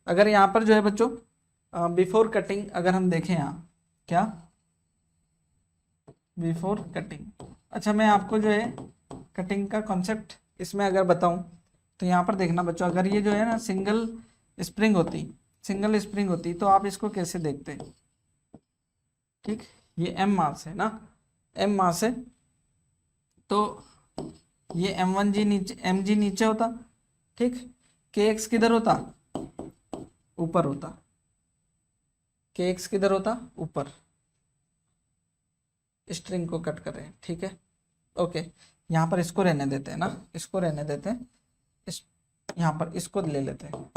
अगर यहाँ पर जो है बच्चों बिफोर कटिंग अगर हम देखें, यहाँ क्या बिफोर कटिंग, अच्छा मैं आपको जो है कटिंग का कॉन्सेप्ट इसमें अगर बताऊं तो यहाँ पर देखना बच्चों, अगर ये जो है ना सिंगल स्प्रिंग होती तो आप इसको कैसे देखते हैं। ठीक, ये एम मास है ना, एम मास है, तो ये m1 जी नीचे, एम जी नीचे होता, ठीक, के एक्स किधर होता, ऊपर होता, के एक्स किधर होता, ऊपर, स्ट्रिंग को कट कर रहे हैं। ठीक है, ओके, यहाँ पर इसको रहने देते हैं ना, इसको रहने देते हैं, यहाँ पर इसको ले लेते हैं,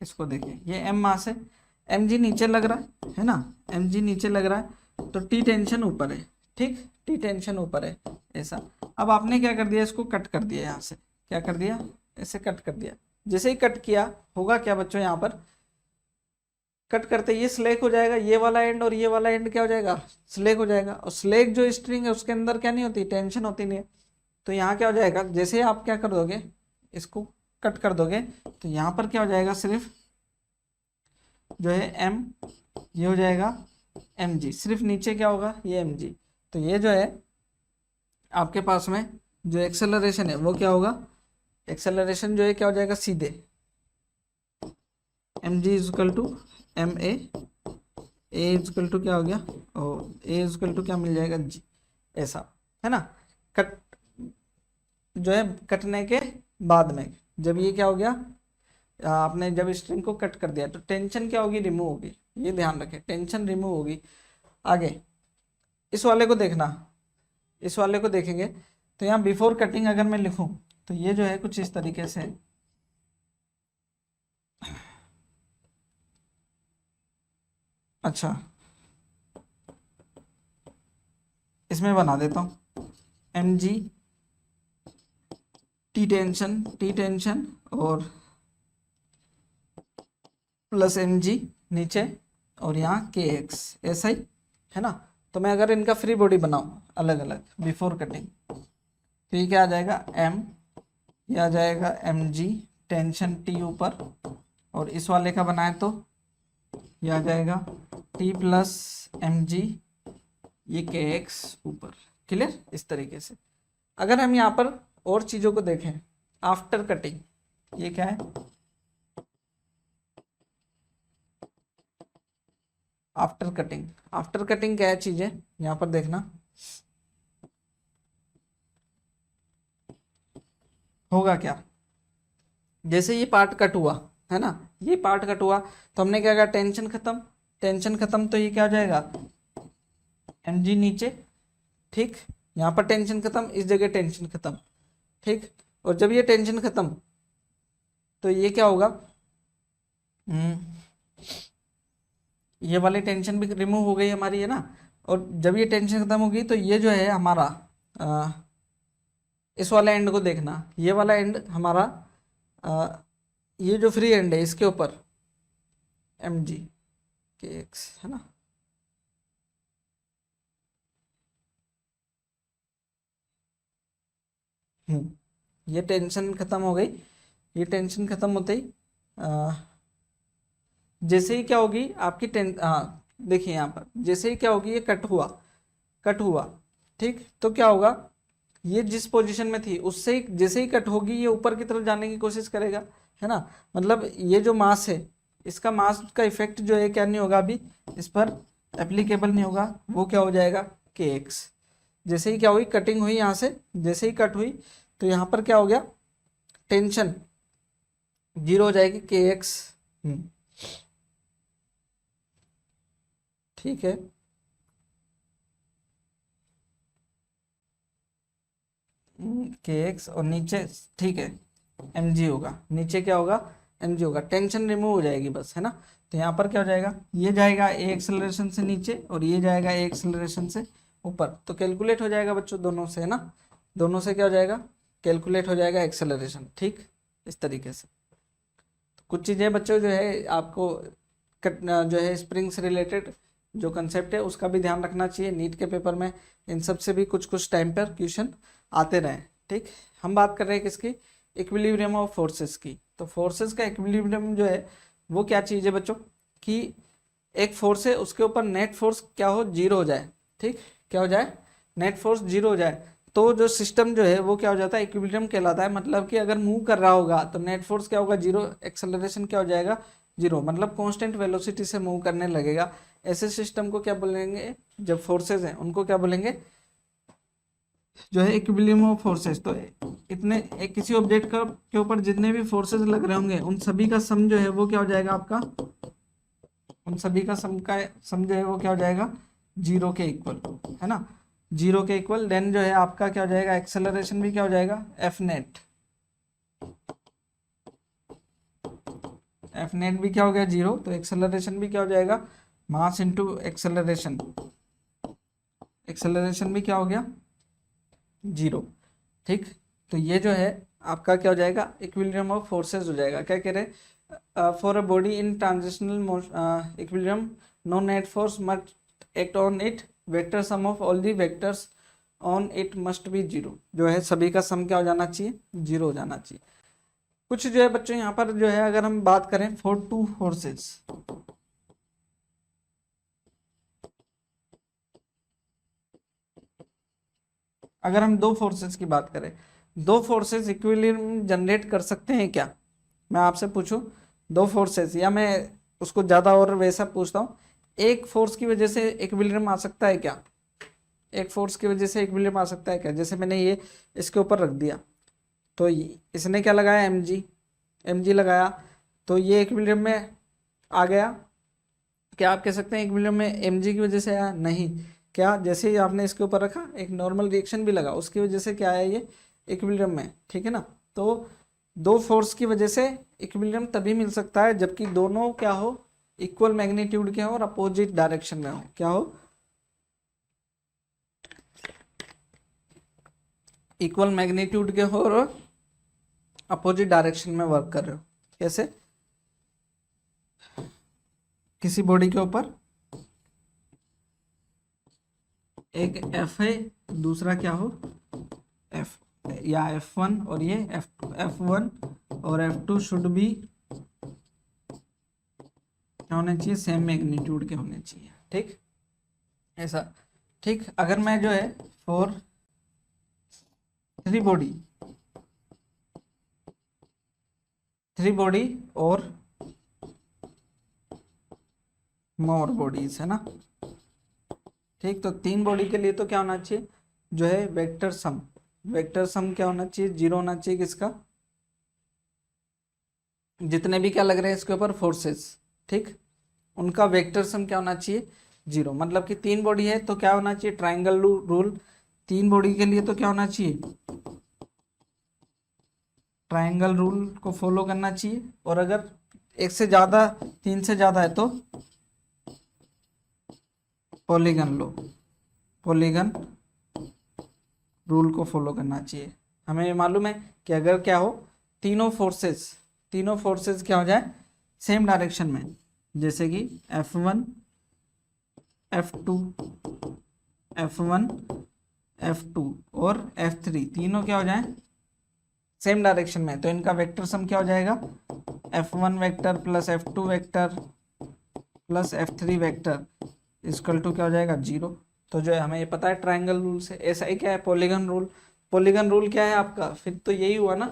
इसको देखिए, ये एम मास है, एम जी नीचे लग रहा है ना, एम जी नीचे लग रहा है, तो टी टेंशन ऊपर है। ठीक, टी टेंशन ऊपर है, ऐसा। अब आपने क्या कर दिया, इसको कट कर दिया, यहाँ से क्या कर दिया, ऐसे कट कर दिया। जैसे ही कट किया होगा क्या बच्चों, यहाँ पर कट करते ये स्लेक हो जाएगा, ये वाला एंड और ये वाला एंड क्या हो जाएगा, स्लेक हो जाएगा। और स्लेक जो स्ट्रिंग है उसके अंदर क्या नहीं होती, टेंशन होती नहीं है। तो यहाँ क्या हो जाएगा, जैसे ही आप क्या कर दोगे, इसको कट कर दोगे, तो यहाँ पर क्या हो जाएगा, सिर्फ जो है एम, ये हो जाएगा एम जी, सिर्फ नीचे क्या होगा, ये एम जी। तो ये जो है आपके पास में जो एक्सेलरेशन है वो क्या होगा, एक्सेलरेशन जो है क्या हो जाएगा, सीधे M G equal to M A equal to क्या हो गया, और ए इजकल टू क्या मिल जाएगा जी, ऐसा है ना। कट जो है कटने के बाद में जब ये क्या हो गया, आपने जब स्ट्रिंग को कट कर दिया तो टेंशन क्या होगी, रिमूव होगी, ये ध्यान रखें, टेंशन रिमूव होगी। आगे इस वाले को देखना, इस वाले को देखेंगे तो यहाँ बिफोर कटिंग अगर मैं लिखूं तो ये जो है कुछ इस तरीके से, अच्छा इसमें बना देता हूं एम जी टी टेंशन और प्लस एम जी नीचे और यहाँ के एक्स, ऐसा ही है ना। तो मैं अगर इनका फ्री बॉडी बनाऊं अलग अलग बिफोर कटिंग तो ये क्या आ जाएगा एम, ये आ जाएगा एम जी टेंशन टी ऊपर, और इस वाले का बनाए तो ये आ जाएगा टी प्लस एम जी ये के एक्स ऊपर। क्लियर, इस तरीके से। अगर हम यहाँ पर और चीज़ों को देखें आफ्टर कटिंग, ये क्या है, आफ्टर कटिंग, आफ्टर कटिंग क्या है चीज़ है यहाँ पर देखना, होगा क्या, जैसे ये पार्ट कट हुआ है ना, ये पार्ट कट हुआ तो हमने क्या कहा, टेंशन खत्म, टेंशन खत्म तो ये क्या हो जाएगा एम जी नीचे, ठीक, यहाँ पर टेंशन खत्म, इस जगह टेंशन खत्म, ठीक। और जब ये टेंशन खत्म तो ये क्या होगा, ये वाली टेंशन भी रिमूव हो गई हमारी, है ना। और जब ये टेंशन खत्म होगी तो ये जो है हमारा इस वाले एंड को देखना, ये वाला एंड हमारा ये जो फ्री एंड है इसके ऊपर एम जी के एक्स, है ना। ये टेंशन खत्म हो गई, ये टेंशन खत्म होते ही जैसे ही क्या होगी आपकी देखिए यहाँ पर जैसे ही क्या होगी, ये कट हुआ, कट हुआ, ठीक, तो क्या होगा, ये जिस पोजीशन में थी उससे ही जैसे ही कट होगी ये ऊपर की तरफ जाने की कोशिश करेगा, है ना। मतलब ये जो मास है इसका मास का इफेक्ट जो है क्या नहीं होगा, अभी इस पर एप्लीकेबल नहीं होगा, वो क्या हो जाएगा के एक्स। जैसे ही क्या हुई कटिंग हुई यहाँ से, जैसे ही कट हुई तो यहाँ पर क्या हो गया, टेंशन जीरो हो जाएगी के एक्स, ठीक है। के एक्स और नीचे, ठीक है, एम जी होगा, नीचे क्या होगा एम जी होगा, टेंशन रिमूव हो जाएगी बस, है ना। तो यहाँ पर क्या हो जाएगा, ये जाएगा ए एक्सेलरेशन से नीचे और ये जाएगा ए एक्सेलरेशन से ऊपर, तो कैलकुलेट हो जाएगा बच्चों दोनों से, है ना, दोनों से क्या हो जाएगा, कैलकुलेट हो जाएगा एक्सेलरेशन, ठीक, इस तरीके से। तो कुछ चीज़ें बच्चों जो है आपको जो है स्प्रिंग से रिलेटेड जो कंसेप्ट है उसका भी ध्यान रखना चाहिए, नीट के पेपर में इन सब से भी कुछ कुछ टाइम पर क्वेश्चन आते रहे, ठीक। हम बात कर रहे हैं किसकी, इक्विलिब्रियम ऑफ फोर्सेस की। तो फोर्सेस का इक्विलिब्रियम जो है वो क्या चीज़ है बच्चों, कि एक फोर्स है उसके ऊपर नेट फोर्स क्या हो, जीरो हो जाए, ठीक, क्या हो जाए, नेट फोर्स जीरो हो जाए, तो जो सिस्टम जो है वो क्या हो जाता है, इक्विलिब्रियम कहलाता है। मतलब कि अगर मूव कर रहा होगा तो नेट फोर्स क्या होगा, जीरो, एक्सेलरेशन क्या हो जाएगा, जीरो, मतलब कांस्टेंट वेलोसिटी से मूव करने लगेगा। ऐसे सिस्टम को क्या बोलेंगे, जब फोर्सेज हैं उनको क्या बोलेंगे, जो है इक्विलिब्रियम ऑफ फोर्सेस। तो इतने एक किसी ऑब्जेक्ट का के ऊपर जितने भी फोर्सेस लग रहे होंगे उन सभी का सम जो है वो क्या हो जाएगा आपका, उन सभी का सम जो है वो क्या हो जाएगा, जीरो के इक्वल, है ना, जीरो के इक्वल। देन जो है आपका क्या हो जाएगा, एक्सेलरेशन भी क्या हो जाएगा, एफ नेट, एफ नेट भी क्या हो गया जीरो, तो एक्सेलरेशन भी क्या हो जाएगा, मास इनटू एक्सेलरेशन, एक्सेलरेशन भी क्या हो गया, जीरो, ठीक। तो ये जो है आपका क्या हो जाएगा, इक्विलिब्रियम ऑफ फोर्सेस हो जाएगा। क्या कह रहे, for a body in translational equilibrium no net force must act on it, vector sum of all the vectors on it must be zero. जो है सभी का सम क्या हो जाना चाहिए, जीरो हो जाना चाहिए। कुछ जो है बच्चों यहाँ पर जो है अगर हम बात करें फॉर टू फोर्सेस, अगर हम दो फोर्सेस की बात करें, दो फोर्सेस इक्विलिब्रियम जनरेट कर सकते हैं क्या, मैं आपसे पूछूं, दो फोर्सेस, या मैं उसको ज़्यादा और वैसा पूछता हूँ, एक फोर्स की वजह से इक्विलिब्रियम आ सकता है क्या? एक फोर्स की वजह से इक्विलिब्रियम आ सकता है क्या? जैसे मैंने ये इसके ऊपर रख दिया, तो इसने क्या लगाया, एम जी लगाया, तो ये इक्विलिब्रियम में आ गया। क्या आप कह सकते हैं इक्विलिब्रियम में एम जी की वजह से आया? नहीं। क्या जैसे ही आपने इसके ऊपर रखा, एक नॉर्मल रिएक्शन भी लगा, उसकी वजह से क्या आया, ये इक्विलिब्रियम में, ठीक है ना। तो दो फोर्स की वजह से इक्विलिब्रियम तभी मिल सकता है जबकि दोनों क्या हो, इक्वल मैग्नीट्यूड के हो और अपोजिट डायरेक्शन में हो। क्या हो, इक्वल मैग्नीट्यूड के हो और अपोजिट डायरेक्शन में वर्क कर रहे हो। कैसे? किसी बॉडी के ऊपर एक एफ है, दूसरा क्या हो, एफ, या F1 और ये F1 और F2 शुड बी क्या होने चाहिए, सेम मैग्नीट्यूड के होने चाहिए, ठीक, ऐसा। ठीक, अगर मैं जो है फॉर थ्री बॉडी और मोर बॉडीज है ना, ठीक, तो तीन बॉडी के लिए तो क्या होना चाहिए, जो है वेक्टर सम क्या होना चाहिए, 0 होना चाहिए किसका, जितने भी क्या लग रहे हैं इसके ऊपर फोर्सेस, ठीक, उनका वेक्टर सम क्या होना चाहिए, 0। मतलब कि तीन बॉडी है तो क्या होना चाहिए, ट्राइंगल रूल, तीन बॉडी के लिए तो क्या होना चाहिए, ट्राइंगल रूल को फॉलो करना चाहिए, और अगर एक से ज्यादा, तीन से ज्यादा है तो पॉलीगन रूल को फॉलो करना चाहिए। हमें ये मालूम है कि अगर क्या हो, तीनों फोर्सेस क्या हो जाए, सेम डायरेक्शन में, जैसे कि F1 F2 F1 F2 और F3 तीनों क्या हो जाए, सेम डायरेक्शन में, तो इनका वेक्टर सम क्या हो जाएगा, F1 vector plus F2 vector plus F3 vector equal to क्या हो जाएगा, 0। तो जो है हमें ये पता है ट्राइंगल रूल से। ऐसा ही क्या है, पॉलीगन रूल क्या है आपका, फिर तो यही हुआ ना,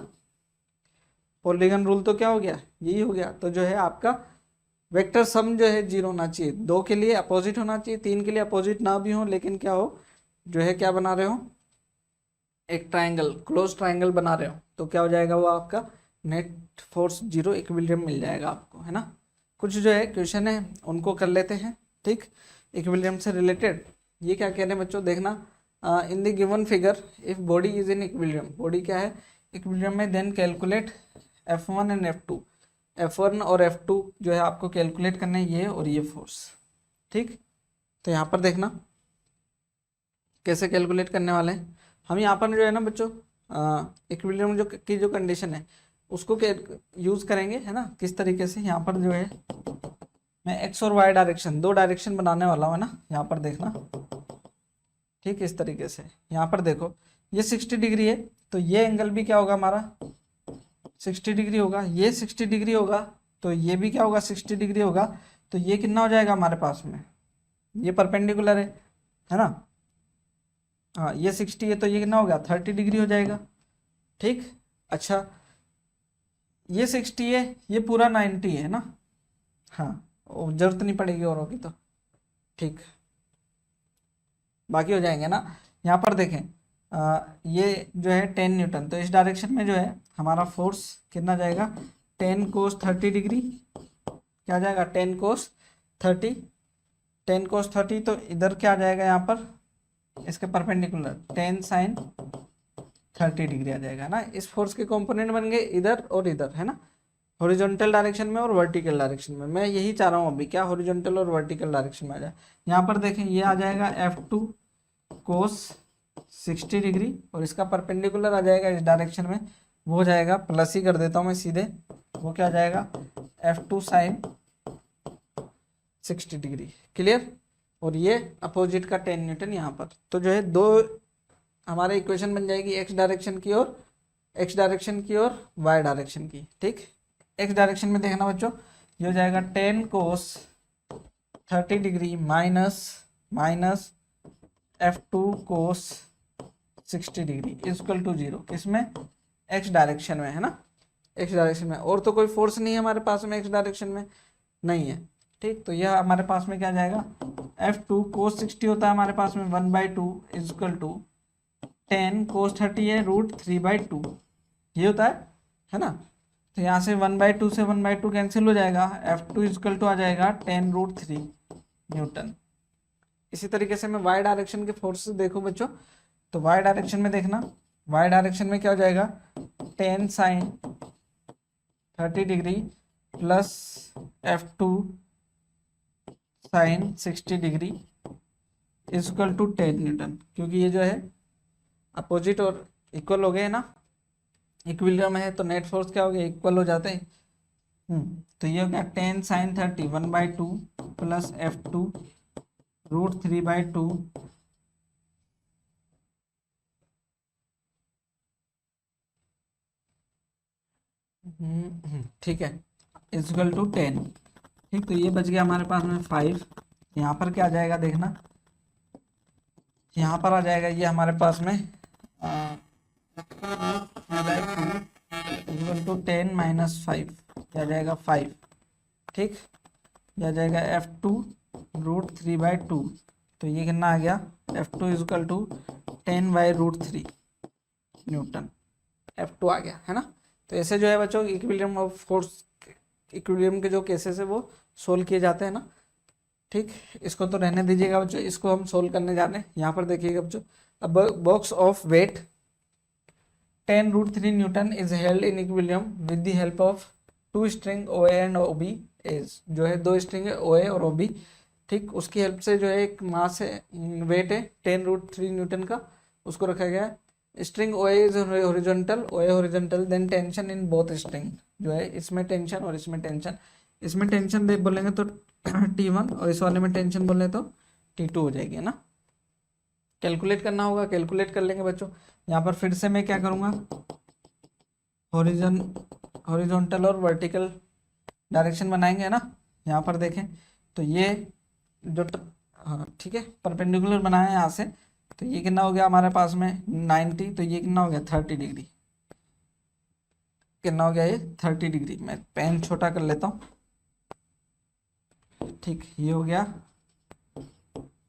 पॉलीगन रूल तो क्या हो गया, यही हो गया। तो जो है आपका वेक्टर सम जो है 0 होना चाहिए, दो के लिए अपोजिट होना चाहिए, तीन के लिए अपोजिट ना भी हो, लेकिन क्या हो, जो है क्या बना रहे हो, एक ट्राइंगल, क्लोज ट्राइंगल बना रहे हो, तो क्या हो जाएगा वो आपका नेट फोर्स 0 इक्विलिब्रियम मिल जाएगा आपको, है ना। कुछ जो है क्वेश्चन है उनको कर लेते हैं, ठीक, इक्विलिब्रियम से रिलेटेड। ये क्या कह रहे हैं बच्चों, देखना, in the given figure if body is in equilibrium, body क्या है, इक्विलिब्रियम में, then calculate F1 and F2, F1 और F2 जो है आपको कैलकुलेट करना है, ये और ये फोर्स, ठीक। तो यहाँ पर देखना कैसे कैलकुलेट करने वाले हैं हम। यहाँ पर जो है ना बच्चों, इक्विलिब्रियम जो कंडीशन है उसको यूज करेंगे, है ना, किस तरीके से। यहाँ पर जो है मैं एक्स और वाई डायरेक्शन, दो डायरेक्शन बनाने वाला हूँ, है ना। यहाँ पर देखना, ठीक, इस तरीके से। यहाँ पर देखो ये 60 डिग्री है, तो ये एंगल भी क्या होगा हमारा, 60 डिग्री होगा, ये 60 डिग्री होगा, तो ये भी क्या होगा, 60 डिग्री होगा। तो ये कितना हो जाएगा हमारे पास में, ये परपेंडिकुलर है ना। हाँ, ये 60 है तो ये कितना हो गया, 30 डिग्री हो जाएगा, ठीक। अच्छा, ये 60 है, ये पूरा 90 है ना। हाँ, जरूरत नहीं पड़ेगी औरों की तो, ठीक, बाकी हो जाएंगे ना। यहाँ पर देखें, ये जो है 10 न्यूटन, तो इस डायरेक्शन में जो है हमारा फोर्स कितना जाएगा, 10 कोस 30 डिग्री, क्या जाएगा, 10 कोस 30, 10 कोस 30, तो इधर क्या आ जाएगा, यहाँ पर इसके परपेंडिकुलर 10 साइन 30 डिग्री आ जाएगा ना। इस फोर्स के कंपोनेंट बन गए इधर और इधर, है ना, हॉरिजॉन्टल डायरेक्शन में और वर्टिकल डायरेक्शन में। मैं यही चाह रहा हूँ अभी, क्या हॉरिजॉन्टल और वर्टिकल डायरेक्शन में आ जाए। यहाँ पर देखें ये आ जाएगा F2 कोस 60 डिग्री, और इसका परपेंडिकुलर आ जाएगा इस डायरेक्शन में, वो हो जाएगा, प्लस ही कर देता हूँ मैं सीधे, वो क्या आ जाएगा, F2 साइन 60 डिग्री, क्लियर। और ये अपोजिट का 10 न्यूटन यहाँ पर। तो जो है दो हमारे इक्वेशन बन जाएगी, एक्स डायरेक्शन की और वाई डायरेक्शन की, ठीक। एक्स डायरेक्शन में देखना बच्चों, ये हो जाएगा 10 cos 30 degree minus F2 cos 60 degree equal to 0, किसमें, एक्स डायरेक्शन में, है ना। एक्स डायरेक्शन में, और तो कोई फोर्स नहीं है हमारे पास में एक्स डायरेक्शन में, नहीं है। ठीक, तो यह हमारे पास में क्या जाएगा, F2 cos 60 होता है हमारे पास में 1/2 इज इक्वल टू 10 cos 30 है √3/2, ये होता है ना। तो यहाँ से 1/2 से 1/2 कैंसिल हो जाएगा, F2 इज इक्वल टू आ जाएगा 10√3 न्यूटन। इसी तरीके से मैं वाई डायरेक्शन के फोर्सेस देखो बच्चों, तो वाई डायरेक्शन में देखना, वाई डायरेक्शन में क्या हो जाएगा 10 sin 30 degree plus F2 sin 60 degree is equal to 10 newton, क्योंकि ये जो है अपोजिट और इक्वल हो गए ना, इक्विलिब्रियम है तो नेट फोर्स क्या हो गया, इक्वल हो जाते हैं। तो ये हो गया 10 sin 30 1/2 प्लस F2 √3/2 ठीक है, इज इक्वल टू 10। ठीक, तो ये बच गया हमारे पास में 5। यहाँ पर क्या आ जाएगा देखना, यहाँ पर आ जाएगा ये हमारे पास में इक्वल टू 10 - 5, क्या जाएगा 5। ठीक, यह जाएगा F2 √3/2, तो ये कितना आ गया F2 is equal to 10/√3 newton, F2 आ गया है ना। तो ऐसे जो है बच्चों इक्विलिब्रियम ऑफ फोर्स, इक्विलिब्रियम के जो केसेस है वो सोल्व किए जाते हैं ना। ठीक, इसको तो रहने दीजिएगा बच्चों, इसको हम सोल्व करने जा रहे हैं। यहाँ पर देखिएगा बच्चों, अब box of weight 10√3 newton is held in equilibrium with the help of 2 string OA and OB as, जो है 2 स्ट्रिंग है OA और OB। ठीक, उसकी हेल्प से जो है एक मास है, वेट है 10√3 न्यूटन का, उसको रखा गया है। String OA is horizontal, OA horizontal, then tension in both string, जो है इसमें टेंशन और इसमें टेंशन, इसमें टेंशन दे बोलेंगे तो T1 और इस वाले में टेंशन बोले तो T2 हो जाएगी, है ना। कैलकुलेट करना होगा, कैलकुलेट कर लेंगे बच्चों। यहाँ पर फिर से मैं क्या करूँगा, हॉरिजॉन्टल और वर्टिकल डायरेक्शन बनाएंगे ना। यहाँ पर देखें तो ये जो हाँ ठीक है, परपेंडिकुलर बनाया है यहाँ से, तो ये कितना हो गया हमारे पास में 90, तो ये कितना हो गया 30 डिग्री, कितना हो गया ये 30 डिग्री। मैं पेन छोटा कर लेता हूँ। ठीक, ये हो गया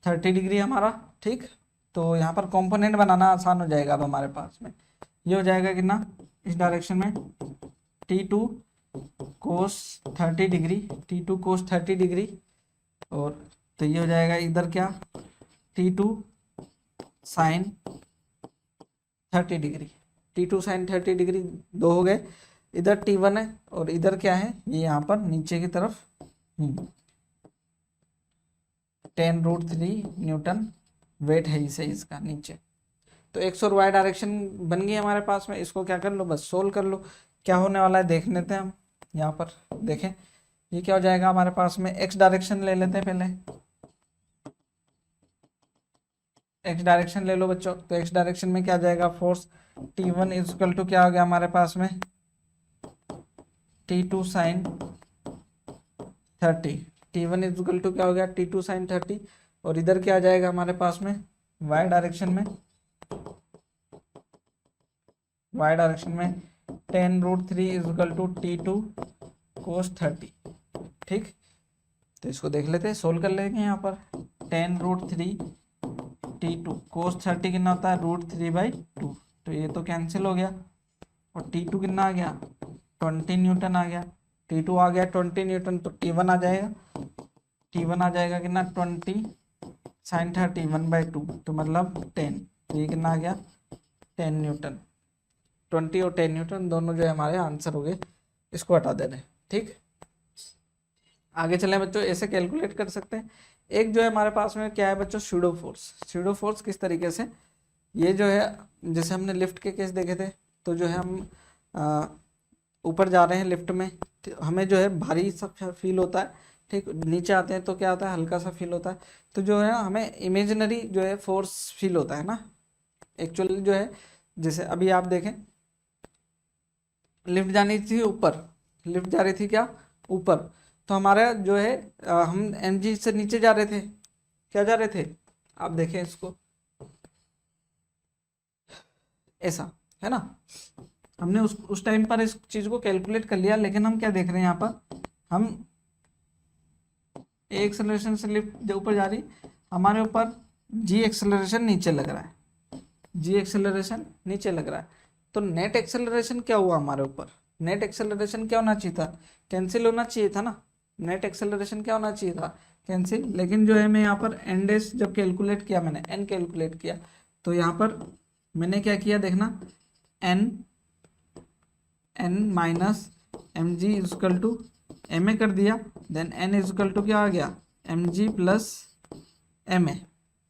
30 डिग्री हमारा। ठीक, तो यहाँ पर कंपोनेंट बनाना आसान हो जाएगा अब हमारे पास में। ये हो जाएगा कितना इस डायरेक्शन में T2 cos 30 degree, T2 cos 30 degree, और तो ये हो जाएगा इधर क्या T2 sin 30 degree, T2 sin 30 degree, दो हो गए। इधर T1 है और इधर क्या है, ये यहाँ पर नीचे की तरफ 10√3 न्यूटन वेट है इसे इसका नीचे। तो एक्स और वाई डायरेक्शन बन गई हमारे पास में, इसको क्या कर लो बस सोल्व कर लो। क्या होने वाला है देख लेते हैं हम। यहाँ पर देखें ये क्या हो जाएगा हमारे पास में, एक्स डायरेक्शन ले लेते हैं पहले, एक्स डायरेक्शन ले लो बच्चों। तो एक्स डायरेक्शन में क्या जाएगा, force T1 is equal to क्या हो गया हमारे पास में T2 sin 30, T1 is equal to क्या हो गया T2 sin 30, और इधर क्या आ जाएगा हमारे पास में वाई डायरेक्शन में, वाई डायरेक्शन में 10√3 is equal to T2 cos 30। ठीक, तो इसको देख लेते हैं, सोल्व कर लेंगे। यहाँ पर 10√3 T2 cos 30 कितना होता है √3/2, तो ये तो कैंसिल हो गया, और T2 कितना आ गया 20 न्यूटन आ गया, T2 आ गया 20 न्यूटन, तो T1 आ जाएगा, T1 आ जाएगा कितना 20 sin 30 1/2, तो मतलब 10, तो ये कितना आ गया 10 न्यूटन। 20 और 10 न्यूटन दोनों जो है हमारे आंसर हो गए, इसको हटा दे रहे। ठीक, आगे चले बच्चों, ऐसे कैलकुलेट कर सकते हैं। एक जो है हमारे पास में क्या है बच्चों, स्यूडो फोर्स। स्यूडो फोर्स किस तरीके से, ये जो है जैसे हमने लिफ्ट के केस देखे थे, तो जो है हम ऊपर जा रहे हैं लिफ्ट में, हमें जो है भारी सा फील होता है। ठीक, नीचे आते हैं तो क्या होता है हल्का सा फील होता है। तो जो है हमें इमेजिनरी जो है फोर्स फील होता है ना, एक्चुअली जो है जैसे अभी आप देखें लिफ्ट जानी थी ऊपर, लिफ्ट जा रही थी क्या ऊपर, तो हमारा जो है हम mg से नीचे जा रहे थे, क्या जा रहे थे आप देखें इसको ऐसा, है ना। हमने उस टाइम पर इस चीज को कैलकुलेट कर लिया, लेकिन हम क्या देख रहे हैं यहाँ पर, हम ए एक्सेलरेशन से लिफ्ट जो ऊपर जा रही, हमारे ऊपर जी एक्सेलरेशन नीचे लग रहा है, जी एक्सेलरेशन नीचे लग रहा है। तो नेट एक्सेलरेशन क्या हुआ हमारे ऊपर, नेट एक्सेलरेशन क्या होना चाहिए था, कैंसिल होना चाहिए था ना, नेट एक्सेलरेशन क्या होना चाहिए था, कैंसिल। लेकिन जो है मैं यहाँ पर एन डेस जब कैलकुलेट किया, मैंने एन कैलकुलेट किया, तो यहाँ पर मैंने क्या किया देखना, N minus M G equal to M A कर दिया, देन एन इजकल टू क्या आ गया, M G plus M A,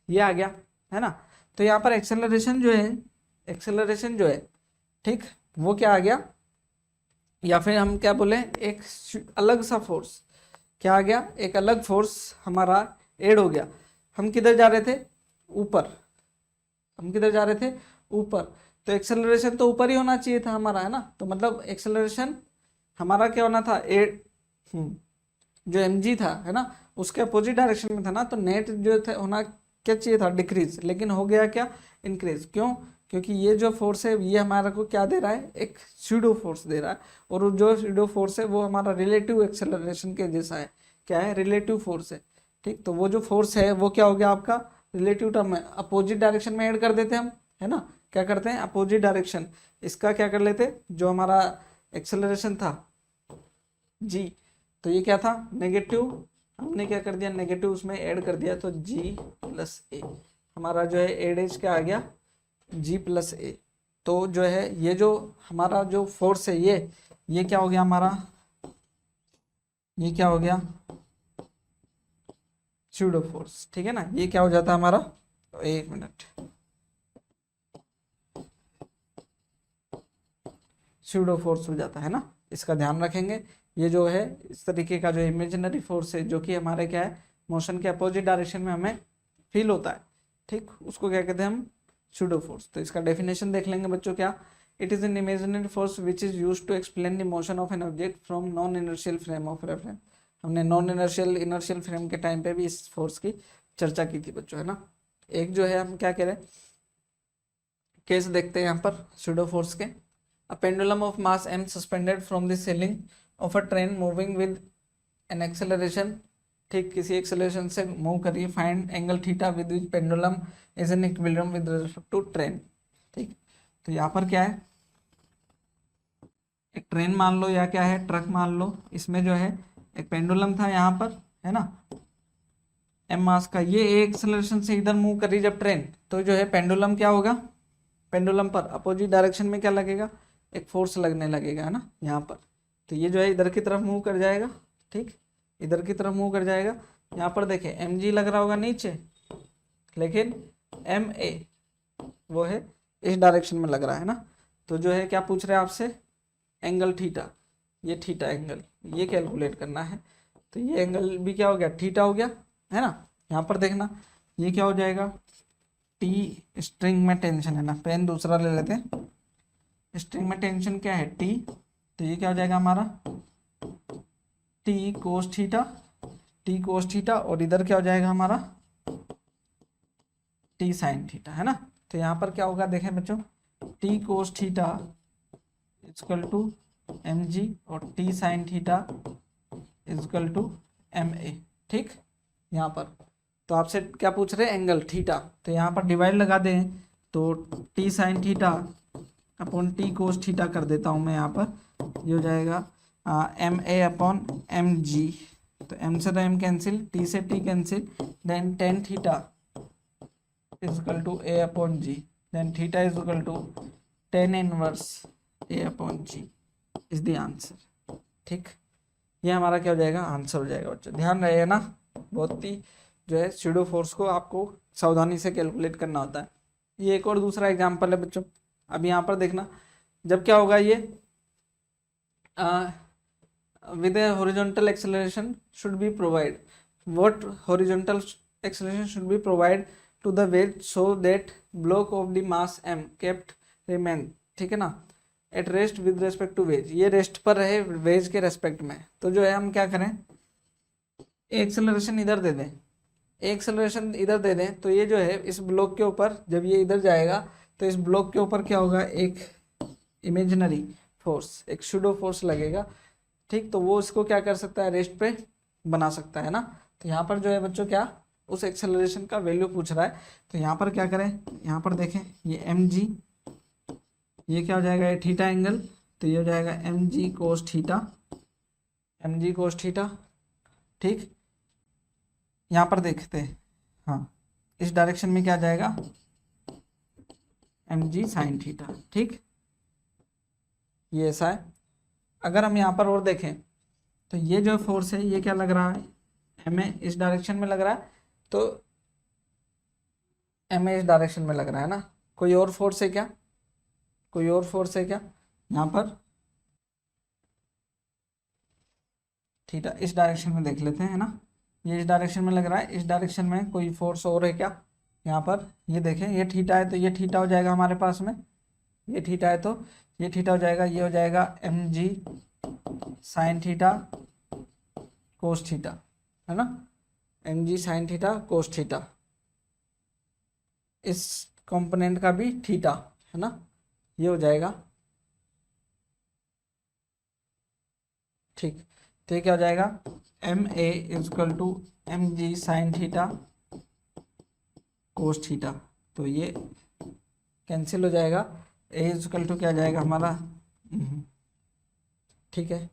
ये आ गया है ना। तो यहाँ पर एक्सेलरेशन जो है ठीक, वो क्या आ गया, या फिर हम क्या बोले, एक अलग सा फोर्स क्या आ गया, एक अलग फोर्स हमारा ऐड हो गया। हम किधर जा रहे थे, ऊपर, हम किधर जा रहे थे, ऊपर। तो एक्सेलरेशन तो ऊपर ही होना चाहिए था हमारा, है ना। तो मतलब एक्सेलरेशन हमारा क्या होना था, जो mg था, है ना, उसके अपोजिट डायरेक्शन में था ना। तो नेट जो था होना क्या चाहिए था, डिक्रीज, लेकिन हो गया क्या, इंक्रीज। क्यों, क्योंकि ये जो फोर्स है ये हमारा को क्या दे रहा है, एक स्यूडो फोर्स दे रहा है, और जो स्यूडो फोर्स है वो हमारा रिलेटिव एक्सेलरेशन के जैसा है, क्या है, रिलेटिव फोर्स है, ठीक। तो वो जो फोर्स है वो क्या हो गया आपका, रिलेटिव टर्म है, अपोजिट डायरेक्शन में ऐड कर देते हम, है ना, क्या करते हैं, अपोजिट डायरेक्शन, इसका क्या कर लेते, जो हमारा एक्सेलरेशन था जी, तो ये क्या था, नेगेटिव, हमने क्या कर दिया, नेगेटिव उसमें ऐड कर दिया, तो जी प्लस ए, हमारा जो है एडेज क्या आ गया, जी प्लस ए। तो जो है ये जो हमारा जो फोर्स है ये क्या हो गया हमारा, ये क्या हो गया, स्यूडो फोर्स, ठीक है ना। ये क्या हो जाता है हमारा, तो एक मिनट, स्यूडो फोर्स हो जाता है ना, इसका ध्यान रखेंगे। ये जो है इस तरीके का जो इमेजिनरी फोर्स है, जो कि हमारे क्या है, मोशन के अपोजिट डायरेक्शन में हमें फील होता है, ठीक, उसको क्या कहते हैं हम, स्यूडो फोर्स। तो इसका डेफिनेशन देख लेंगे बच्चों, क्या, it is an imaginary force which is used to explain the motion of an object from non inertial frame of reference. हमने नॉन इनर्शियल फ्रेम के टाइम पे भी इस फोर्स की चर्चा की थी बच्चों, है ना। एक जो है हम क्या कह रहे हैं, केस देखते हैं यहाँ पर स्यूडो फोर्स के। A pendulum of mass m suspended from the ceiling of a train moving with an acceleration, ठीक, किसी एक्सेलरेशन से मूव करिए, find angle theta with which pendulum is in equilibrium with respect to train, ठीक। तो यहाँ पर क्या है, एक ट्रेन मान लो या क्या है, ट्रक मान लो, इसमें जो है एक पेंडुलम था यहाँ पर, है ना, एम मास का, ये एक एक्सेलरेशन से इधर मूव कर रही जब ट्रेन, तो जो है पेंडुलम क्या होगा, पेंडुलम पर अपोजिट डायरेक्शन में क्या लगेगा, एक फोर्स लगने लगेगा, है ना, यहाँ पर। तो ये जो है इधर की तरफ मूव कर जाएगा, ठीक, इधर की तरफ मूव कर जाएगा। यहाँ पर देखें mg लग रहा होगा नीचे, लेकिन ma वो है इस डायरेक्शन में लग रहा है ना। तो जो है क्या पूछ रहे हैं आपसे, एंगल थीटा, ये थीटा एंगल ये कैलकुलेट करना है। तो ये एंगल भी क्या हो गया, थीटा हो गया, है ना। यहाँ पर देखना ये क्या हो जाएगा, टी, स्ट्रिंग में टेंशन है ना, पेन दूसरा ले लेते हैं, स्ट्रिंग में टेंशन क्या है, टी, तो ये क्या हो जाएगा हमारा, T cos theta, T cos theta, और इधर क्या हो जाएगा हमारा, टी साइन थीटा, है ना। तो यहाँ पर क्या होगा देखें बच्चों, T cos theta equal to M G, और T sine theta equal to M A, ठीक। यहाँ पर तो आपसे क्या पूछ रहे हैं, एंगल थीटा, तो यहाँ पर डिवाइड लगा दें, तो T sine theta upon T cos theta कर देता हूँ मैं यहाँ पर, ये हो जाएगा M A upon M G, तो एम से तो एम कैंसिल, टी से T cancel, then tan theta equal to A upon G, then theta is equal to tan inverse A upon G is the answer, ठीक। ये हमारा क्या हो जाएगा, आंसर हो जाएगा बच्चों, ध्यान रहेगा ना। बहुत ही जो है स्यूडो फोर्स को आपको सावधानी से कैलकुलेट करना होता है। ये एक और दूसरा एग्जांपल है बच्चों, अब यहाँ पर देखना, जब क्या होगा, ये with a horizontal acceleration should be provide, what horizontal acceleration should be provide to the wedge so that block of the mass m kept remain, ठीक है ना, at rest with respect to wedge, ये rest पर रहे veg के respect में। तो जो है हम क्या करें, एक्सेलरेशन इधर दे दें, एक्सेलरेशन इधर दे दें, तो ये जो है इस ब्लॉक के ऊपर जब ये इधर जाएगा, तो इस ब्लॉक के ऊपर क्या होगा, एक इमेजिनरी फोर्स, एक सूडो फोर्स लगेगा, ठीक, तो वो इसको क्या कर सकता है, रेस्ट पे बना सकता है ना। तो यहाँ पर जो है बच्चों क्या, उस एक्सेलरेशन का वैल्यू पूछ रहा है। तो यहाँ पर क्या करें, यहाँ पर देखें ये एम जी, ये क्या हो जाएगा, ये थीटा एंगल, तो ये हो जाएगा M G cos theta, M G cos theta, ठीक। यहाँ पर देखते हैं, हाँ, इस डायरेक्शन में क्या जाएगा, एम जी साइन थीटा, ठीक, ये ऐसा है। अगर हम यहाँ पर और देखें तो ये जो फोर्स है ये क्या लग रहा है, एम ए इस डायरेक्शन में लग रहा है, तो एम ए इस डायरेक्शन में लग रहा है ना। कोई और फोर्स है क्या, कोई और फोर्स है क्या यहाँ पर, थीटा इस डायरेक्शन में देख लेते हैं, है ना, ये इस डायरेक्शन में लग रहा है, इस डायरेक्शन में कोई फोर्स और है क्या यहाँ पर, ये देखें ये थीटा है, तो ये थीटा हो जाएगा हमारे पास में, ये थीटा है तो ये थीटा हो जाएगा, ये हो जाएगा M G sine theta cos theta, है ना, M G sine theta cos theta, इस कंपोनेंट का भी थीटा, है ना, ये हो जाएगा, ठीक। तो ये क्या हो जाएगा, M A equal to M G sine theta cos theta, तो ये कैंसिल हो जाएगा, ए इजकल टू क्या जाएगा हमारा, ठीक है।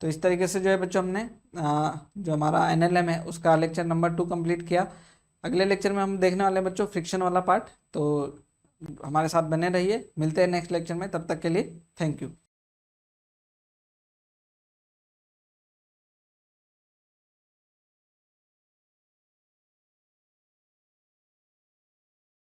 तो इस तरीके से जो है बच्चों हमने जो हमारा एनएलएम है उसका लेक्चर नंबर 2 कंप्लीट किया। अगले लेक्चर में हम देखने वाले हैं बच्चों फ्रिक्शन वाला पार्ट, तो हमारे साथ बने रहिए, मिलते हैं नेक्स्ट लेक्चर में, तब तक के लिए थैंक यू।